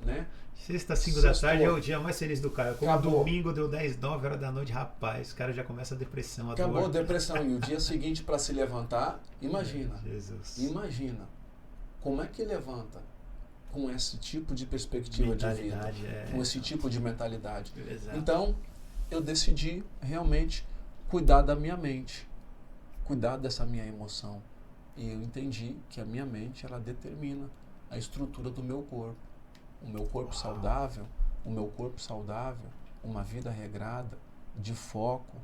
né? Sexta, 5 da tarde é o dia mais feliz do cara. Como Acabou. Domingo deu 10, 9 horas da noite, rapaz, o cara já começa a depressão. Acabou a depressão. E o dia seguinte para se levantar, imagina. Jesus. Imagina. Como é que levanta? Com esse tipo de perspectiva de vida. Com esse tipo de mentalidade. Exato. Então, eu decidi realmente cuidar da minha mente. Cuidar dessa minha emoção. E eu entendi que a minha mente, ela determina a estrutura do meu corpo. O meu corpo saudável, uma vida regrada, de foco,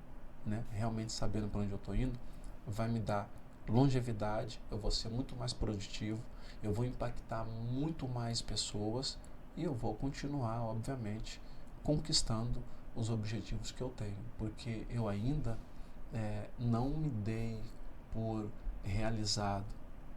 né, realmente sabendo para onde eu estou indo, vai me dar longevidade, eu vou ser muito mais produtivo, eu vou impactar muito mais pessoas e eu vou continuar, obviamente, conquistando os objetivos que eu tenho, porque eu ainda não me dei por realizado,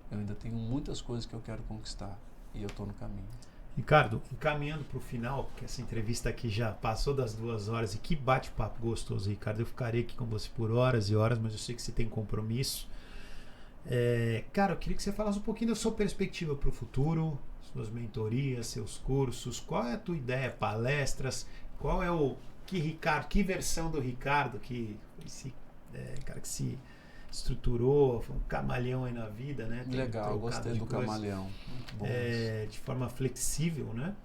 eu ainda tenho muitas coisas que eu quero conquistar e eu estou no caminho. Ricardo, encaminhando para o final, porque essa entrevista aqui já passou das 2 horas e que bate-papo gostoso, Ricardo. Eu ficaria aqui com você por horas e horas, mas eu sei que você tem compromisso. Cara, eu queria que você falasse um pouquinho da sua perspectiva para o futuro, suas mentorias, seus cursos, qual é a tua ideia, palestras, qual é que versão do Ricardo, que esse cara que se estruturou, foi um camaleão aí na vida, né? Legal, gostei do camaleão. Muito bom. De forma flexível, né?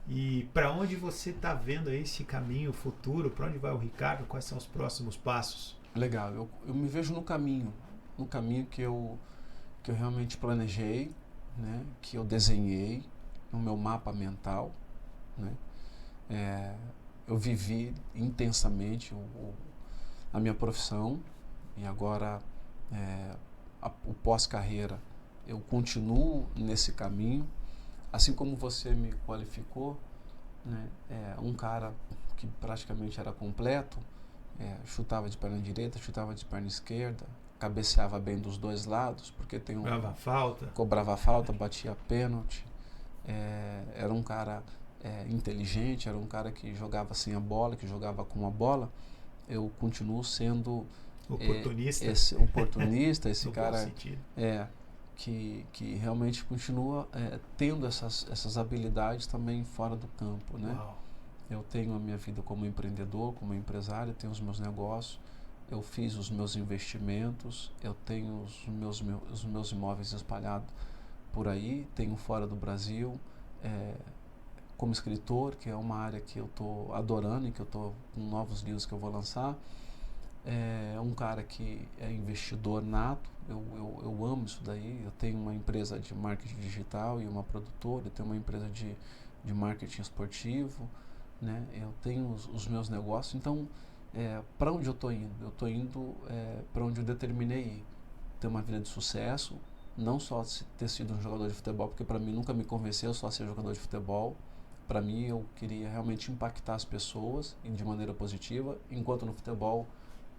E para onde você está vendo aí esse caminho futuro? Para onde vai o Ricardo? Quais são os próximos passos? Legal, eu me vejo no caminho que eu realmente planejei, né? Que eu desenhei no meu mapa mental, né? Eu vivi intensamente a minha profissão e agora o pós-carreira eu continuo nesse caminho, assim como você me qualificou, né? Um cara que praticamente era completo, chutava de perna direita, chutava de perna esquerda, cabeceava bem dos dois lados, porque cobrava falta, batia pênalti, era um cara inteligente, era um cara que jogava sem a bola, que jogava com a bola. Eu continuo sendo oportunista, esse cara que realmente continua tendo essas habilidades também fora do campo, né? Uau. Eu tenho a minha vida como empreendedor, como empresário, tenho os meus negócios, eu fiz os meus investimentos, eu tenho os meus imóveis espalhados por aí, tenho fora do Brasil, como escritor, que é uma área que eu estou adorando e que eu estou com novos livros que eu vou lançar. Um cara que é investidor nato, eu amo isso daí. Eu tenho uma empresa de marketing digital e uma produtora, eu tenho uma empresa de marketing esportivo, né? Eu tenho os meus negócios. Então, para onde eu estou indo? Eu estou indo para onde eu determinei ir. Ter uma vida de sucesso, não só ter sido um jogador de futebol, porque para mim nunca me convenceu só ser jogador de futebol. Para mim, eu queria realmente impactar as pessoas de maneira positiva, enquanto no futebol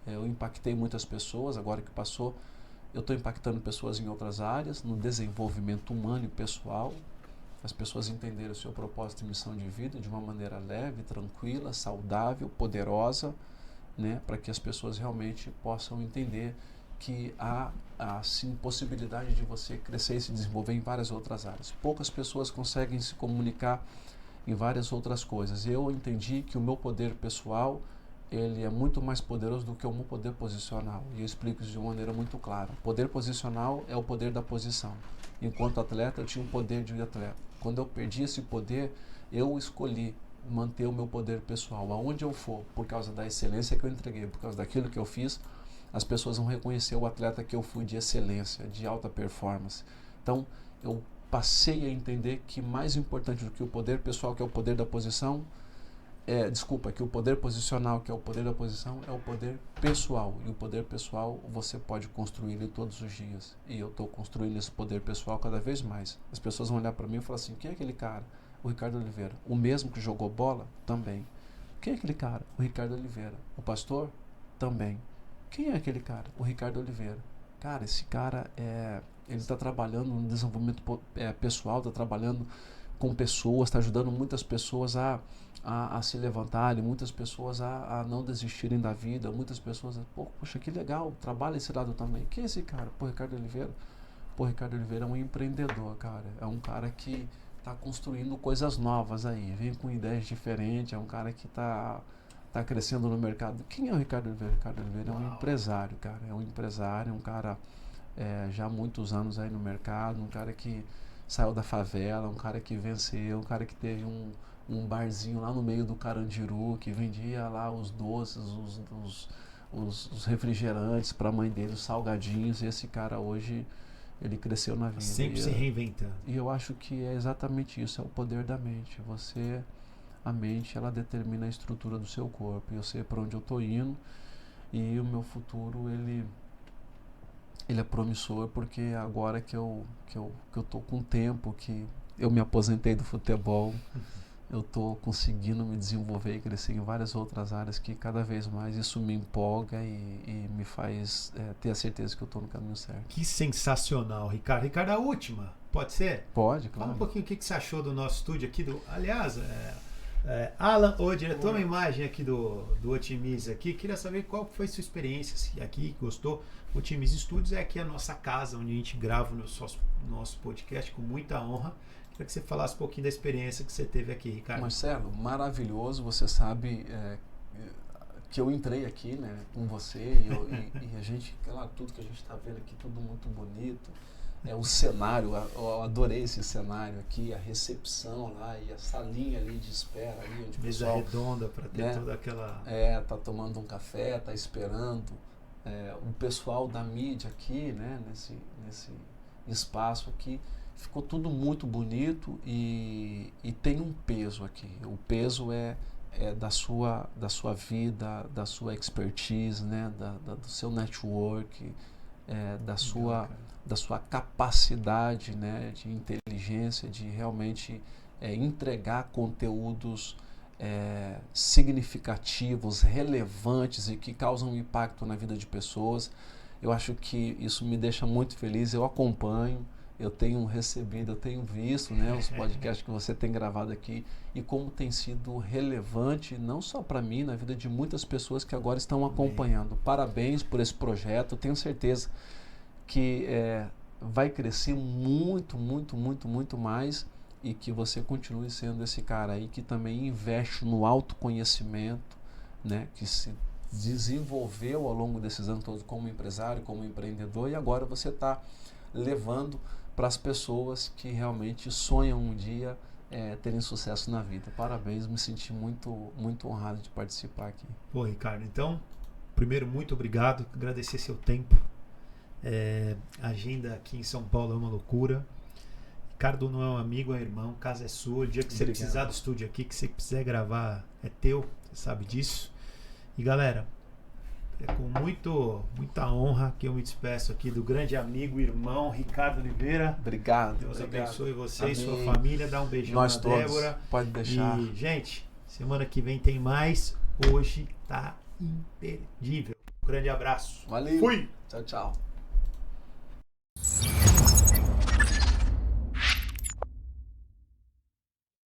eu impactei muitas pessoas. Agora que passou, eu estou impactando pessoas em outras áreas, no desenvolvimento humano e pessoal. As pessoas entenderem o seu propósito e missão de vida de uma maneira leve, tranquila, saudável, poderosa, né? Para que as pessoas realmente possam entender que há sim possibilidade de você crescer e se desenvolver em várias outras áreas. Poucas pessoas conseguem se comunicar em várias outras coisas. Eu entendi que o meu poder pessoal ele é muito mais poderoso do que o meu poder posicional. E eu explico isso de uma maneira muito clara. O poder posicional é o poder da posição. Enquanto atleta, eu tinha um poder de atleta. Quando eu perdi esse poder, eu escolhi manter o meu poder pessoal. Aonde eu for, por causa da excelência que eu entreguei, por causa daquilo que eu fiz, as pessoas vão reconhecer o atleta que eu fui de excelência, de alta performance. Então, eu passei a entender que mais importante do que o poder pessoal, que é o poder da posição, que o poder posicional, que é o poder da posição, é o poder pessoal. E o poder pessoal você pode construir ele todos os dias. E eu estou construindo esse poder pessoal cada vez mais. As pessoas vão olhar para mim e falar assim: quem é aquele cara? O Ricardo Oliveira. O mesmo que jogou bola? Também. Quem é aquele cara? O Ricardo Oliveira. O pastor? Também. Quem é aquele cara? O Ricardo Oliveira. cara, esse cara ele está trabalhando no desenvolvimento pessoal, está trabalhando com pessoas, está ajudando muitas pessoas a se levantarem, muitas pessoas a não desistirem da vida, muitas pessoas, poxa, que legal, trabalha esse lado também. Quem é esse cara? Pô, Ricardo Oliveira. Pô, Ricardo Oliveira é um empreendedor, cara. É um cara que está construindo coisas novas aí, vem com ideias diferentes, é um cara que está crescendo no mercado. Quem é o Ricardo Oliveira? O Ricardo Oliveira é um empresário, cara. É um empresário, um cara já há muitos anos aí no mercado, um cara que saiu da favela, um cara que venceu, um cara que teve um barzinho lá no meio do Carandiru, que vendia lá os doces, os refrigerantes para a mãe dele, os salgadinhos. E esse cara hoje, ele cresceu na vida. Sempre se reinventando. E eu acho que é exatamente isso, é o poder da mente. A mente, ela determina a estrutura do seu corpo. Eu sei para onde eu estou indo e o meu futuro, ele é promissor, porque agora que eu tô com tempo, que eu me aposentei do futebol, eu tô conseguindo me desenvolver e crescer em várias outras áreas que cada vez mais isso me empolga e me faz ter a certeza que eu tô no caminho certo. Que sensacional, Ricardo. Ricardo, a última, pode ser? Pode, claro. Fala um pouquinho o que você achou do nosso estúdio aqui. Aliás, Alan, o diretor, uma imagem aqui do Otimize aqui. Queria saber qual foi a sua experiência, se aqui gostou. O Otimize Studios é aqui a nossa casa, onde a gente grava o nosso podcast com muita honra. Queria que você falasse um pouquinho da experiência que você teve aqui, Ricardo. Marcelo, maravilhoso. Você sabe que eu entrei aqui, né, com você e a gente, claro, tudo que a gente está vendo aqui, tudo muito bonito. O cenário, eu adorei esse cenário aqui, a recepção lá e a salinha ali de espera ali, onde o mesa pessoal, redonda para ter toda aquela... tá tomando um café, tá esperando. O pessoal da mídia aqui, né, nesse espaço aqui, ficou tudo muito bonito e tem um peso aqui. O peso é da sua vida, da sua expertise, né, do seu network, da sua capacidade, né, de inteligência, de realmente entregar conteúdos significativos, relevantes e que causam um impacto na vida de pessoas. Eu acho que isso me deixa muito feliz. Eu acompanho, eu tenho recebido, eu tenho visto, né, os podcasts que você tem gravado aqui e como tem sido relevante, não só para mim, na vida de muitas pessoas que agora estão acompanhando. Parabéns por esse projeto. Eu tenho certeza que vai crescer muito, muito, muito, muito mais e que você continue sendo esse cara aí que também investe no autoconhecimento, né, que se desenvolveu ao longo desses anos todos como empresário, como empreendedor, e agora você está levando para as pessoas que realmente sonham um dia terem sucesso na vida. Parabéns, me senti muito, muito honrado de participar aqui. Pô, Ricardo, então, primeiro, muito obrigado, agradecer seu tempo. A agenda aqui em São Paulo é uma loucura. Ricardo não é um amigo, é um irmão, casa é sua. O dia que você precisar do estúdio aqui, que você quiser gravar, é teu, você sabe disso. E galera, é com muita honra que eu me despeço aqui do grande amigo, irmão Ricardo Oliveira. Obrigado. Deus abençoe você e sua família. Dá um beijão Nós na todos. Débora. Pode deixar. E, gente, semana que vem tem mais. Hoje tá imperdível. Um grande abraço. Valeu. Fui. Tchau, tchau.